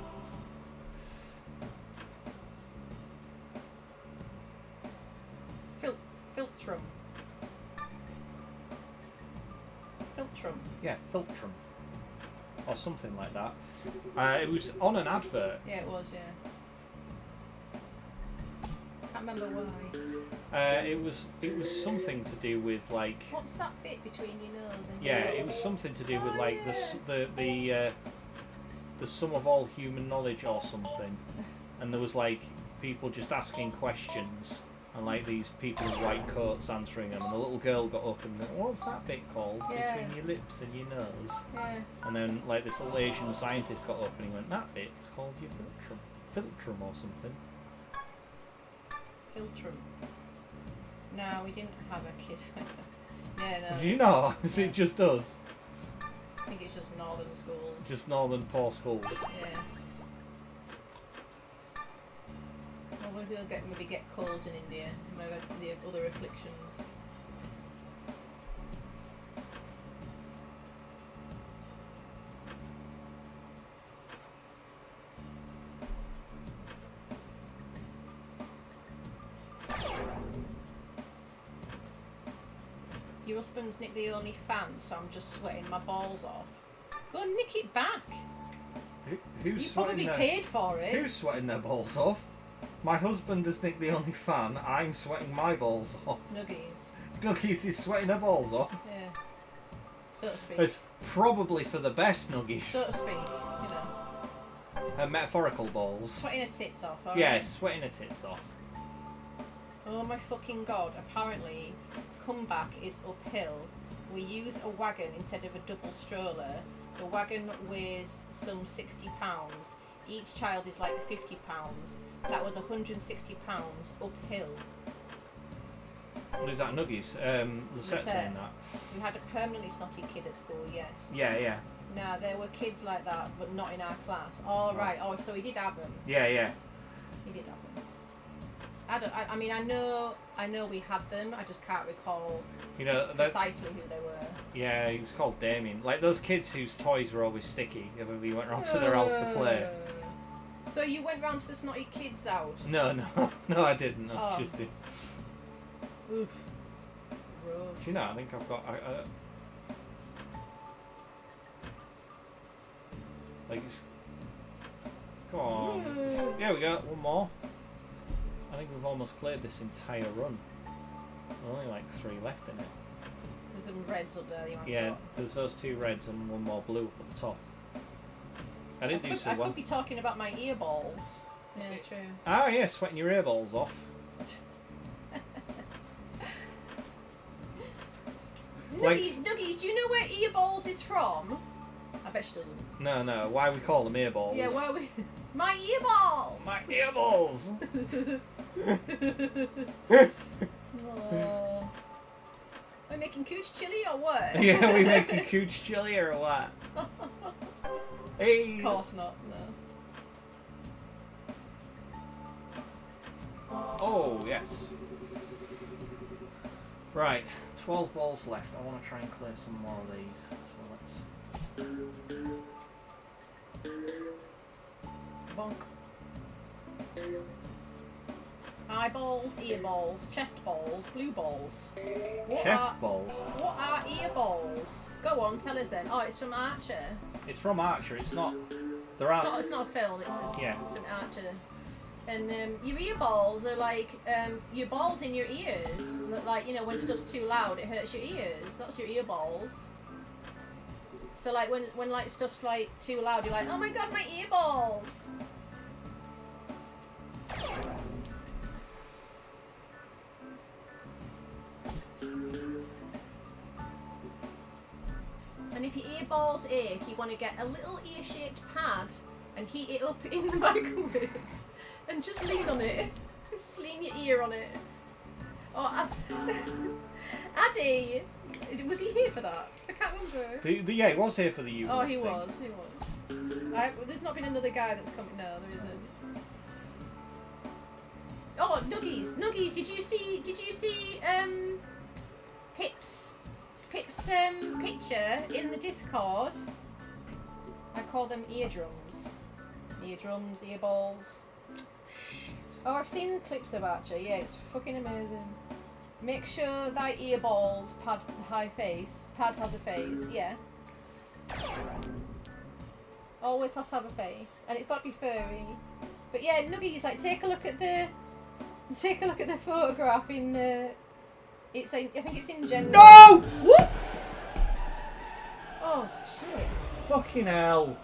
Philtrum. Philtrum. Yeah, philtrum. Or something like that. It was on an advert. Yeah, it was, yeah. Can't remember why. It was something to do with like. What's that bit between your nose and yeah, your it was something to do with like the sum of all human knowledge or something, and there was like people just asking questions and like these people in white coats answering them, and the little girl got up and went, "What's that bit called between your lips and your nose?" Yeah. And then like this little Asian scientist got up and he went, "That bit's called your philtrum or something." Philtrum. No, we didn't have a kid like that. Yeah, no. Do you know? Is it just us? I think it's just northern schools. Just northern poor schools. Yeah. Well, we'll maybe get colds in India, maybe the other afflictions. Your husband's nicked the only fan, so I'm just sweating my balls off. Go and nick it back. Who's You sweating probably paid for it. Who's sweating their balls off? My husband has nicked the only fan. I'm sweating my balls off. Nuggies. Nuggies is sweating her balls off. Yeah. So to speak. It's probably for the best, Nuggies. So to speak, you know. Her metaphorical balls. Sweating her tits off, alright? Yeah, sweating her tits off. Oh my fucking god, apparently comeback is uphill. We use a wagon instead of a double stroller. The wagon weighs some £60. Each child is like £50. That was £160 uphill. What is that, Nuggies? Lisette's saying that. We had a permanently snotty kid at school, yes. Yeah, yeah. No, there were kids like that, but not in our class. Oh, right. Oh, so he did have them. Yeah, yeah. He did have them. I mean, I know we had them. I just can't recall precisely who they were. Yeah, he was called Damien. Like those kids whose toys were always sticky. When we went round to their house to play. So you went round to the snotty kid's house? No, no, I didn't. I Oh. just did. Oof. Gross. Do you know? I think I've got. Like, it's... Come on. Ooh. Yeah, we got one more. I think we've almost cleared this entire run. There's only like 3 left in it. There's some reds up there. You might Yeah, got. there's those 2 reds and 1 more blue up at the top. I didn't do so I well. could be talking about my earballs. Yeah, true. Ah, yeah, sweating your earballs off. Like- Nuggies, do you know where earballs is from? I bet she doesn't. No, why we call them earballs? Yeah, where we... My earballs! My earballs! Oh. We're making cooch chili or what? Yeah, we making cooch chili or what? Hey! Of course not, no. Oh, yes. Right, 12 balls left. I want to try and clear some more of these. So let's... Bonk. Eyeballs, earballs, chest balls, blue balls. Chest balls? What are earballs? Go on, tell us then. Oh, it's from Archer. It's from Archer, it's not... There aren't... It's not a film, it's Yeah. from Archer. And your earballs are like your balls in your ears. Like, you know, when stuff's too loud, it hurts your ears. That's your earballs. So like when like stuff's like too loud, you're like, oh my god, my earballs. And if your earballs ache, you want to get a little ear-shaped pad and heat it up in the microwave. And just lean on it. Just lean your ear on it. Oh, Addy! Was he here for that? I can't remember. Yeah, he was here for the U. Oh, he was. There's not been another guy that's come. No, there isn't. Oh, Nuggies! Nuggies, did you see Pip's picture in the Discord? I call them eardrums. Eardrums, earballs. Oh, I've seen clips of Archer. Yeah, it's fucking amazing. Make sure thy earballs pad has a face. Yeah. Always has to have a face, and it's got to be furry. But yeah, Nuggies, like take a look at the photograph in. I think it's in general. No! Whoop! Oh shit! Fucking hell!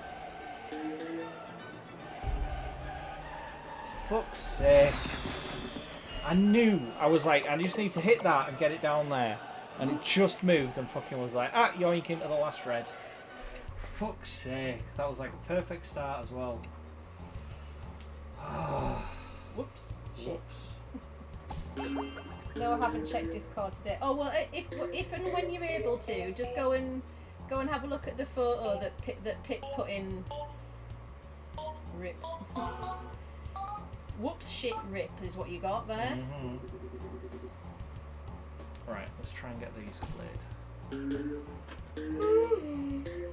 Fuck's sake. I knew. I was like, I just need to hit that and get it down there. And it just moved and fucking was like, yoink into the last red. Fuck's sake. That was like a perfect start as well. Whoops. Shit. No, I haven't checked Discord today. Oh well, if and when you're able to, just go and have a look at the photo that Pip put in. Rip. Whoops, shit, rip is what you got there. Mm-hmm. Right, let's try and get these cleared.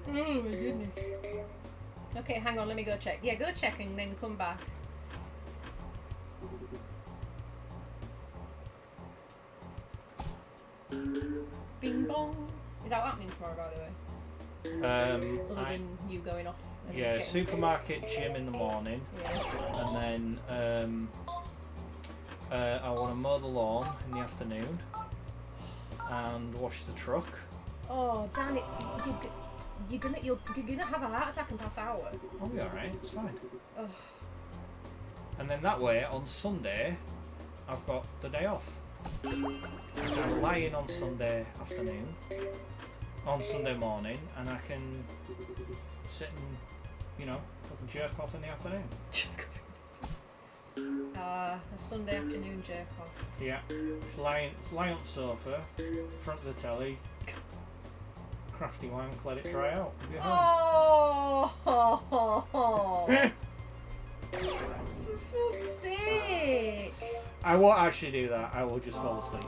Oh my goodness. Okay, hang on, let me go check. Yeah, go check and then come back. Bing bong. Is that happening tomorrow, by the way? Other than you going off. And Yeah, getting supermarket, gym in the morning, Yeah. and then I want to mow the lawn in the afternoon and wash the truck. Oh, damn it! You're gonna have a heart attack and pass out. I'll be alright, it's fine. Ugh. And then that way, on Sunday, I've got the day off. I can lie in on Sunday afternoon, on Sunday morning, and I can sit and, you know, fucking jerk off in the afternoon. A Sunday afternoon jerk off. Yeah, just lie on the sofa, front of the telly, crafty wank, let it dry out. Be at home. Oh! For fuck's sake! I won't actually do that. I will just fall asleep.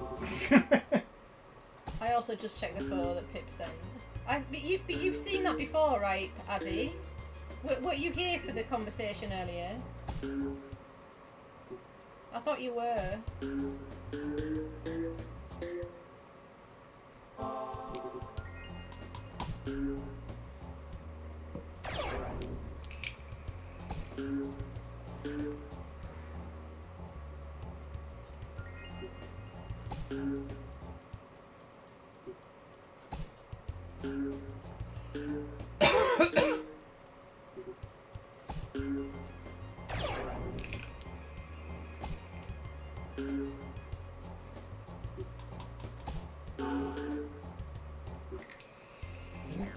I also just checked the photo that Pip sent. But you've seen that before, right, Addy? Were you here for the conversation earlier? I thought you were.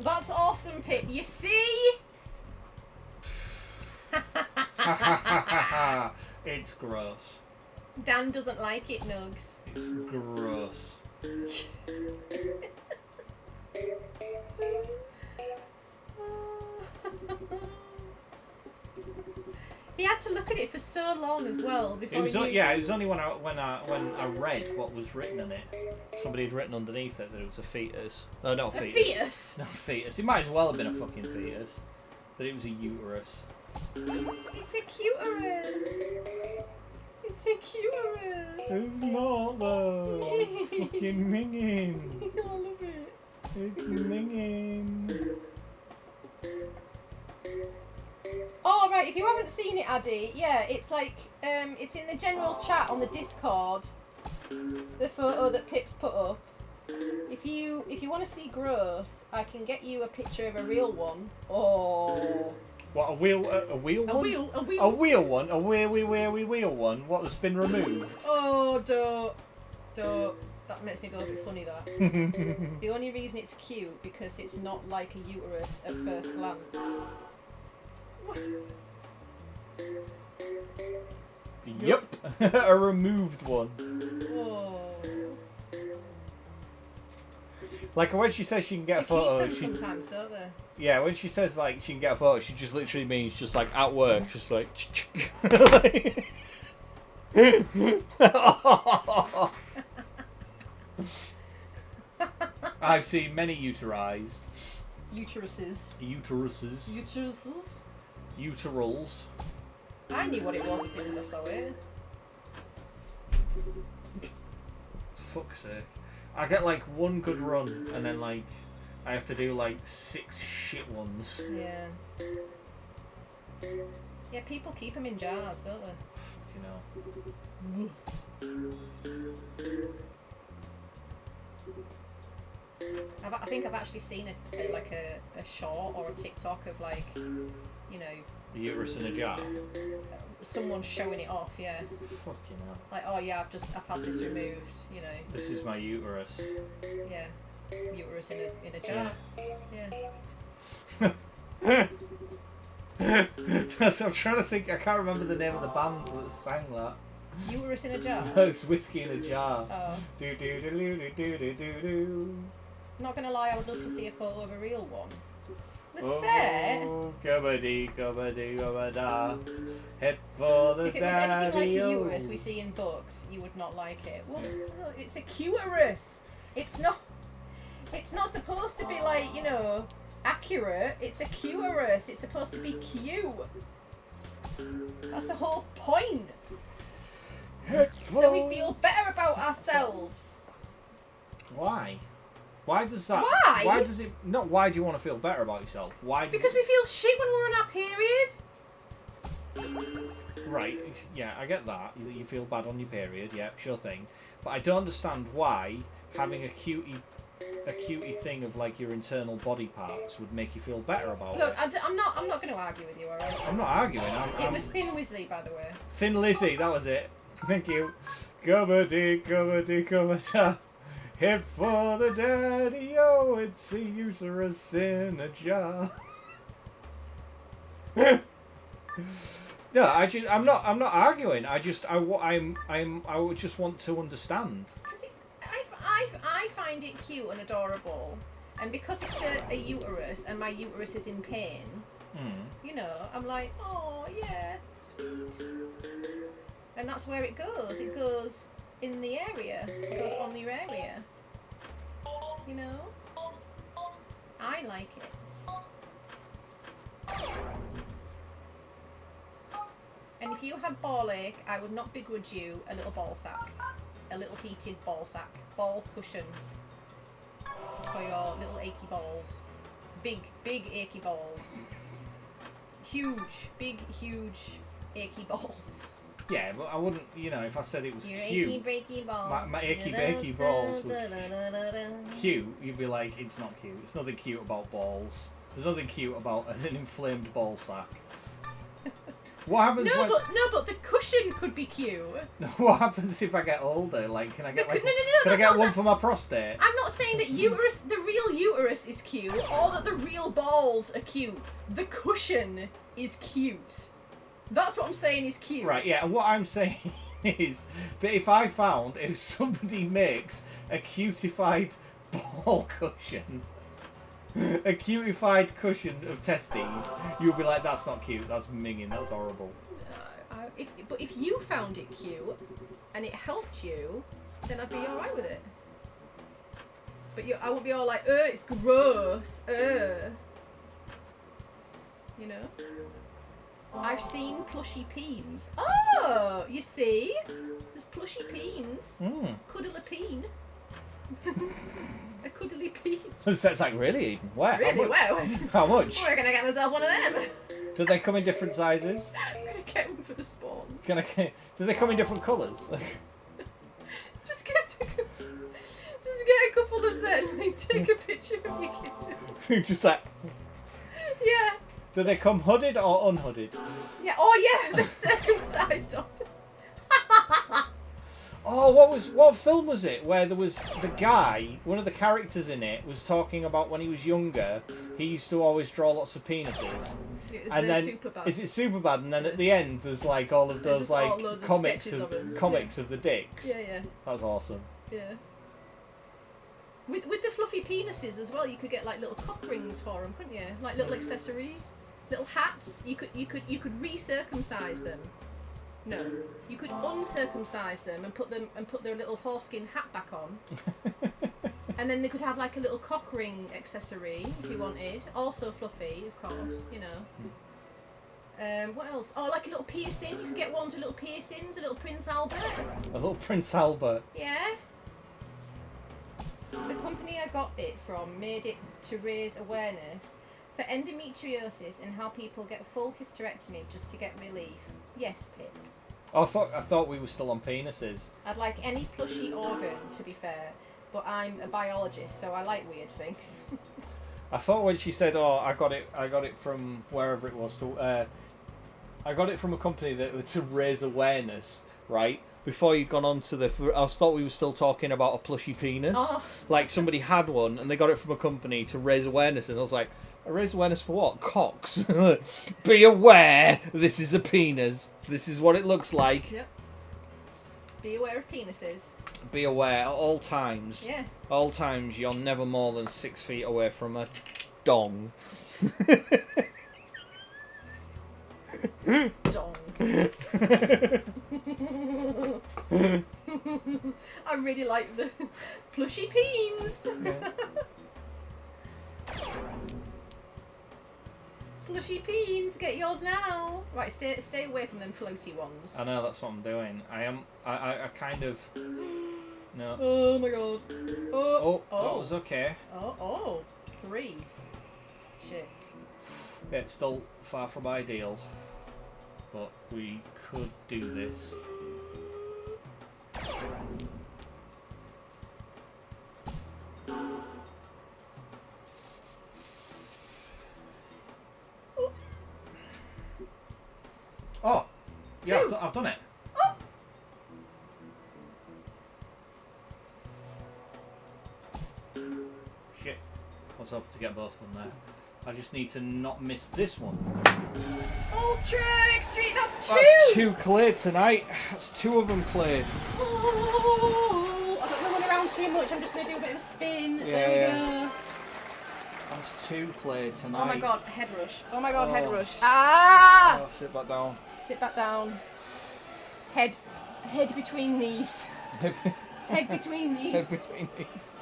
That's awesome, Pip. You see? It's gross. Dan doesn't like it, Nugs. It's gross. He had to look at it for so long as well before. It was it was only when I read what was written in it. Somebody had written underneath it that it was a fetus. No, not a fetus. A fetus? Not a fetus. It might as well have been a fucking fetus. That it was a uterus. It's a cuterus. It's a cuterus. It's not though. It's fucking minging. I love it. It's minging. Oh right, if you haven't seen it, Addy, yeah, it's like it's in the general chat on the Discord. The photo that Pip's put up. If you want to see gross, I can get you a picture of a real one. Oh. What, a wheel one? A wheel. A wheel one? A wheel one? What has been removed? Oh, don't. That makes me go a bit funny, that. The only reason it's cute because it's not like a uterus at first glance. Yep. A removed one. Oh. Like when she says she can get a photo, Keep them sometimes, don't they? Yeah, when she says like she can get a photo, she just literally means just like at work, just like. I've seen many uteris. Uteruses. Uterals. I knew what it was as soon as I saw it. Fuck's sake. I get like one good run and then like I have to do like 6 shit ones. Yeah. Yeah, people keep them in jars, don't they? I think I've actually seen a short or a TikTok of like, you know, the uterus in a jar. Someone showing it off, yeah. Fucking hell. Like, oh yeah, I've had this removed, you know. This is my uterus. Yeah. Uterus in a jar. Yeah. So I'm trying to think. I can't remember the name of the band that sang that. Uterus in a jar. No, it's whiskey in a jar. Oh. Do do do do do do do do. Not gonna lie, I would love to see a photo of a real one. Oh, kabadee, kabadee, kabada. Head for the if it was anything like the daddy-o. uterus we see in books, you would not like it. What? No, it's a cuterus. It's not supposed to be like, you know, accurate. It's a cuterus. It's supposed to be cute. That's the whole point. So we feel better about ourselves. Why? Why does that? Why? Why does it? Not why do you want to feel better about yourself? Why? Because we feel shit when we're on our period. Right. Yeah, I get that. You feel bad on your period. Yeah, sure thing. But I don't understand why having a cutie thing of like your internal body parts would make you feel better about Look, it. I'm not going to argue with you, alright? I'm not arguing. It was Thin Wizzly, by the way. Thin Lizzy. That was it. Thank you. Gubba-dee, gubba-dee, gubba-da. Head for the daddy-o, it's a uterus in a jar. No, I'm not arguing. I just would just want to understand. Because I find it cute and adorable, and because it's a uterus and my uterus is in pain, you know, I'm like, oh yeah, sweet. And that's where it goes. It goes in the area. It goes on your area. You know? I like it. if you had ball ache, I would not begrudge you a little ball sack. A little heated ball sack. Ball cushion. For your little achy balls. Big achy balls. Huge, big, huge achy balls. Yeah, but I wouldn't, you know, if I said it was your cute. Achy breaky balls. My achy breaky balls would cute. You'd be like, it's not cute. It's nothing cute about balls. There's nothing cute about an inflamed ball sack. What happens? No, but the cushion could be cute. What happens if I get older? Like, can I get can I get one for my prostate? I'm not saying that the real uterus is cute, or that the real balls are cute. The cushion is cute. That's what I'm saying is cute. Right, yeah, and what I'm saying is that if somebody makes a cutified ball cushion, a cutified cushion of testes, you'll be like, that's not cute, that's minging, that's horrible. But if you found it cute, and it helped you, then I'd be alright with it. But I won't be all like, it's gross, You know? I've seen plushy peens. Oh, you see? There's plushy peens. Cuddle a peen. A cuddly peen. That's like, really, Eden? Where? Really? Where? How much? Where can I get myself one of them? Do they come in different sizes? I'm going to get one for the spawns. Do they come in different colours? Just get a couple of set and like, take a picture of your kids. Just like... Yeah. Do they come hooded or unhooded? Yeah. Oh yeah, they're circumcised. Oh, what film was it where there was the guy, one of the characters in it, was talking about when he was younger, he used to always draw lots of penises. And then Superbad. Is it Superbad? And then at the end, there's like all of those like comics of the dicks. Yeah, yeah. That was awesome. Yeah. With the fluffy penises as well, you could get like little cock rings for them, couldn't you? Like little accessories, little hats. You could re-circumcise them. No, you could uncircumcise them and put their little foreskin hat back on. And then they could have like a little cock ring accessory if you wanted. Also fluffy, of course, you know. What else? Oh, like a little piercing. You could get one to little piercings, a little Prince Albert. A little Prince Albert. Yeah. The company I got it from made it to raise awareness for endometriosis and how people get full hysterectomy just to get relief. Yes, Pip. Oh, I thought we were still on penises. I'd like any plushy organ, to be fair, but I'm a biologist, so I like weird things. I thought when she said, "Oh, I got it from wherever it was," I got it from a company that to raise awareness, right? Before you'd gone on to I thought we were still talking about a plushy penis. Oh. Like somebody had one and they got it from a company to raise awareness, and I was like, raise awareness for what? Cocks. Be aware, this is a penis. This is what it looks like. Yep. Be aware of penises. Be aware at all times. Yeah. All times, you're never more than 6 feet away from a dong. Dong. I really like the plushy peens. Yeah. Plushy peens, get yours now. Right, stay away from them floaty ones. I know, that's what I'm doing. I kind of... No. Oh my god. Oh, that was okay. Oh, 3. Shit. Yeah, it's still far from ideal, but we could do this. Oh, yeah, I've done it. Oh. Shit, I was hoping to get both of them there. I just need to not miss this one. Ultra extreme, that's 2! That's 2 cleared tonight. That's 2 of them cleared. Oh, I don't know when around too much, I'm just going to do a bit of a spin. Yeah, there we go. That's 2 cleared tonight. Oh my god, head rush. Oh my god, head rush. Ah! Oh, sit back down. Sit back down. Head between knees. Head between knees. Head between knees.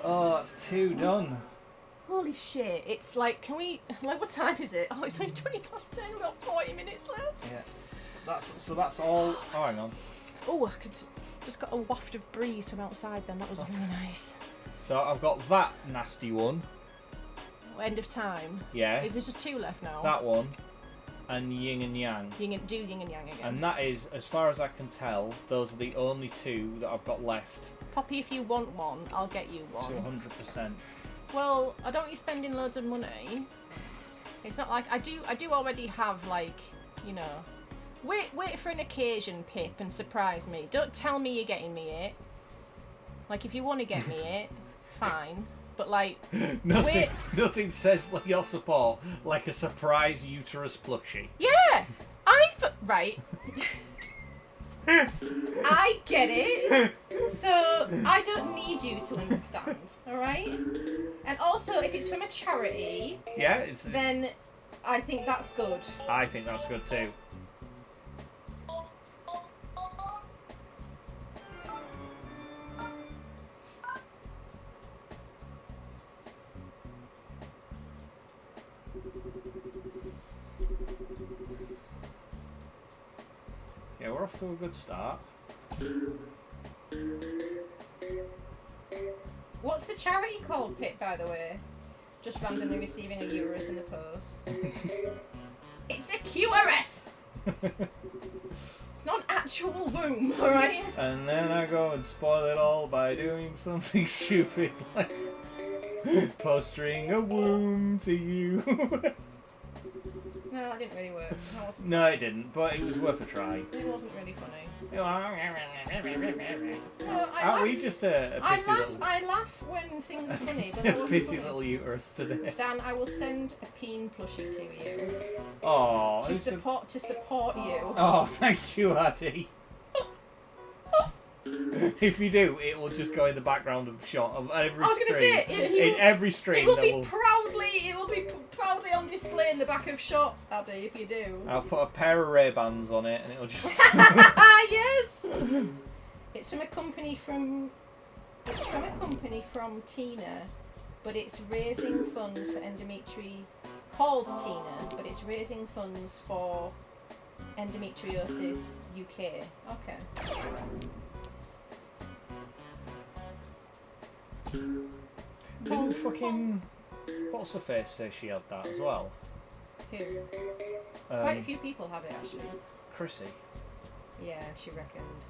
Oh, that's 2 done. Holy shit! It's like, can we? Like, what time is it? Oh, it's like 20 past 10. We've got 40 minutes left. Yeah. That's all. Oh, hang on. Oh, I just got a waft of breeze from outside. Then that was really nice. So I've got that nasty one. End of time. Yeah. Is there just 2 left now? That one, and yin and yang. Yin and yang again. And that is, as far as I can tell, those are the only 2 that I've got left. Poppy, if you want one, I'll get you one. To 100%. Well, I don't want you spending loads of money. It's not like I do already have, like, you know. Wait for an occasion, Pip, and surprise me. Don't tell me you're getting me it. Like, if you want to get me it, fine. But, like, nothing says like your support like a surprise uterus plushie. Yeah! Right. I get it. So, I don't need you to understand, alright? And also, if it's from a charity, yeah, then I think that's good. I think that's good too. Yeah, we're off to a good start. What's the charity called, Pip, by the way? Just randomly receiving a uterus in the post. It's a QRS! It's not an actual womb, alright? And then I go and spoil it all by doing something stupid like postering a womb to you. No, that didn't really work. No, it didn't, but it was worth a try. It wasn't really funny. Aren't we just a pissy little... I laugh when things are funny, but a that wasn't pissy funny. little uterus today. Dan, I will send a peen plushie to you. Oh, to support you. Oh, thank you, Addy. If you do, it will just go in the background of shot of every I was going to stream. say, In every stream, it will be proudly on display in the back of shot, Addy, if you do. I'll put a pair of Ray-Bans on it, and it'll just. Yes. It's from a company from Tina, but it's raising funds for endometriosis. Called Tina, but it's raising funds for endometriosis UK. Okay. Didn't fucking what's her face say she had that as well? Who? Quite a few people have it actually. Chrissy. Yeah, she reckoned.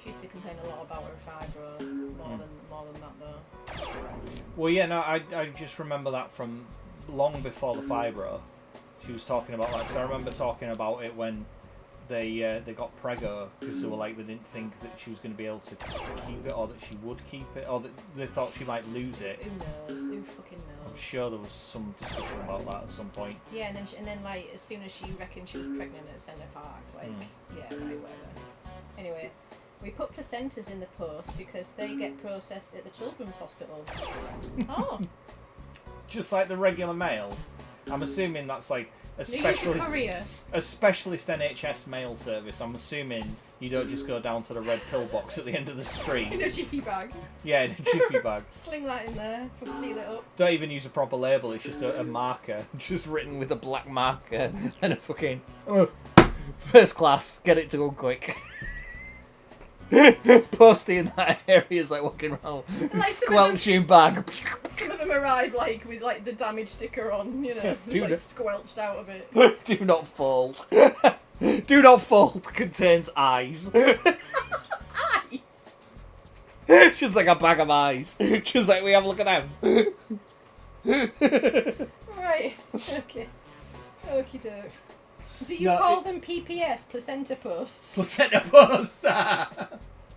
She used to complain a lot about her fibro, more than that though. Well, yeah, no, I just remember that from long before the fibro. She was talking about that because I remember talking about it when they got preggo because they were like they didn't think that she was going to be able to keep it or that she would keep it or that they thought she might lose it. Who knows? Who fucking knows? I'm sure there was some discussion about that at some point. Yeah, and then like as soon as she reckoned she was pregnant at Centre Parks, like yeah, like whatever. Anyway, we put placentas in the post because they get processed at the children's hospital. Oh. Just like the regular mail. I'm assuming that's like a specialist NHS mail service. I'm assuming you don't just go down to the red pill box at the end of the street. In a jiffy bag. Yeah, in a jiffy bag. Sling that in there, seal it up. Don't even use a proper label, it's just a marker. Just written with a black marker and a fucking... first class, get it to go quick. Posty in that area is like walking around, like squelching bag. Some of them arrive like with like the damage sticker on, you know, it's like squelched out a bit. Do not fold. Do not fold contains eyes. Eyes? Just like a bag of eyes. Just like we have a look at them. Right, okay. Okie doke. Do you call them PPS, placenta posts? Placenta posts!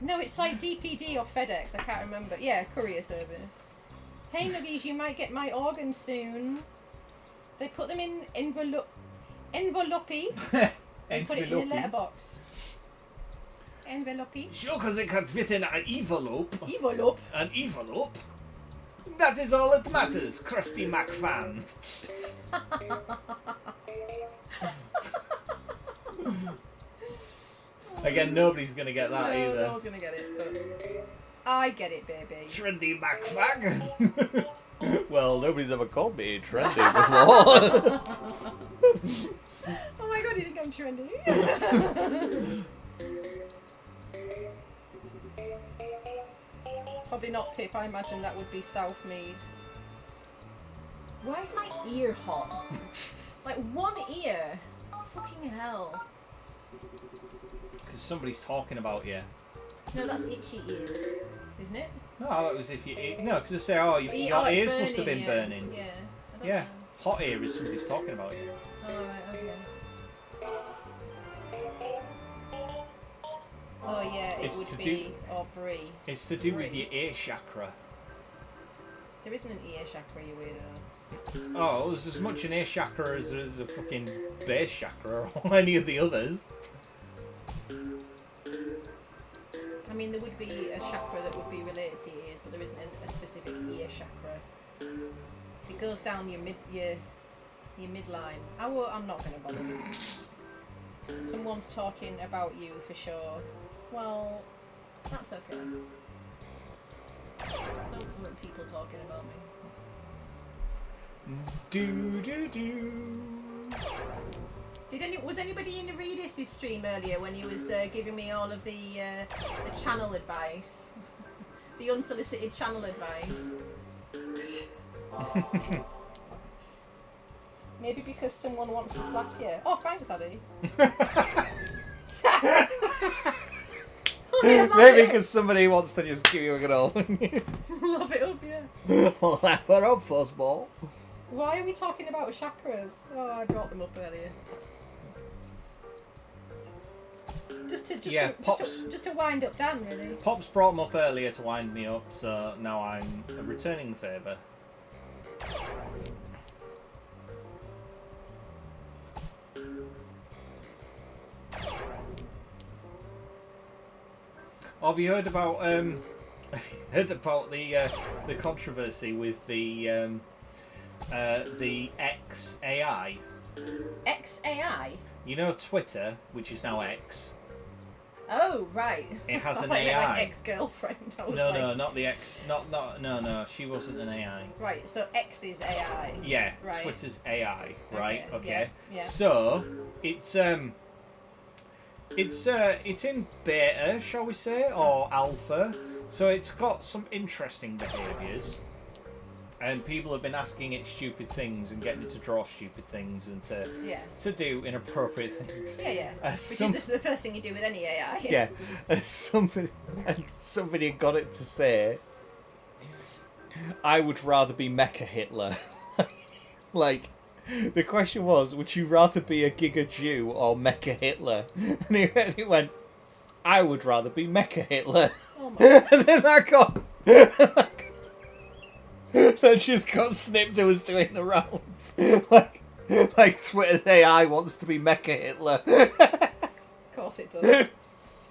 No, it's like DPD or FedEx, I can't remember. Yeah, courier service. Hey Nuggies, you might get my organs soon. They put them in envelope. Envelope. And put it in a letterbox. Envelope. Sure, because it can fit in an envelope. Envelope? An envelope? That is all that matters, Krusty McFan. Again, nobody's going to get that either. No one's going to get it, but... I get it, baby. Trendy MacFag. Well, nobody's ever called me trendy before. Oh my god, you think I'm trendy? Probably not Pip, I imagine that would be Southmead. Why is my ear hot? Like, one ear? Fucking hell. Because somebody's talking about you. No, that's itchy ears, isn't it? No, it was if you... No, because they say, oh, your ears burning, must have been burning. Yeah. Yeah. Hot ear is somebody's talking about you. Oh, right, okay. Oh, yeah, it would be Aubrey. It's to do with your ear chakra. There isn't an ear chakra, you weirdo. Oh, there's as much an ear chakra as there is a fucking base chakra or any of the others. I mean, there would be a chakra that would be related to ears, but there isn't a specific ear chakra. It goes down your midline. I'm not going to bother. Someone's talking about you for sure. Well, that's okay. Some people talking about me. Was anybody in the Redis's stream earlier when he was giving me all of the channel advice, the unsolicited channel advice? Maybe because someone wants to slap you. Oh, thanks, Abby. Maybe because somebody wants to just give you a good old. Love it up, yeah. Laugh her up, fuzzball. Why are we talking about chakras? Oh, I brought them up earlier. Just to wind up Dan, really. Pops brought them up earlier to wind me up, so now I'm returning the favour. Have you heard about the controversy with the XAI? XAI? You know Twitter, which is now X. Oh, right. It has an like AI. Like ex-girlfriend. No, not the X. No. She wasn't an AI. Right. So X is AI. Yeah. Right. Twitter's AI. Right. Okay. Yeah. So it's in beta, shall we say, or alpha. So it's got some interesting behaviours. And people have been asking it stupid things and getting it to draw stupid things and to do inappropriate things. Yeah. Which is the first thing you do with any AI. Yeah. And somebody got it to say, I would rather be Mecha Hitler. Like, the question was, would you rather be a Giga Jew or Mecha Hitler? And he went, I would rather be Mecha Hitler. Oh my God. And then that just got snipped and was doing the rounds. Like Twitter's AI wants to be Mecha Hitler. Of course it does.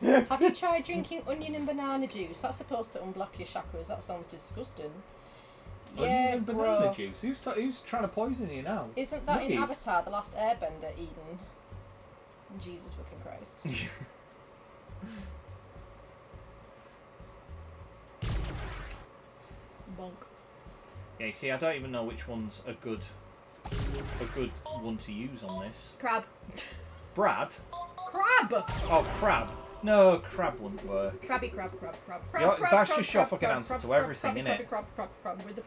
Have you tried drinking onion and banana juice? That's supposed to unblock your chakras. That sounds disgusting. Onion and banana juice? Who's trying to poison you now? Isn't that in Avatar, The Last Airbender, Eden? Jesus fucking Christ. Bonk. Yeah, you see, I don't even know which one's a good one to use on this. Crab. Brad? Crab! Oh, crab. No, crab wouldn't work. Crab. That's just your fucking answer to everything, innit? Crab. With the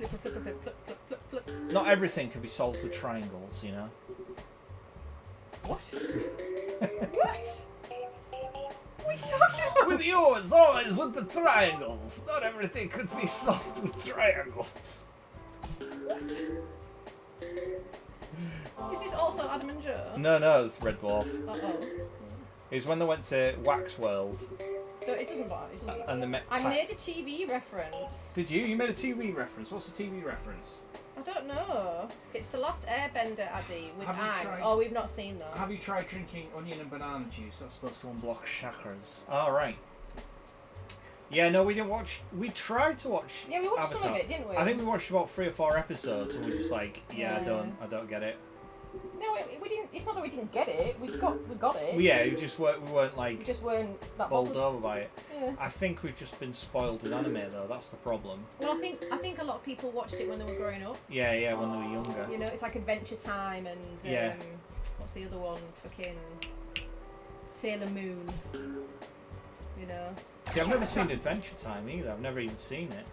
flips. Not everything can be solved with triangles, you know? What? What? What are you talking about? With yours, always with the triangles. Not everything could be solved with triangles. What? Is this also Adam and Joe? No, it's Red Dwarf. Uh-oh. It was when they went to Wax World. It doesn't matter. And they met I made a TV reference. Did you? You made a TV reference. What's the TV reference? I don't know. It's The Last Airbender, Addy, with Aang. Oh, we've not seen that. Have you tried drinking onion and banana juice? That's supposed to unblock chakras. All right. Yeah, no, we didn't watch. We tried to watch. Yeah, we watched Avatar. some of it, didn't we? I think we watched about 3 or 4 episodes, and we're just like, I don't get it. No, we didn't. It's not that we didn't get it. We got it. Well, yeah, we weren't like. We just weren't that bowled over by it. Yeah. I think we've just been spoiled with anime though. That's the problem. Well, I think a lot of people watched it when they were growing up. Yeah, when they were younger. You know, it's like Adventure Time and yeah. What's the other one? Fucking Sailor Moon. You know. See, I've never seen Adventure Time either. I've never even seen it.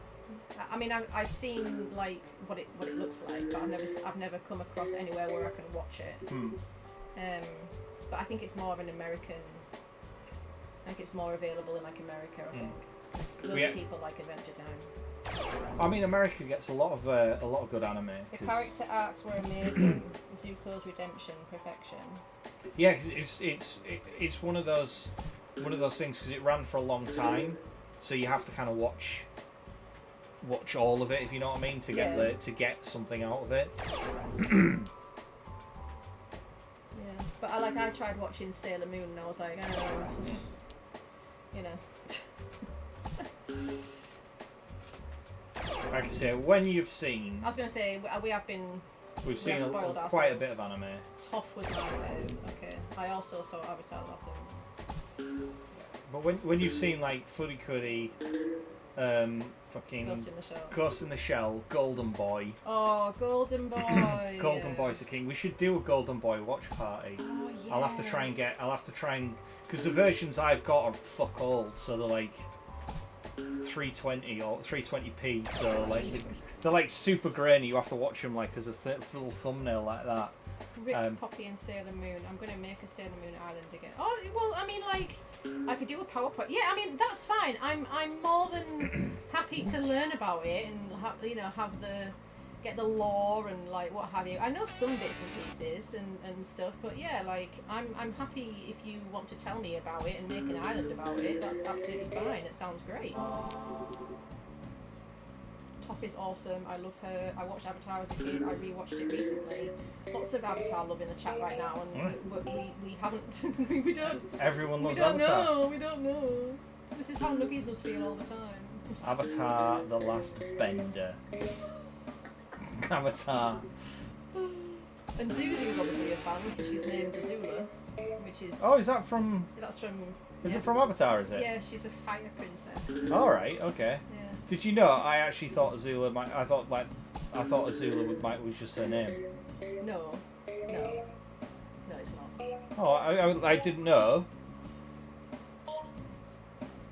I mean, I've seen like what it looks like, but I've never come across anywhere where I can watch it. But I think it's more of an American. I think it's more available in like America. I think because loads of people like Adventure Time. I mean, America gets a lot of good anime. The character arcs were amazing. Zuko's redemption, perfection. Yeah, because it's one of those things because it ran for a long time, so you have to kind of watch all of it, if you know what I mean, to get something out of it. Yeah, but I tried watching Sailor Moon and I was like, oh, you know. Like I say, when you've seen... I was going to say, we've seen quite a bit of anime. Tough was my fave. Okay. I also saw Avatar last time. But when you've seen like Furikuri, fucking Ghost in the Shell, Golden Boy. Oh, Golden Boy. Golden Boy's the king. We should do a Golden Boy watch party. Oh yeah. I'll have to try and because the versions I've got are fuck old, so they're like 320 or 320p. So like they're like super grainy. You have to watch them like as a little thumbnail like that. Rick, Poppy and Sailor Moon. I'm going to make a Sailor Moon island again. Oh, well, I mean, like, I could do a PowerPoint. Yeah, I mean, that's fine. I'm more than happy to learn about it and, get the lore and, like, what have you. I know some bits and pieces and stuff, but, yeah, like, I'm happy if you want to tell me about it and make an island about it. That's absolutely fine. It sounds great. Toph is awesome. I love her. I watched Avatar as a kid. I rewatched it recently. Lots of Avatar love in the chat right now, and we haven't. we don't. Everyone loves Avatar. We don't know. This is how Nuggies must feel all the time. Avatar: The Last Bender. Avatar. And Zuzu's obviously a fan because she's named Azula, which is. Oh, is that from? That's from. Is it from Avatar? Is it? Yeah, she's a fire princess. All right. Okay. Yeah. Did you know? I actually thought Azula might. I thought Azula was just her name. No, it's not. Oh, I didn't know.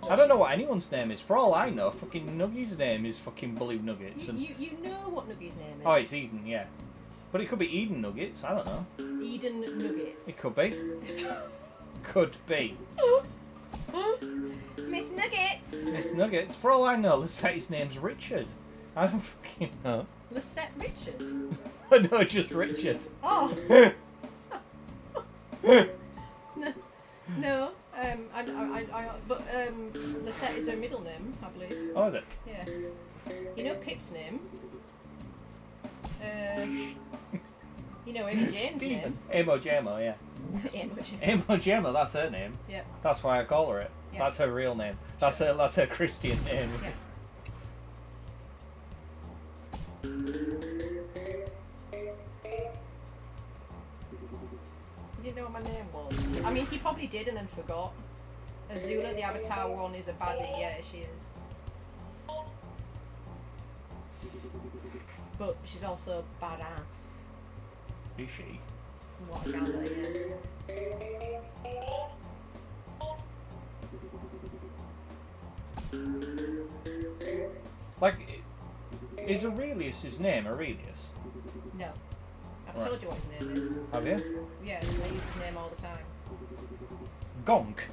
I don't know what anyone's name is. For all I know, fucking Nuggy's name is fucking Blue Nuggets. And... You know what Nuggy's name is? Oh, it's Eden, yeah. But it could be Eden Nuggets. I don't know. Eden Nuggets. It could be. Could be. Miss Nuggets. Miss Nuggets. For all I know, Lissette's name's Richard. I don't fucking know. Lisette Richard? No, just Richard. Oh. No. But Lisette is her middle name, I believe. Oh, is it? Yeah. You know Pip's name? You know Amy Jane's name? Amo Jamo, yeah. Amo Jamo, that's her name. Yeah. That's why I call her it. Yeah. That's her real name. That's her Christian name. Yeah. You didn't know what my name was? I mean, he probably did and then forgot. Azula, the Avatar one, is a baddie. Yeah, she is. But she's also badass. Is she? From what I gather, yeah. Like, is Aurelius his name? Aurelius? No. I've told you what his name is. Have you? Yeah, I use his name all the time. Gonk.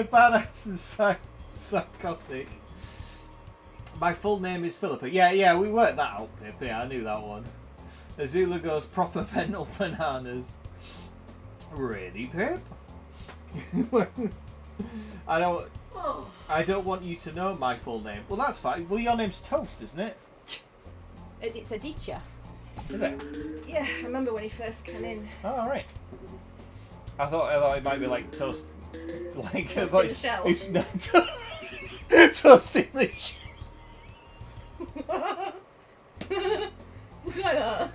badass and psychotic. My full name is Philippa. Yeah, we worked that out, Pip. Yeah, I knew that one. Azula goes proper mental bananas. Really, Pip? I don't want you to know my full name. Well, that's fine. Well, your name's Toast, isn't it? It's Aditya. Is it? Yeah, I remember when he first came in. Oh, all right. I thought it might be like Toast, like Toast in the shell. Toast in the shell. It's like that.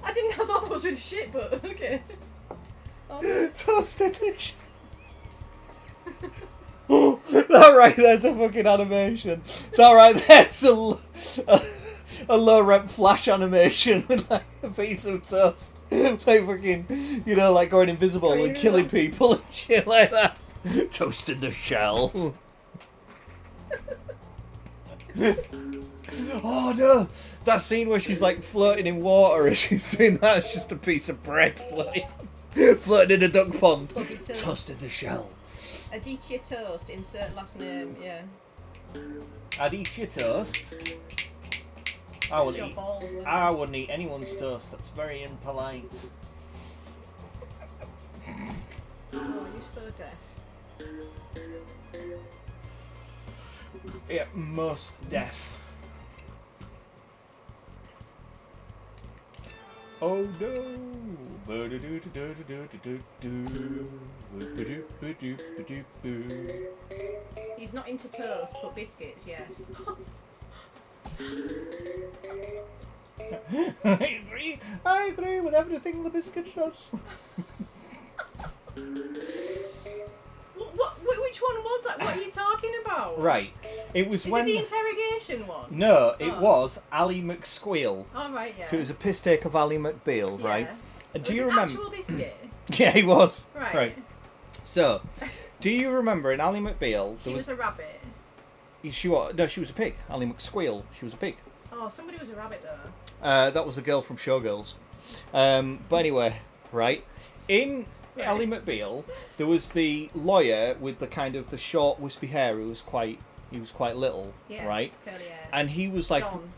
I didn't know that was really shit, but okay. Toast in the shell. That right there's a fucking animation. That right there's a low rep flash animation with like a piece of toast. Like fucking, like going invisible and killing people and shit like that. Toast in the shell. Oh no! That scene where she's like floating in water and she's doing that, it's just a piece of bread floating in a duck pond. Toast in the shell. Aditya Toast, insert last name, yeah. Aditya Toast. I wouldn't eat anyone's toast. That's very impolite. Oh, you're so deaf. Yeah, most deaf. Oh no! He's not into toast, but biscuits, yes. I agree with everything the biscuit does. Which one was that? What are you talking about? Right. It was Is when... it the interrogation one? No, it was Ally McSqueal. Oh, right, yeah. So it was a piss take of Ally McBeal, right? And do you remember... actual biscuit? Yeah, he was. Right. So, do you remember in Ally McBeal... She was a rabbit. She was a pig. Ally McSqueal. She was a pig. Oh, somebody was a rabbit, though. That was a girl from Showgirls. But anyway, right? In... Ally McBeal, there was the lawyer with the kind of the short wispy hair who was quite little, right? Curly hair. And he was like John.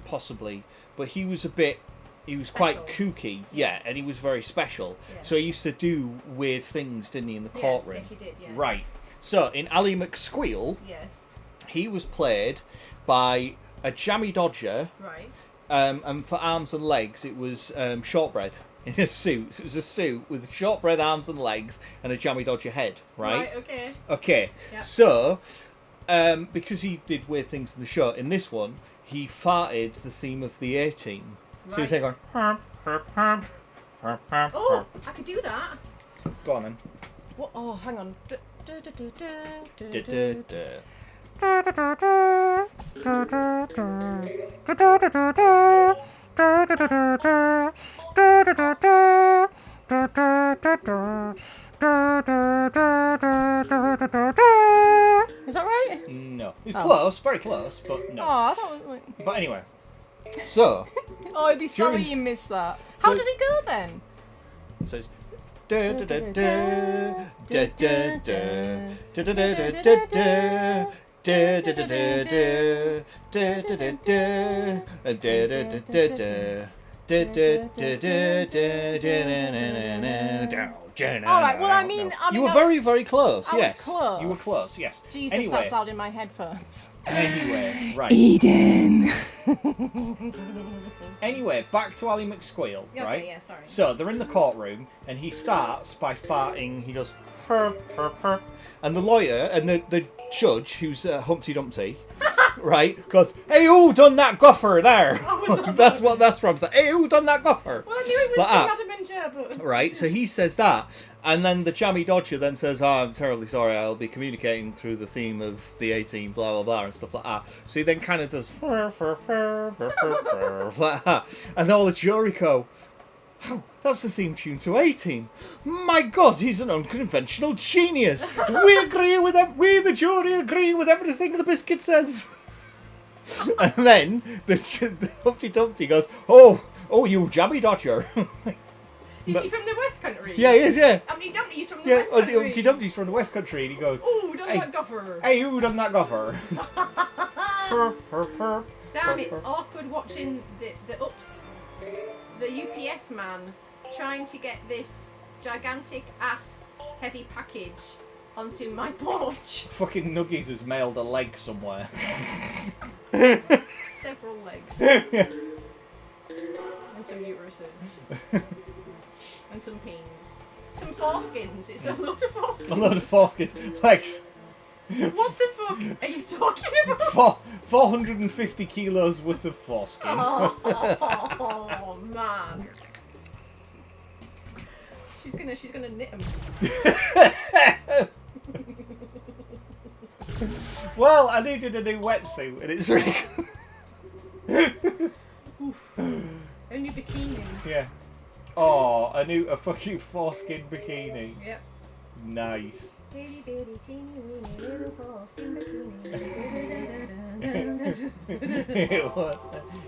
Possibly, but he was quite kooky, yes. And he was very special. Yes. So he used to do weird things, didn't he, in the courtroom? Yes, he did, yeah. Right. So in Ally McSqueal, yes, he was played by a jammy dodger. Right. And for arms and legs, it was shortbread. In a suit. So it was a suit with shortbread arms and legs and a jammy dodger head, right? Right, okay. Yep. So, because he did weird things in the show, in this one, he farted the theme of the A-Team. So he was saying, oh, I could do that. Go on then. What? Oh, hang on. Is that right? No. It's close, very close, but no. Oh, I thought it was like... But anyway, so... Oh, I'd be sorry you missed that. How does it go then? So it's... Alright, well, I mean... You were very, very close, yes. Was close. You were close, yes. Jesus, anyway, that's loud in my headphones. Anyway, right. Eden. Anyway, back to Ally McSqueal, right? Okay, yeah, sorry. So, they're in the courtroom, and he starts by farting, he goes, herp, herp, herp. And the lawyer, and the judge, who's Humpty Dumpty, right, goes, hey, who done that guffer there? Oh, that's what that's from. Like, hey, who done that guffer? Well, I knew it was like Adam and Joe, but... Right, so he says that, and then the jammy dodger then says, oh, I'm terribly sorry, I'll be communicating through the theme of the A-Team, blah, blah, blah, and stuff like that. So he then kind of does, like that, and all the jury go, oh, that's the theme tune to A-Team. My God, he's an unconventional genius. We the jury agree with everything the biscuit says. And then the Humpty Dumpty goes, oh, you jammy dodger. Is he from the West Country? Yeah, he is, yeah. How many Dumpty's from the West Country? Humpty Dumpty's from the West Country, and he goes, "Oh, done that gopher." Hey, who done that gopher? Damn, it's awkward watching the UPS man trying to get this gigantic ass heavy package onto my porch. Fucking Nuggies has mailed a leg somewhere. Several legs. And some uteruses. And some peens. Some foreskins. It's a lot of foreskins. A load of foreskins. Legs. What the fuck are you talking about? 450 kilos worth of foreskin. Oh man. She's gonna knit them. Well, I needed a new wetsuit, and it's really good. Oof. A new bikini. Yeah. Oh, a fucking foreskin bikini. Yep. Nice. Itty bitty teeny weeny little foreskin bikini.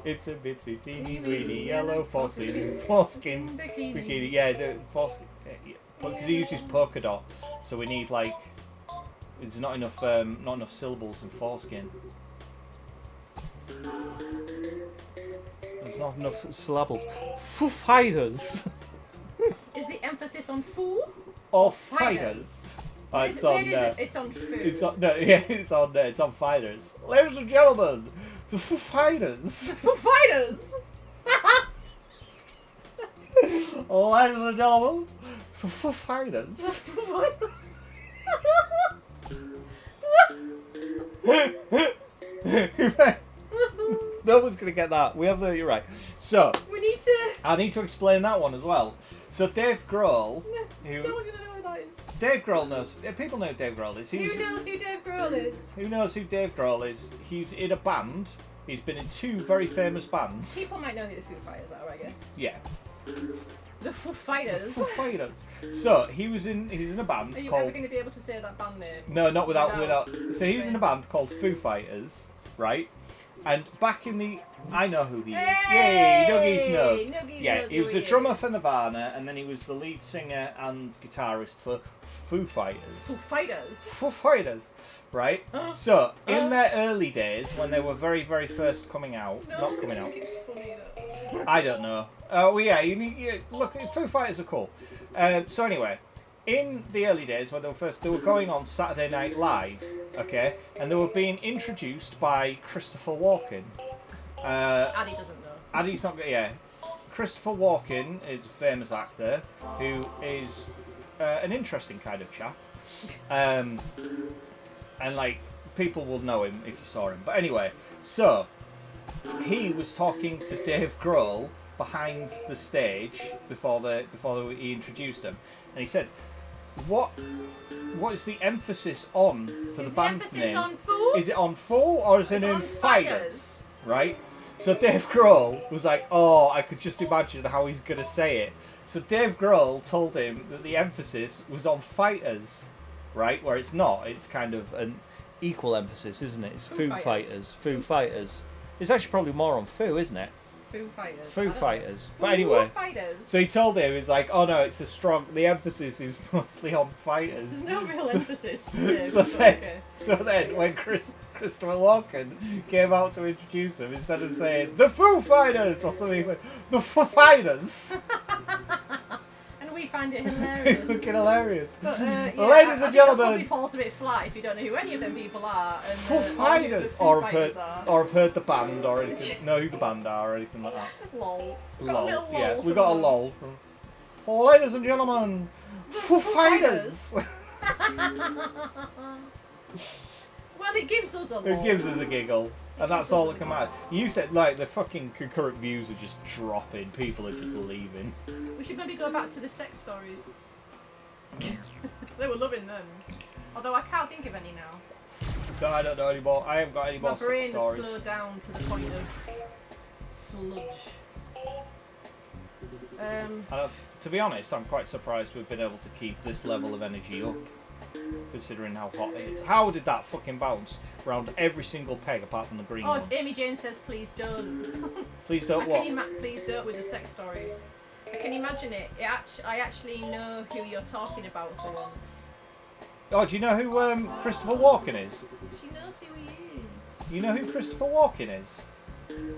It's a bitsy teeny weeny yellow foreskin bikini. Yeah, the foreskin. Because he uses polka dot, so we need like. There's not enough syllables in foreskin. There's not enough syllables. Foo fighters. Is the emphasis on foo? Or fighters? It's on. It's on foo. It's on. No, yeah, it's on fighters. Ladies and gentlemen, the Foo Fighters. The Foo Fighters. Ladies and gentlemen, the Foo Fighters. The Foo Fighters. No one's gonna get that. You're right. So we need to. I need to explain that one as well. So Dave Grohl, No one's gonna know who that is. Dave Grohl knows. People know who Dave Grohl is. Who knows who Dave Grohl is? Who knows who Dave Grohl is? He's in a band. He's been in 2 very famous bands. People might know who the Foo Fighters are, I guess. Yeah. The Foo Fighters. Foo Fighters. So he's in a band. Are you called... ever going to be able to say that band name? No, not without. So he's in a band called Foo Fighters, right? And back in the, I know who he is. Hey! Yay, Nuggies knows. Nuggies Yeah, knows he was who a he drummer is. for Nirvana, and then he was the lead singer and guitarist for Foo Fighters. Foo Fighters. Foo Fighters, right? So in their early days, when they were very, very first coming out, not coming out. I think it's funny though. I don't know. Well, yeah, look, Foo Fighters are cool. So anyway, in the early days when they were going on Saturday Night Live, okay, and they were being introduced by Christopher Walken. Addy doesn't know. Addy's not. Yeah, Christopher Walken is a famous actor who is an interesting kind of chap, and like people will know him if you saw him. But anyway, so he was talking to Dave Grohl behind the stage before he introduced him, and he said, "What is the emphasis on for the band emphasis name? On Foo? Is it on Foo or is it It's on on Fighters?" Right? So Dave Grohl was like, "Oh, I could just imagine how he's gonna say it." So Dave Grohl told him that the emphasis was on Fighters, right? Where it's not. It's kind of an equal emphasis, isn't it? It's Foo Fighters. Foo Fighters. It's actually probably more on Foo, isn't it? Foo Fighters. Foo Fighters. Foo But anyway, Fighters. so he told him, he's like, "Oh no, it's a strong. The emphasis is mostly on Fighters." There's no real emphasis. Dave, So then, when Christopher Walken came out to introduce him, instead of saying the Foo Fighters or something, he went, "The Foo Fighters." And we find it hilarious. Fucking hilarious. But, Ladies and I think that gentlemen, probably falls a bit flat if you don't know who any of them people are. And, Foo or who the Fighters, Foo or Fighters have heard the band or anything, know who the band are or anything like that. Lol. Lol. Yeah, we got a lol. Ladies and gentlemen, Foo Fighters. Well, it gives us a lol. It gives us a giggle. And that's all that can matter. You said, like, the fucking concurrent views are just dropping. People are just leaving. We should maybe go back to the sex stories. They were loving them. Although I can't think of any now. No, I don't know anymore. I haven't got any more My sex brain stories. has slowed down to the point of sludge. To be honest, I'm quite surprised we've been able to keep this level of energy up, considering how hot it is. How did that fucking bounce around every single peg apart from the green one? Amy Jane says, please don't. Please don't what? Please don't with the sex stories. I can imagine it. I actually know who you're talking about for once. Oh, do you know who Christopher Walken is? She knows who he is. You know who Christopher Walken is? I'm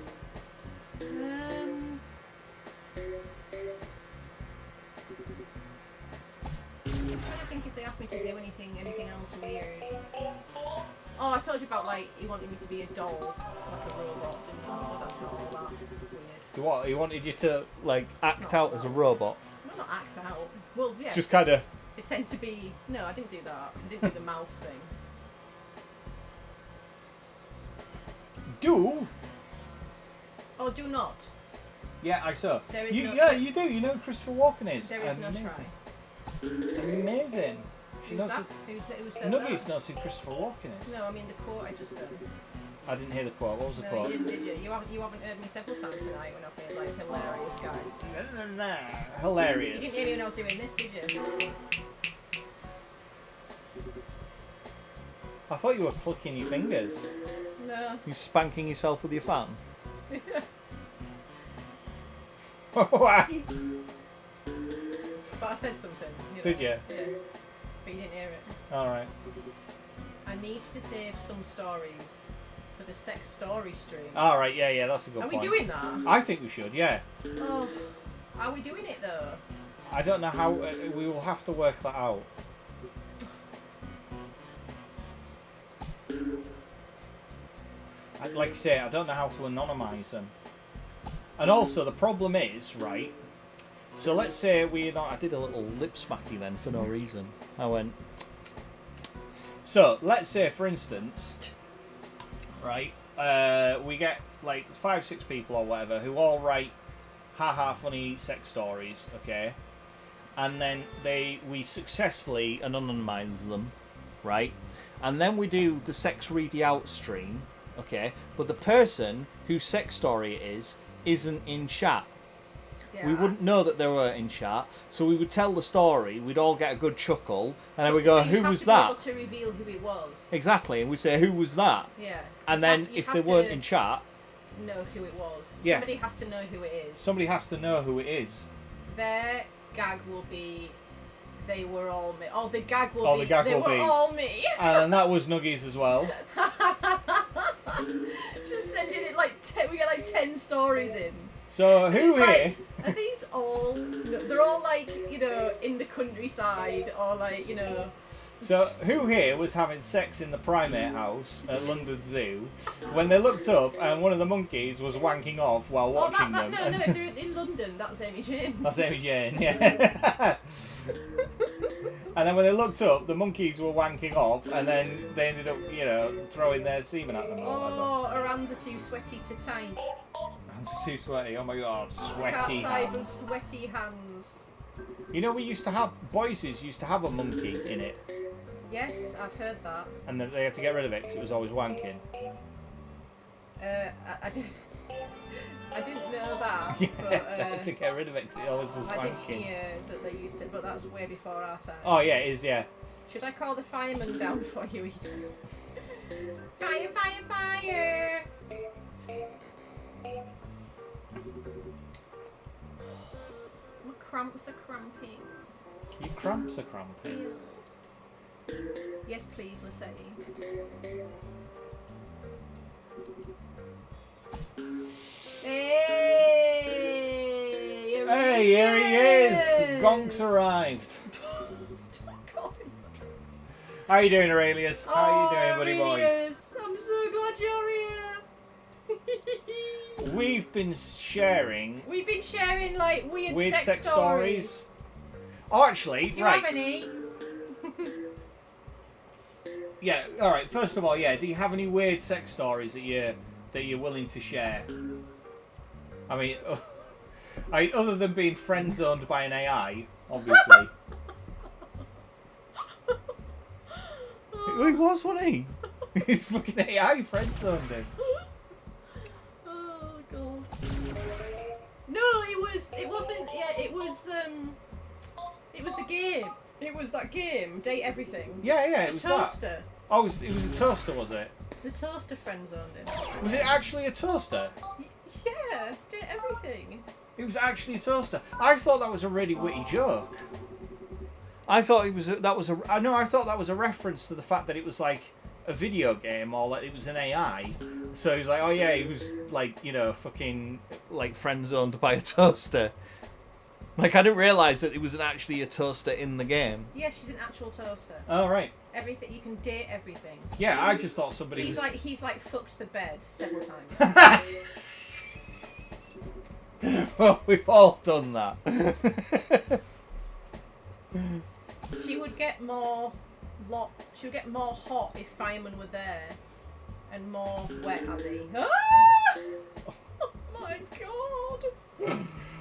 trying to think if they asked me to do anything else weird. Oh, I told you about like he wanted me to be a doll, like a robot, didn't he? Oh, that's not all that weird. What? He wanted you to like act out as a robot? Well, not act out. Well, yeah. Just kind of pretend to be. No, I didn't do that. I didn't do the mouth thing. Do? Oh, do not. Yeah, I saw. There is no. Yeah, you do. You know who Christopher Walken is. There is no try. Amazing. She Who's knows that? Who said Nuggies that? knows who Christopher Walken is. No, I mean the quote I just said. I didn't hear the quote. What was the No, quote? you didn't, did you? You haven't heard me several times tonight when I've been like hilarious, guys. Hilarious. You didn't hear me when I was doing this, did you? I thought you were clicking your fingers. No. You spanking yourself with your fan? Why? But I said something. Did you? Yeah. But you didn't hear it. Alright. I need to save some stories for the sex story stream. Alright, yeah, that's a good point. Are we doing that? I think we should, yeah. Oh, are we doing it though? I don't know how. We will have to work that out. Like I say, I don't know how to anonymise them. And also, the problem is, right, so let's say I did a little lip smacky then for no reason. I went... So, let's say, for instance, right, we get like 5-6 people or whatever who all write haha funny sex stories, okay? And then we successfully anonymise them, right? And then we do the sex read out stream, okay? But the person whose sex story it is isn't in chat. Yeah. We wouldn't know that they were in chat, so we would tell the story, we'd all get a good chuckle, and then we go, who was that? To reveal who it was. Exactly, and we'd say, who was that? Yeah. And then if they weren't in chat... know who it was. Yeah. Somebody has to know who it is. Somebody has to know who it is. Their gag will be, they were all me. Oh, the gag will be, they were all me. And that was Nuggies as well. Just sending it like, we get like 10 stories in. So who here... Like, are these all... They're all like, you know, in the countryside or like, you know... So who here was having sex in the primate house at London Zoo when they looked up and one of the monkeys was wanking off while watching them? No, if they're in London, that's Amy Jane. That's Amy Jane, yeah. And then when they looked up, the monkeys were wanking off, and then they ended up, you know, throwing their semen at them. Oh, her hands are too sweaty to tie. Hands are too sweaty. Oh my god, sweaty hands. Sweaty hands. You know, Boises used to have a monkey in it. Yes, I've heard that. And then they had to get rid of it because it was always wanking. I didn't know that. Yeah, but, they had to get rid of it because it always was wanking. I did hear that they used to, but that's way before our time. Oh yeah, it is, yeah. Should I call the fireman down for you, Ethan? Fire, fire, fire! My cramps are cramping. Your cramps are cramping? Yes, please, Lissetti. Hey! Hey, here he is! Gonk's arrived. How you doing, Aurelius? How you doing, buddy boy? I'm so glad you're here. We've been sharing like weird sex stories. Oh, actually, do you have any? Yeah. All right. First of all, yeah. Do you have any weird sex stories that you're willing to share? I mean, other than being friend zoned by an AI, obviously. He was, wasn't he? His fucking AI friend zoned him. Oh god. No, it wasn't. Yeah, it was the game. It was that game, Date Everything. Yeah, the it was toaster. That. Oh, it was a toaster, was it? The toaster friend zoned him. Was it actually a toaster? Yeah, it's Date Everything. It was actually a toaster. I thought that was a really witty joke. I thought I thought that was a reference to the fact that it was like a video game or like it was an AI. So he's like, oh yeah, he was like, you know, fucking like friend zoned by a toaster. Like I didn't realise that it was actually a toaster in the game. Yeah, she's an actual toaster. Oh right. Everything you can date everything. Yeah, I just thought somebody he's was... he's like fucked the bed several times. Well, we've all done that. She would get more hot if firemen were there, and more wet, Addy. Ah! Oh my god!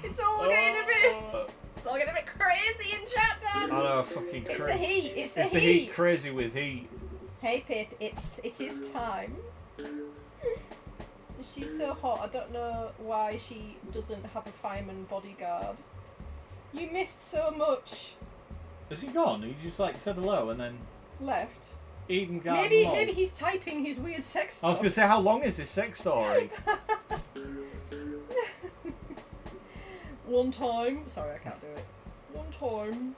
It's all getting a bit crazy in chat, Dan. I know, fucking crazy. It's the heat. It's the heat. Crazy with heat. Hey Pip, it is time. She's so hot. I don't know why she doesn't have a fireman bodyguard. You missed so much. Has he gone? He just like said hello and then left. Maybe he's typing his weird sex stuff. I was gonna say, how long is this sex story? One time, sorry I can't do it. One time,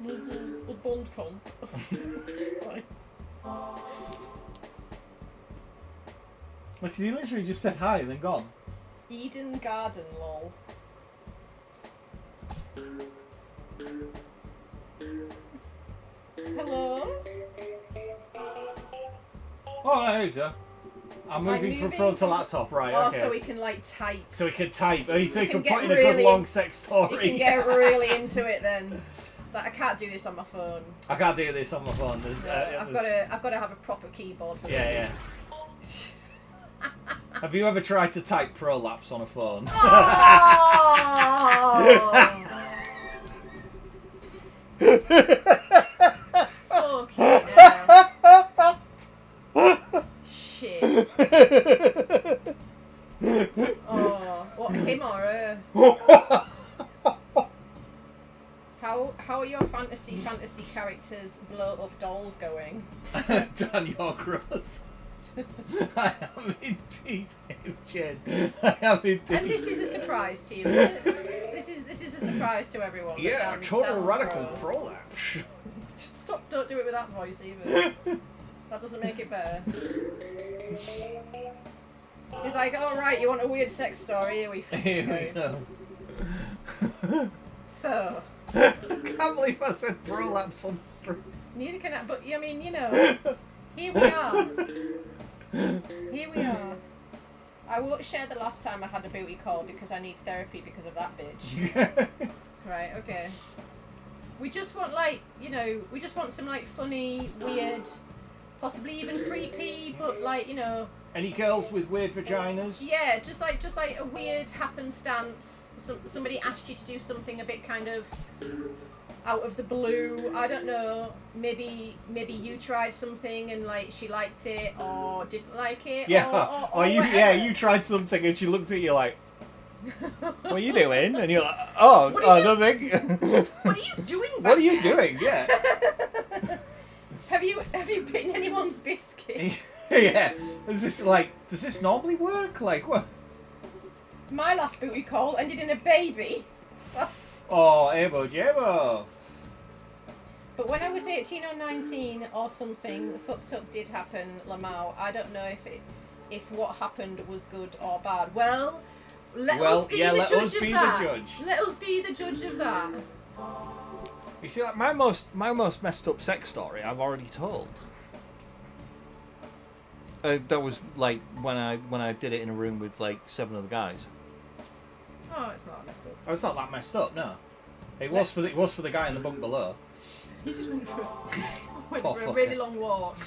was a Bond comp. Right. Because he literally just said hi and then gone. Eden Garden, lol. Hello? Oh, no, there you go. I'm moving from phone to laptop, right, oh, okay. so we can, like, type. So we can type. Oh, so you can put in really, a good long sex story. You can get really into it then. It's like, I can't do this on my phone. I can't do this on my phone. I've got to have a proper keyboard for this. Yeah. Have you ever tried to type prolapse on a phone? Oh! Fuck shit. Oh, what, him or her? How are your fantasy characters blow up dolls going? Dan, you're gross. I am indeed, Jen. I am indeed. And this is a surprise to you, isn't it? This is a surprise to everyone. Yeah, total radical prolapse. Stop! Don't do it with that voice either. That doesn't make it better. He's like, all right, you want a weird sex story? Here we go. So. I can't believe I said prolapse on stream. Neither can I, but I mean, you know, here we are. Here we are. I won't share the last time I had a booty call because I need therapy because of that bitch. Right, okay. We just want, like, you know, we just want some, like, funny, weird, possibly even creepy, but, like, you know... Any girls with weird vaginas? Yeah, just like a weird happenstance. Somebody asked you to do something a bit kind of out of the blue. I don't know. Maybe you tried something and like she liked it or didn't like it. Yeah. Or you tried something and she looked at you like, "What are you doing?" And you're like, "Oh, nothing." What are you doing? What are you doing? Yeah. Have you bitten anyone's biscuit? Yeah. Does this normally work? Like what? My last booty call ended in a baby. Oh, Ebo Jebo. But when I was 18 or 19 or something, fucked up did happen, Lamau. I don't know if what happened was good or bad. Well, let us be the judge of that. Let us be the judge of that. You see, like my most messed up sex story, I've already told. That was like when I did it in a room with like 7 other guys. Oh, it's not messed up. Oh, it's not that messed up, no. It was for the guy in the bunk below. He just went for a really long walk.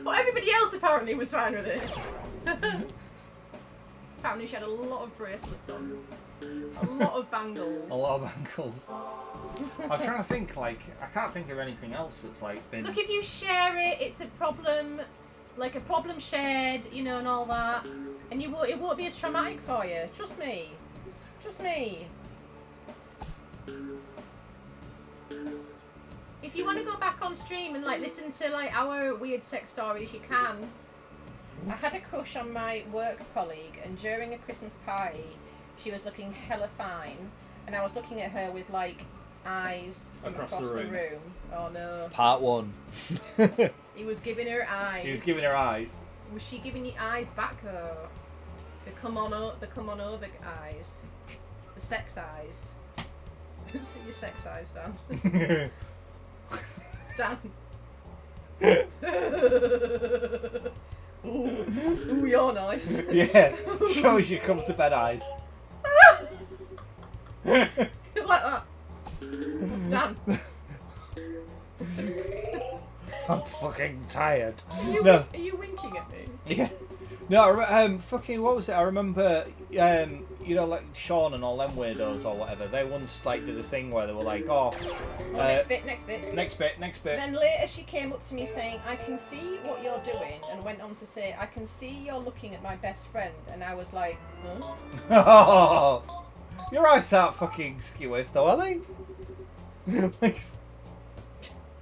Well, everybody else apparently was fine with it. Apparently she had a lot of bracelets on. A lot of bangles. A lot of bangles. I'm trying to think, like, I can't think of anything else that's, like, been... Look, if you share it, it's a problem, like a problem shared, you know, and all that. And it won't be as traumatic for you. Trust me. Trust me. If you want to go back on stream and, like, listen to, like, our weird sex stories, you can. I had a crush on my work colleague, and during a Christmas party, She was looking hella fine, and I was looking at her with like eyes from across the room. Oh no. Part 1. He was giving her eyes. He was giving her eyes. Was she giving you eyes back though? The come on over eyes. The sex eyes. See your sex eyes, Dan. Dan. Ooh, you're nice. Yeah, shows you come to bed eyes. Like that. Dan. I'm fucking tired. Are you winking at me? Yeah. No, fucking, what was it? I remember, you know, like Sean and all them weirdos or whatever, they once, like, did a thing where they were like, next bit. Next bit. Then later she came up to me saying, I can see what you're doing, and went on to say, I can see you're looking at my best friend, and I was like, huh? Oh, your eyes aren't fucking skew though, are they? Like...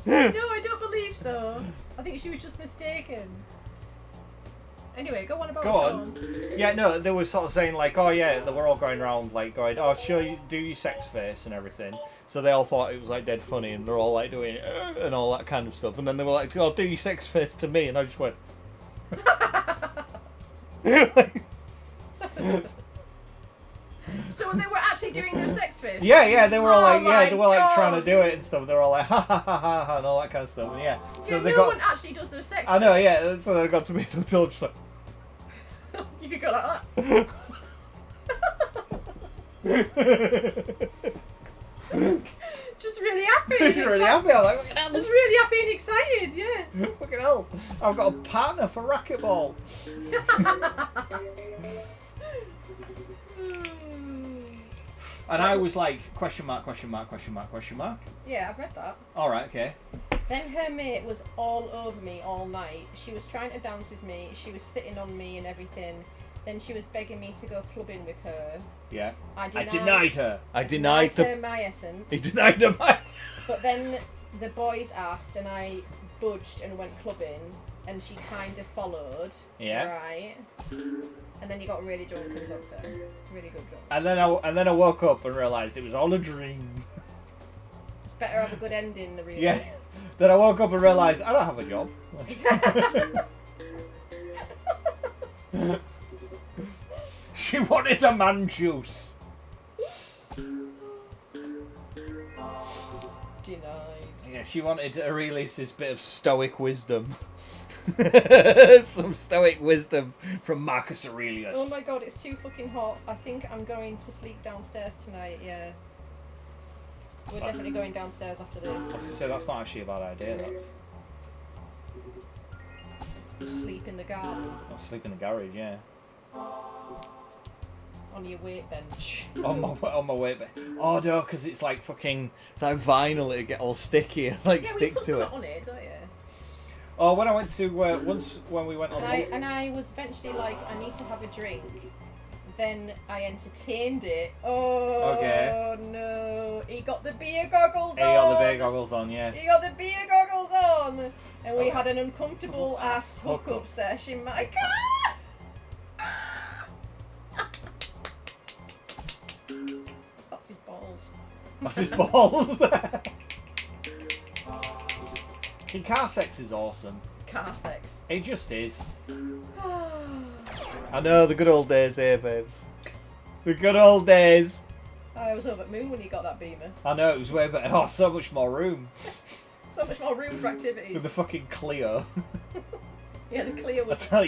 No, I don't believe so. I think she was just mistaken. Anyway, go on about Sean. Yeah, no, they were sort of saying like, oh yeah, they were all going around like going, oh, sure, you do your sex face and everything. So they all thought it was like dead funny, and they're all like doing and all that kind of stuff. And then they were like, oh, do your sex face to me, and I just went. So they were actually doing their sex face. Yeah, they were all like, they were like trying to do it and stuff. They were all like, ha ha ha ha, and all that kind of stuff. And yeah, so yeah, they no one actually does their sex. I know, yeah. So they got to me and told just like. You could go like that. Just really happy. Really happy. I'm like, just really happy and excited. Yeah. Fucking hell! I've got a partner for racquetball. And I was like, question mark. Yeah, I've read that. All right, okay. Then her mate was all over me all night. She was trying to dance with me. She was sitting on me and everything. Then she was begging me to go clubbing with her. Yeah. I denied her. I denied her my essence. He denied her my... But then the boys asked and I budged and went clubbing. And she kind of followed. Yeah. Right. And then you got really drunk and fucked her. Really good drunk. And then I woke up and realised it was all a dream. It's better have a good ending than real. Yeah. Then I woke up and realised I don't have a job. She wanted the man juice. Denied. Yeah, she wanted to release this bit of stoic wisdom. Some stoic wisdom from Marcus Aurelius. Oh my god, it's too fucking hot. I think I'm going to sleep downstairs tonight, yeah. We're definitely going downstairs after this. I was going to say, that's not actually a bad idea, It's sleep in the garden. I'll sleep in the garage, yeah. On your weight bench. on my weight bench. Oh no, because it's like fucking... It's like vinyl, it'll get all sticky and like stick to it. Yeah, you put something on it, don't you? Oh, when I went to once when we went on, and I was eventually like, I need to have a drink. Then I entertained it. Oh, okay. No! He got the beer goggles on. He got the beer goggles on, yeah. He got the beer goggles on, and we had an uncomfortable ass hookup session. My God! That's his balls. That's his balls. Car sex is awesome. Car sex. It just is. I know, the good old days here, babes. The good old days. I was over at Moon when you got that Beamer. I know, it was way better. Oh, so much more room. So much more room for activities. With the fucking Clio. Yeah, the Clio was... I tell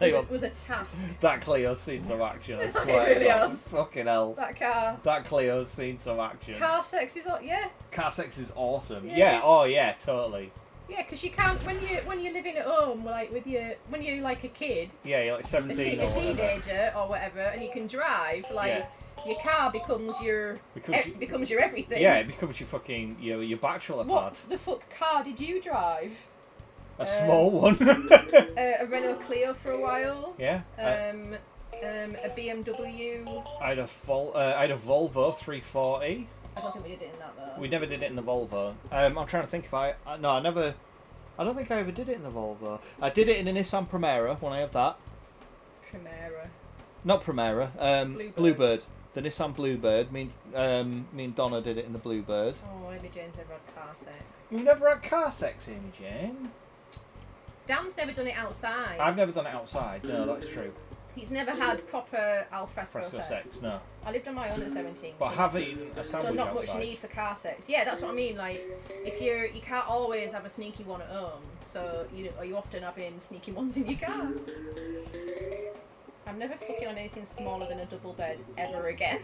you what. Was a task. That Clio's seen some action, I swear. It really has. Fucking hell. That car. That Clio's seen some action. Car sex is... Yeah. Car sex is awesome. Yeah, Yeah, oh yeah, totally. Yeah, because you can't when you're living at home like when you're like a kid. Yeah, you're like 17 a teenager or whatever, and you can drive. Like your car becomes your everything. Yeah, it becomes your fucking your bachelor pad. What the fuck car did you drive? A small one. A Renault Clio for a while. Yeah. A BMW. I had a Volvo 340. I don't think we did it in that though. We never did it in the Volvo. I'm trying to think if I don't think I ever did it in the Volvo. I did it in a Nissan Primera when I had that. Primera. Not Primera. Bluebird. The Nissan Bluebird. Me and Donna did it in the Bluebird. Oh, Amy Jane's never had car sex. You've never had car sex, Amy Jane? Dan's never done it outside. I've never done it outside. No, that's true. He's never had proper al fresco sex. No. I lived on my own at 17. But have eaten a sandwich so not outside. much need for car sex. Yeah, that's what I mean. Like, if you can't always have a sneaky one at home, so you often having sneaky ones in your car. I'm never fucking on anything smaller than a double bed ever again.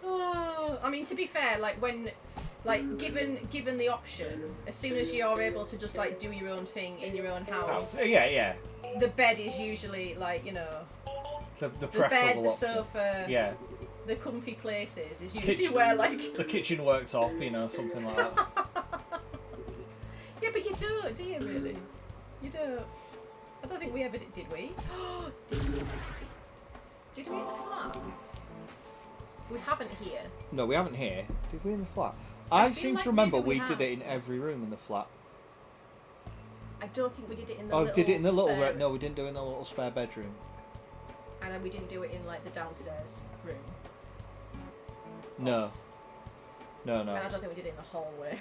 Oh, I mean, to be fair, like when, like given the option, as soon as you're able to just like do your own thing in your own house, yeah. The bed is usually like the bed, preferable the option. sofa, Yeah. the comfy places is usually where like the kitchen worktop, something like that. Yeah, but you don't, do you really? You don't. I don't think we ever did we? Did we? Did we in the flat? We haven't here. No, we haven't here. Did we in the flat? I seem like to remember maybe we did it in every room in the flat. I don't think we did it in the Oh, little did it in the little spare... No, we didn't do it in the little spare bedroom. And then we didn't do it in like the downstairs room. No. Oops. No. And I don't think we did it in the hallway.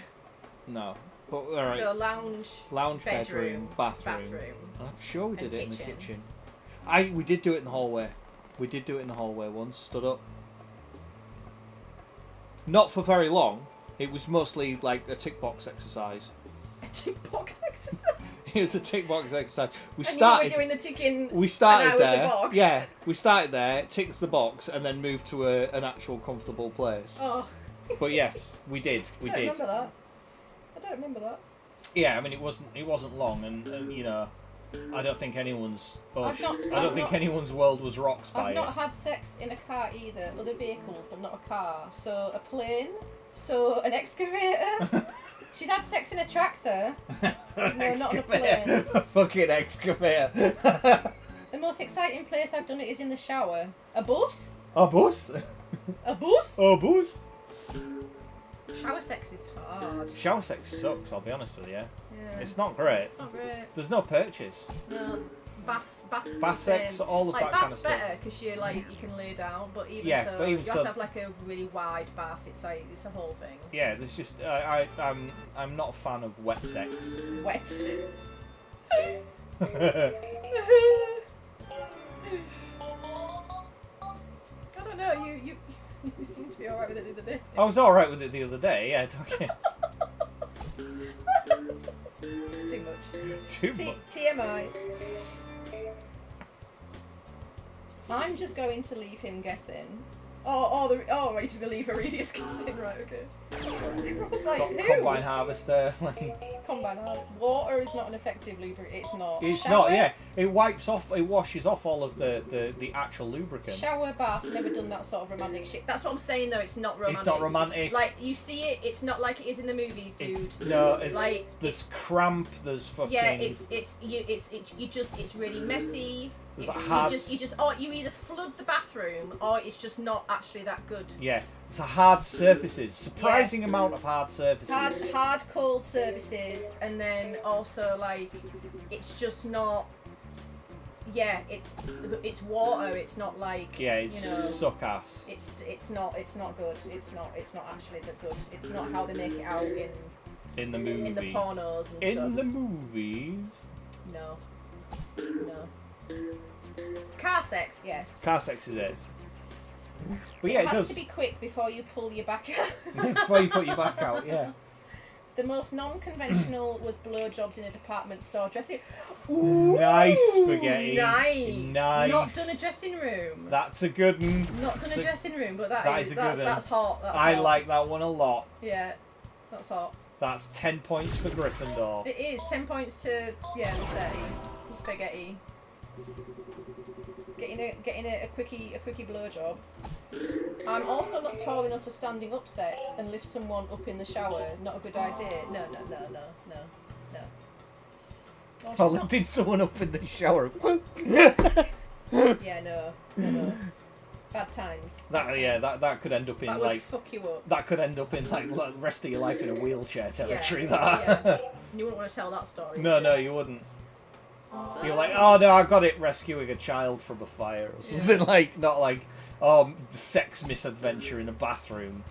No. But alright. So lounge bedroom, bathroom. I'm sure we did it in the kitchen. We did do it in the hallway. We did do it in the hallway once, stood up. Not for very long. It was mostly like a tick box exercise. A tick box exercise? It was a tick box exercise. We and started you were doing the ticking. We started and I there. was the box. Yeah, we started there, ticked the box, and then moved to an actual comfortable place. Oh. But yes, we did. We did. Remember that. I don't remember that. Yeah, I mean it wasn't long, and I don't think anyone's. I don't think anyone's world was rocked by it. I've not had sex in a car either. Other vehicles, but not a car. So a plane. So an excavator. She's had sex in a tractor. No, not on a plane. A fucking excavator. The most exciting place I've done it is in the shower. A bus? A bus? A bus? A bus? Shower sex is hard. Shower sex sucks, I'll be honest with you. Yeah. It's not great. It's not great. There's no purchase. No. Bath sex, all of like, that kind of bath's stuff. better because you can lay down, but even Yeah, so, but even you have to have like a really wide bath. It's a whole thing. Yeah, there's just I'm not a fan of wet sex. Wet sex. I don't know. You seem to be alright with it the other day. I was alright with it the other day. Yeah. Okay. Too much. Too much. TMI. I'm just going to leave him guessing. You're just going to leave Aridius guessing, right, okay. I was like, who? Combine harvester. Combine harvester. Water is not an effective lubricant. It's not. It's Shower? not, yeah. It washes off all of the actual lubricant. Shower, bath, never done that sort of romantic shit. That's what I'm saying though, it's not romantic. It's not romantic. Like, you see it, it's not like it is in the movies, dude. There's cramp, there's fucking... Yeah, it's really messy. You either flood the bathroom or it's just not actually that good. Yeah, it's hard surfaces. Surprising amount of hard surfaces. Hard cold surfaces, and then also like it's just not. Yeah, it's water. It's not like suck ass. It's not good. It's not actually that good. It's not how they make it out in the movies. In the pornos and stuff. In the movies. No. Car sex, yes. Car sex is it. But yeah, it has to be quick before you pull your back out. Before you put your back out, yeah. The most non-conventional was blowjobs in a department store dressing. Ooh, nice spaghetti. Nice. Not done a dressing room. That's a good one. Not done a dressing room, but that's hot. That's hot. Like that one a lot. Yeah, that's hot. That's 10 points for Gryffindor. It is 10 points to Lucetti. Spaghetti. Getting a quickie blowjob. I'm also not tall enough for standing up sets and lift someone up in the shower. Not a good idea. No. Oh, lifting someone up in the shower. Yeah, no. Bad times. That could end up in that would fuck you up. That could end up in like the rest of your life in a wheelchair territory. Yeah. You wouldn't want to tell that story. No, you wouldn't. So You're like, oh no, I got it rescuing a child from a fire or something like, not like, sex misadventure in a bathroom.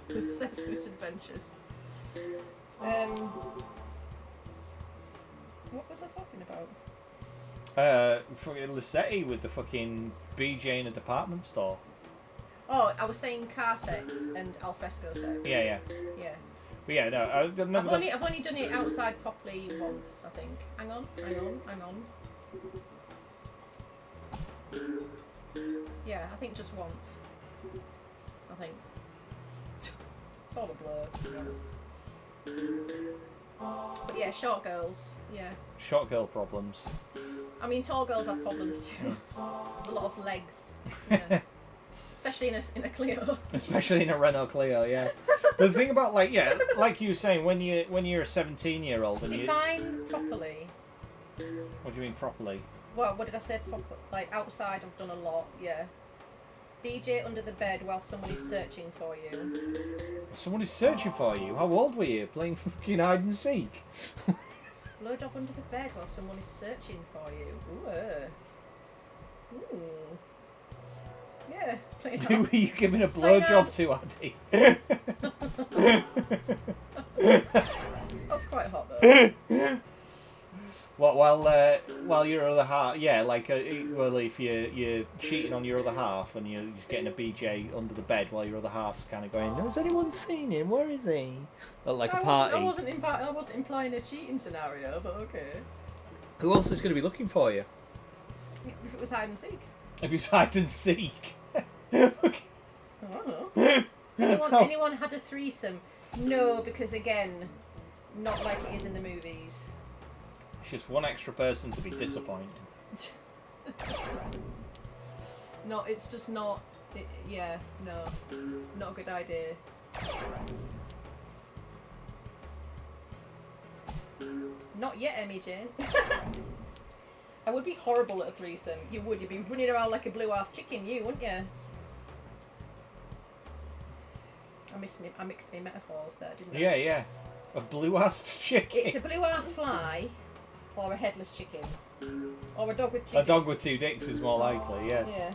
The sex misadventures. What was I talking about? Fucking Lissetti with the fucking BJ in a department store. Oh, I was saying car sex and alfresco sex. Yeah. Yeah. But yeah, no, I've never I've only done it outside properly once, I think. Hang on. Yeah, I think just once. I think. It's all a blur, to be honest. But yeah, short girls. Yeah. Short girl problems. I mean, tall girls have problems too. A lot of legs. Yeah. Especially in a Clio. Especially in a Renault Clio, yeah. But the thing about like you were saying, when you're a 17-year-old and define properly. What do you mean properly? Well, what did I say? Like outside, I've done a lot. Yeah. BJ under the bed while someone is searching for you. Someone is searching for you? How old were you? Playing fucking hide and seek? Load up under the bed while someone is searching for you. Ooh. Yeah. Who were you giving a blowjob to, Andy? That's quite hot though. What, while your other half, yeah, like, well, if you're cheating on your other half and you're just getting a BJ under the bed while your other half's kind of going, has anyone seen him? Where is he? Like a party. I wasn't implying a cheating scenario, but okay. Who else is going to be looking for you? If it was hide and seek. If it's hide and seek. I don't know. Anyone had a threesome? No, because again, not like it is in the movies. It's just one extra person to be disappointed. No, it's just not. Not a good idea. Not yet, Emmy Jane. I would be horrible at a threesome. You would. You'd be running around like a blue-ass chicken, wouldn't you? I mixed my metaphors there, didn't I? Yeah. A blue-ass chicken. It's a blue-ass fly, or a headless chicken, or a dog with two dicks. A dog with 2 dicks is more likely, yeah. Yeah.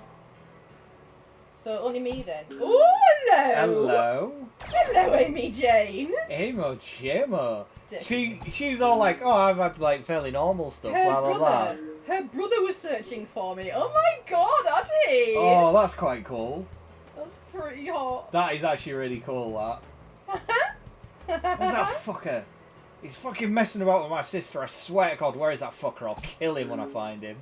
So only me then. Oh, hello. Hello, Amy Jane. Amo Chemo. She's all like, oh, I've had like fairly normal stuff. Blah blah. Her brother was searching for me. Oh my god, Addy. Oh, that's quite cool. That's pretty hot. That is actually really cool. That. Where's that fucker? He's fucking messing about with my sister. I swear to God, where is that fucker? I'll kill him when I find him.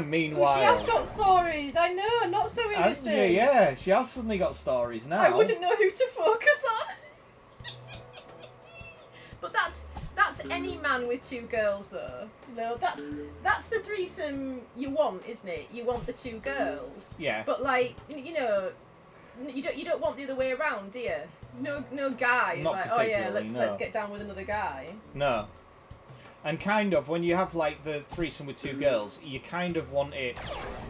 Meanwhile, she has got stories. I know, not so innocent. Yeah, she has suddenly got stories now. I wouldn't know who to focus on. But that's any man with 2 girls, though. No, that's the threesome you want, isn't it? You want the 2 girls. Yeah. But like, you don't want the other way around, do you? No guy is like, oh yeah, let's get down with another guy. No. And kind of, when you have like the threesome with 2 girls, you kind of want it.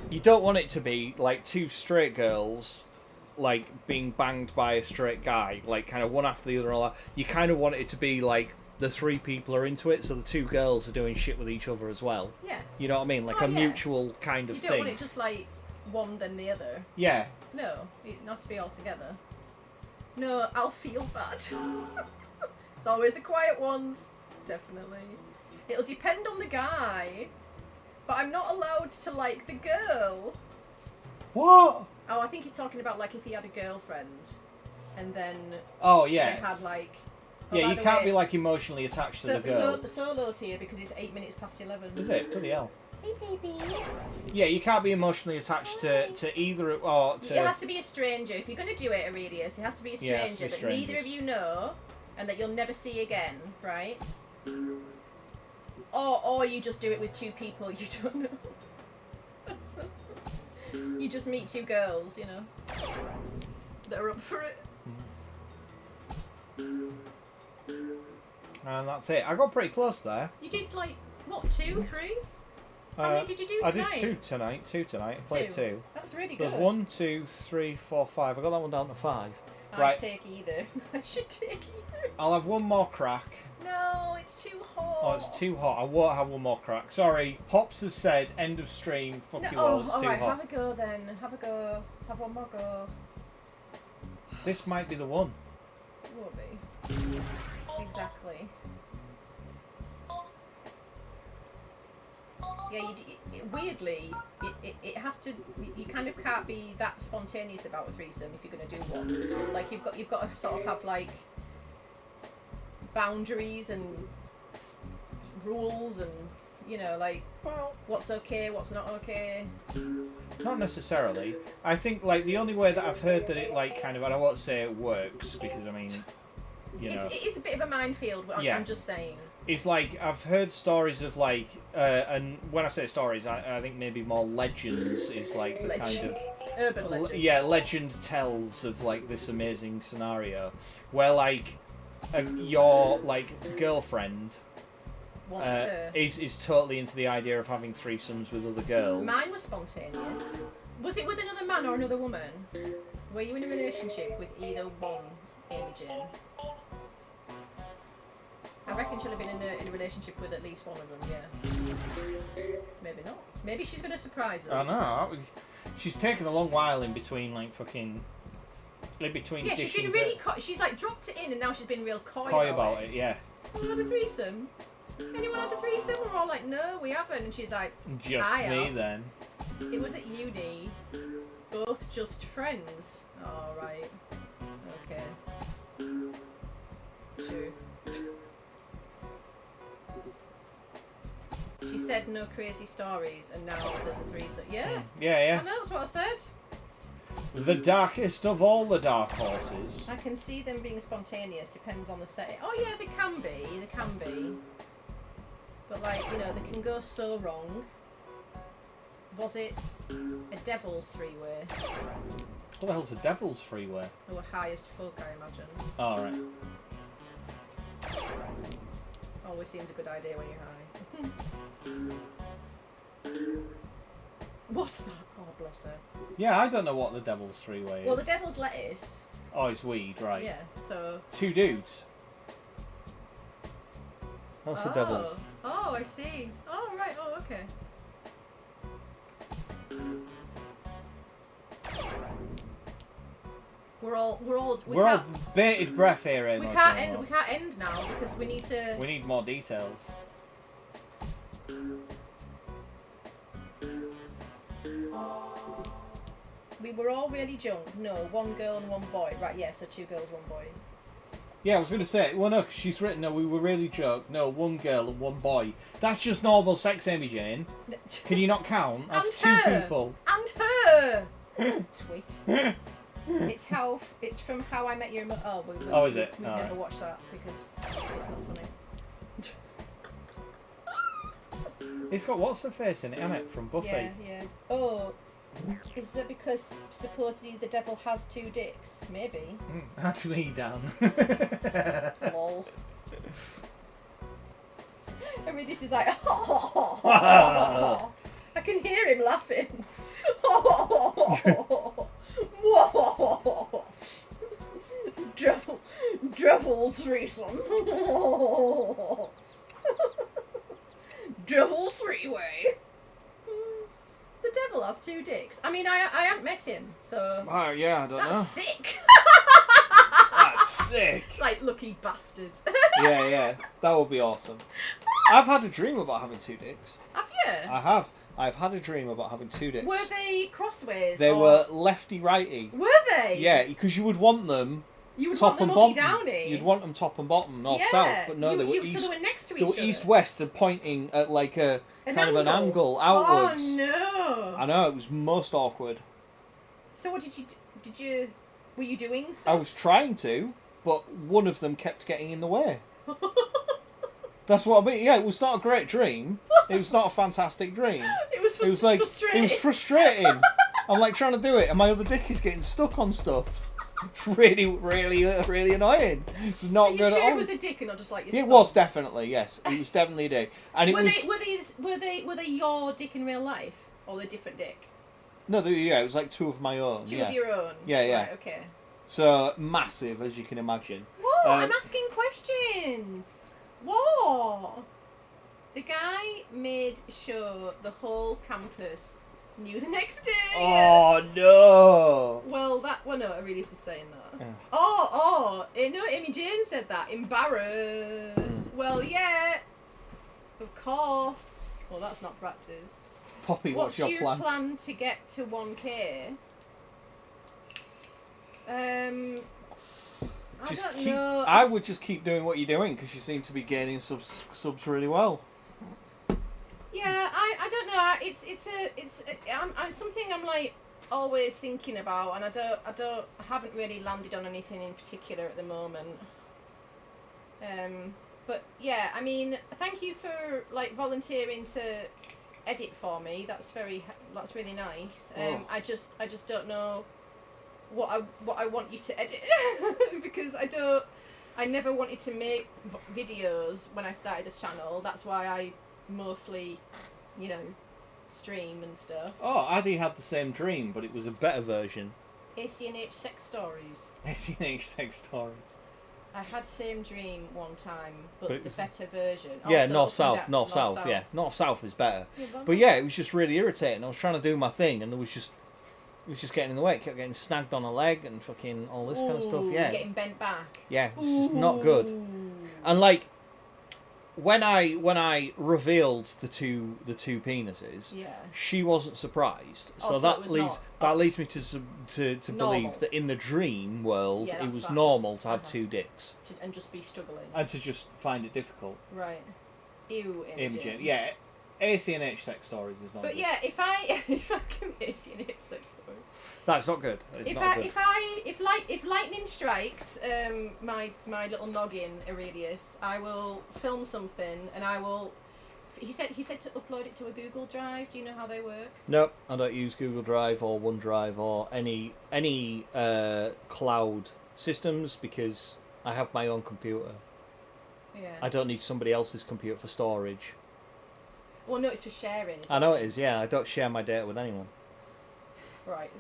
You don't want it to be like 2 straight girls, like being banged by a straight guy, like kind of one after the other and all that. You kind of want it to be like the 3 people are into it, so the 2 girls are doing shit with each other as well. Yeah. You know what I mean? Like a mutual kind of thing. You don't want it just like one then the other. Yeah. No, it has to be all together. No, I'll feel bad. It's always the quiet ones. Definitely. It'll depend on the guy. But I'm not allowed to like the girl. What? Oh, I think he's talking about like if he had a girlfriend. And then they had like... yeah, you can't be like emotionally attached to the girl. The solo's here because it's 8 minutes past 11. Is it? Bloody hell. Hey, baby. Yeah, you can't be emotionally attached to either or to... It has to be a stranger. If you're going to do it, Aurelius, it has to be a stranger that neither of you know and that you'll never see again, right? Or you just do it with 2 people you don't know. You just meet 2 girls, you know, that are up for it. And that's it. I got pretty close there. You did like, what, 2, 3? How many did you do tonight? I did 2 tonight. I played 2. That's really so good. There's 1, 2, 3, 4, 5. I got that one down to 5. I'd take either. I should take either. I'll have one more crack. No, it's too hot. Oh, it's too hot. I won't have one more crack. Sorry. Pops has said, end of stream. Fuck you all. It's too alright, hot. have a go then. Have a go. Have one more go. This might be the one. It won't be. Exactly. Yeah, weirdly, it has to. You kind of can't be that spontaneous about a threesome if you're going to do one. Like you've got to sort of have like boundaries and rules and like what's okay, what's not okay. Not necessarily. I think like the only way that I've heard that it like kind of, and I won't say it works because I mean, it is a bit of a minefield. But I'm just saying. It's like I've heard stories of like, and when I say stories, I think maybe more legends is like the kind of urban legend. Yeah, legend tells of like this amazing scenario where like your like girlfriend is totally into the idea of having threesomes with other girls. Mine was spontaneous. Was it with another man or another woman? Were you in a relationship with either one, Amy Jane? I reckon she'll have been in a relationship with at least one of them, yeah. Maybe not. Maybe she's going to surprise us. I know. She's taken a long while in between, like, fucking... In between she's been really... she's, like, dropped it in and now she's been real coy about it, yeah. We had a threesome? Anyone had a threesome? We're all like, no, we haven't. And she's like, just me, then. It was at uni. Both just friends. Oh, right. Okay. True. She said no crazy stories, and now there's a threesome. Yeah. Yeah. I know, that's what I said. The darkest of all the dark horses. I can see them being spontaneous, depends on the setting. Oh yeah, they can be. But like, they can go so wrong. Was it a devil's three-way? What the hell's a devil's three-way? They were high as fuck, I imagine. Oh, right. Always seems a good idea when you're high. What's that? Oh, bless her. Yeah, I don't know what the devil's three-way is. Well, the devil's lettuce. Oh, it's weed, right. Yeah, so... Two dudes. That's the devil's. Oh, I see. Oh, right. Oh, okay. We're all bated breath here, Amos. We can't end now because we need to. We need more details. We were all really young. No, one girl and one boy. Right? Yeah. So 2 girls, 1 boy. Yeah, I was going to say. Well, no, 'cause she's written. No, we were really young. No, 1 girl and 1 boy. That's just normal sex, Amy Jane. Can you not count? That's 2 people. And her. Tweet. It's from How I Met Your Mother. Oh, is it? We've never watched that because it's not funny. It's got what's her face in it, isn't it? From Buffy. Yeah. Oh, is that because supposedly the devil has 2 dicks? Maybe. That's me, Dan. Lol. I mean, this is like. I can hear him laughing. Devil's threesome. Devil three-way. The devil has 2 dicks. I mean, I haven't met him, so. Oh yeah, I don't know. That's sick. That's sick. Like lucky bastard. Yeah, that would be awesome. I've had a dream about having 2 dicks. Have you? I have. I've had a dream about having 2 dicks. Were they crossways? They were lefty-righty. Were they? Yeah, because you would want them. You would top want them and bottom. downy. You'd want them top and bottom, north-south, but no, they were east. So they were next to each they other. were east-west and pointing at like a kind of an angle outwards. Oh no! I know, it was most awkward. So what did you? Were you doing stuff? I was trying to, but one of them kept getting in the way. That's what I mean. Yeah, it was not a great dream. It was not a fantastic dream. It was like, frustrating. It was frustrating. I'm like trying to do it, and my other dick is getting stuck on stuff. It's really annoying. It's not good at all. It was a dick and not just like your It was definitely, yes. It was definitely a dick. And were they your dick in real life, or the different dick? No, it was like 2 of my own. 2 of your own. Yeah. Right, okay. So massive, as you can imagine. Whoa! I'm asking questions. What? The guy made sure the whole campus knew the next day. Oh no! Well, no, Aurelius is saying that. Yeah. No, Amy Jane said that. Embarrassed. Well, yeah, of course. Well, that's not practised. Poppy, what's your plan? Plan to get to 1K? I don't know. I would just keep doing what you're doing because you seem to be gaining subs really well. Yeah, I don't know. It's something I'm like always thinking about, and I haven't really landed on anything in particular at the moment. But yeah, I mean, thank you for like volunteering to edit for me. That's really nice. I just don't know what I want you to edit because I never wanted to make videos when I started the channel. That's why I mostly, stream and stuff. Oh, Addy had the same dream, but it was a better version. ACNH sex stories. ACNH sex stories. I had the same dream one time, but the better version. Yeah, Also, north-south, north-south, yeah. North-south is better. Yeah, but yeah, it was just really irritating. I was trying to do my thing, and it was just getting in the way. It kept getting snagged on a leg and fucking all this kind of stuff, yeah. Getting bent back. Yeah, it's just not good. And like, when I revealed the two penises, she wasn't surprised. So that leads me to believe that in the dream world it was normal to have two dicks and just be struggling and to just find it difficult. Right. Ew. Imogen. Yeah. ACNH sex stories is not. But good. yeah, if I can ACNH sex stories. That's not good. If lightning strikes my little noggin, Aurelius, I will film something and I will. He said to upload it to a Google Drive. Do you know how they work? Nope, I don't use Google Drive or OneDrive or any cloud systems because I have my own computer. Yeah. I don't need somebody else's computer for storage. Well, no, it's for sharing. I know it is. Yeah, I don't share my data with anyone. Right.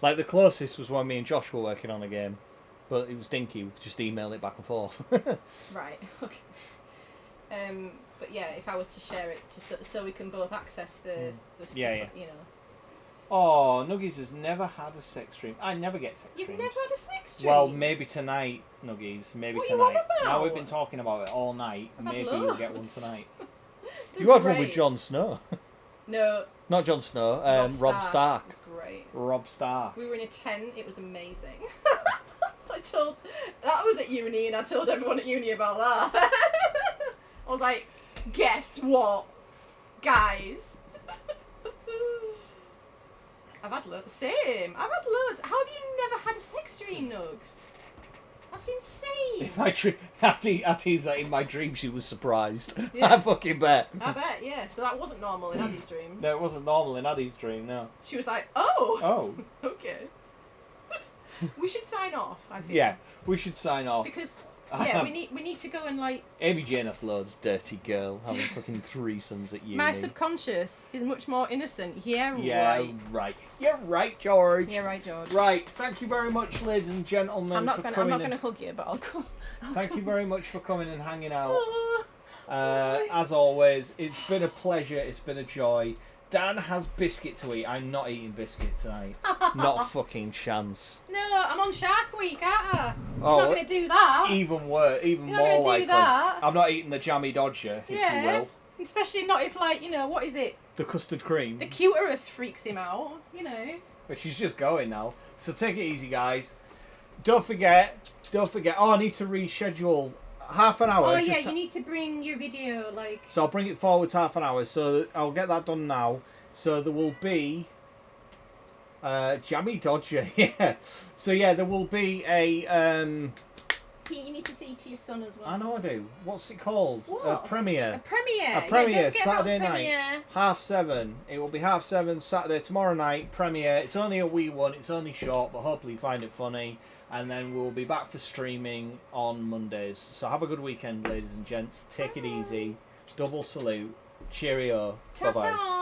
Like, the closest was when me and Josh were working on a game, but it was dinky. We could just email it back and forth. Right, okay. But yeah, if I was to share it so we can both access the yeah. you know. Oh, Nuggies has never had a sex dream. I never get sex dreams. You've never had a sex dream? Well, maybe tonight, Nuggies. Maybe what tonight. Are you on about? Now we've been talking about it all night. Maybe you'll get one tonight. You had one with Jon Snow. No. Not Jon Snow, Rob Stark. That's great. Rob Stark. We were in a tent, it was amazing. That was at uni and I told everyone at uni about that. I was like, guess what, guys? I've had loads. Same. I've had loads. How have you never had a sex dream, Nugs? That's insane. In my dream, Addie's in my dream she was surprised. Yeah. I fucking bet. I bet, yeah. So that wasn't normal in Addie's dream. No, it wasn't normal in Addie's dream, no. She was like, oh. Oh. Okay. We should sign off, I think. Yeah, we should sign off. Because, yeah, we need to go and like... Amy Jane has loads, dirty girl, having fucking threesomes at uni. My subconscious is much more innocent. Yeah, right. You're right, George. Yeah, right, George. Right, thank you very much, ladies and gentlemen, I'm not going to hug you, but I'll come. Thank you very much for coming and hanging out. As always, it's been a pleasure, it's been a joy. Dan has biscuit to eat. I'm not eating biscuit tonight. Not a fucking chance. No, I'm on Shark Week, aren't I? I'm not going to do that. Even worse, even You're more not gonna likely. do that. I'm not eating the jammy dodger, if you will. Especially not if, like, what is it? The custard cream. The cuterus freaks him out, But she's just going now. So take it easy, guys. Don't forget. Oh, I need to reschedule. Half an hour. Oh yeah, you need to bring your video So I'll bring it forward half an hour. So I'll get that done now. So there will be Jammy Dodger. Yeah. So yeah, there will be a. You need to see to your son as well. I know I do. What's it called? What? A premiere. A premiere. A premiere. Yeah, Saturday night. 7:30. It will be 7:30 Saturday. Tomorrow night premiere. It's only a wee one. It's only short, but hopefully you find it funny. And then we'll be back for streaming on Mondays. So have a good weekend, ladies and gents. Take it easy. Double salute. Cheerio. Bye bye.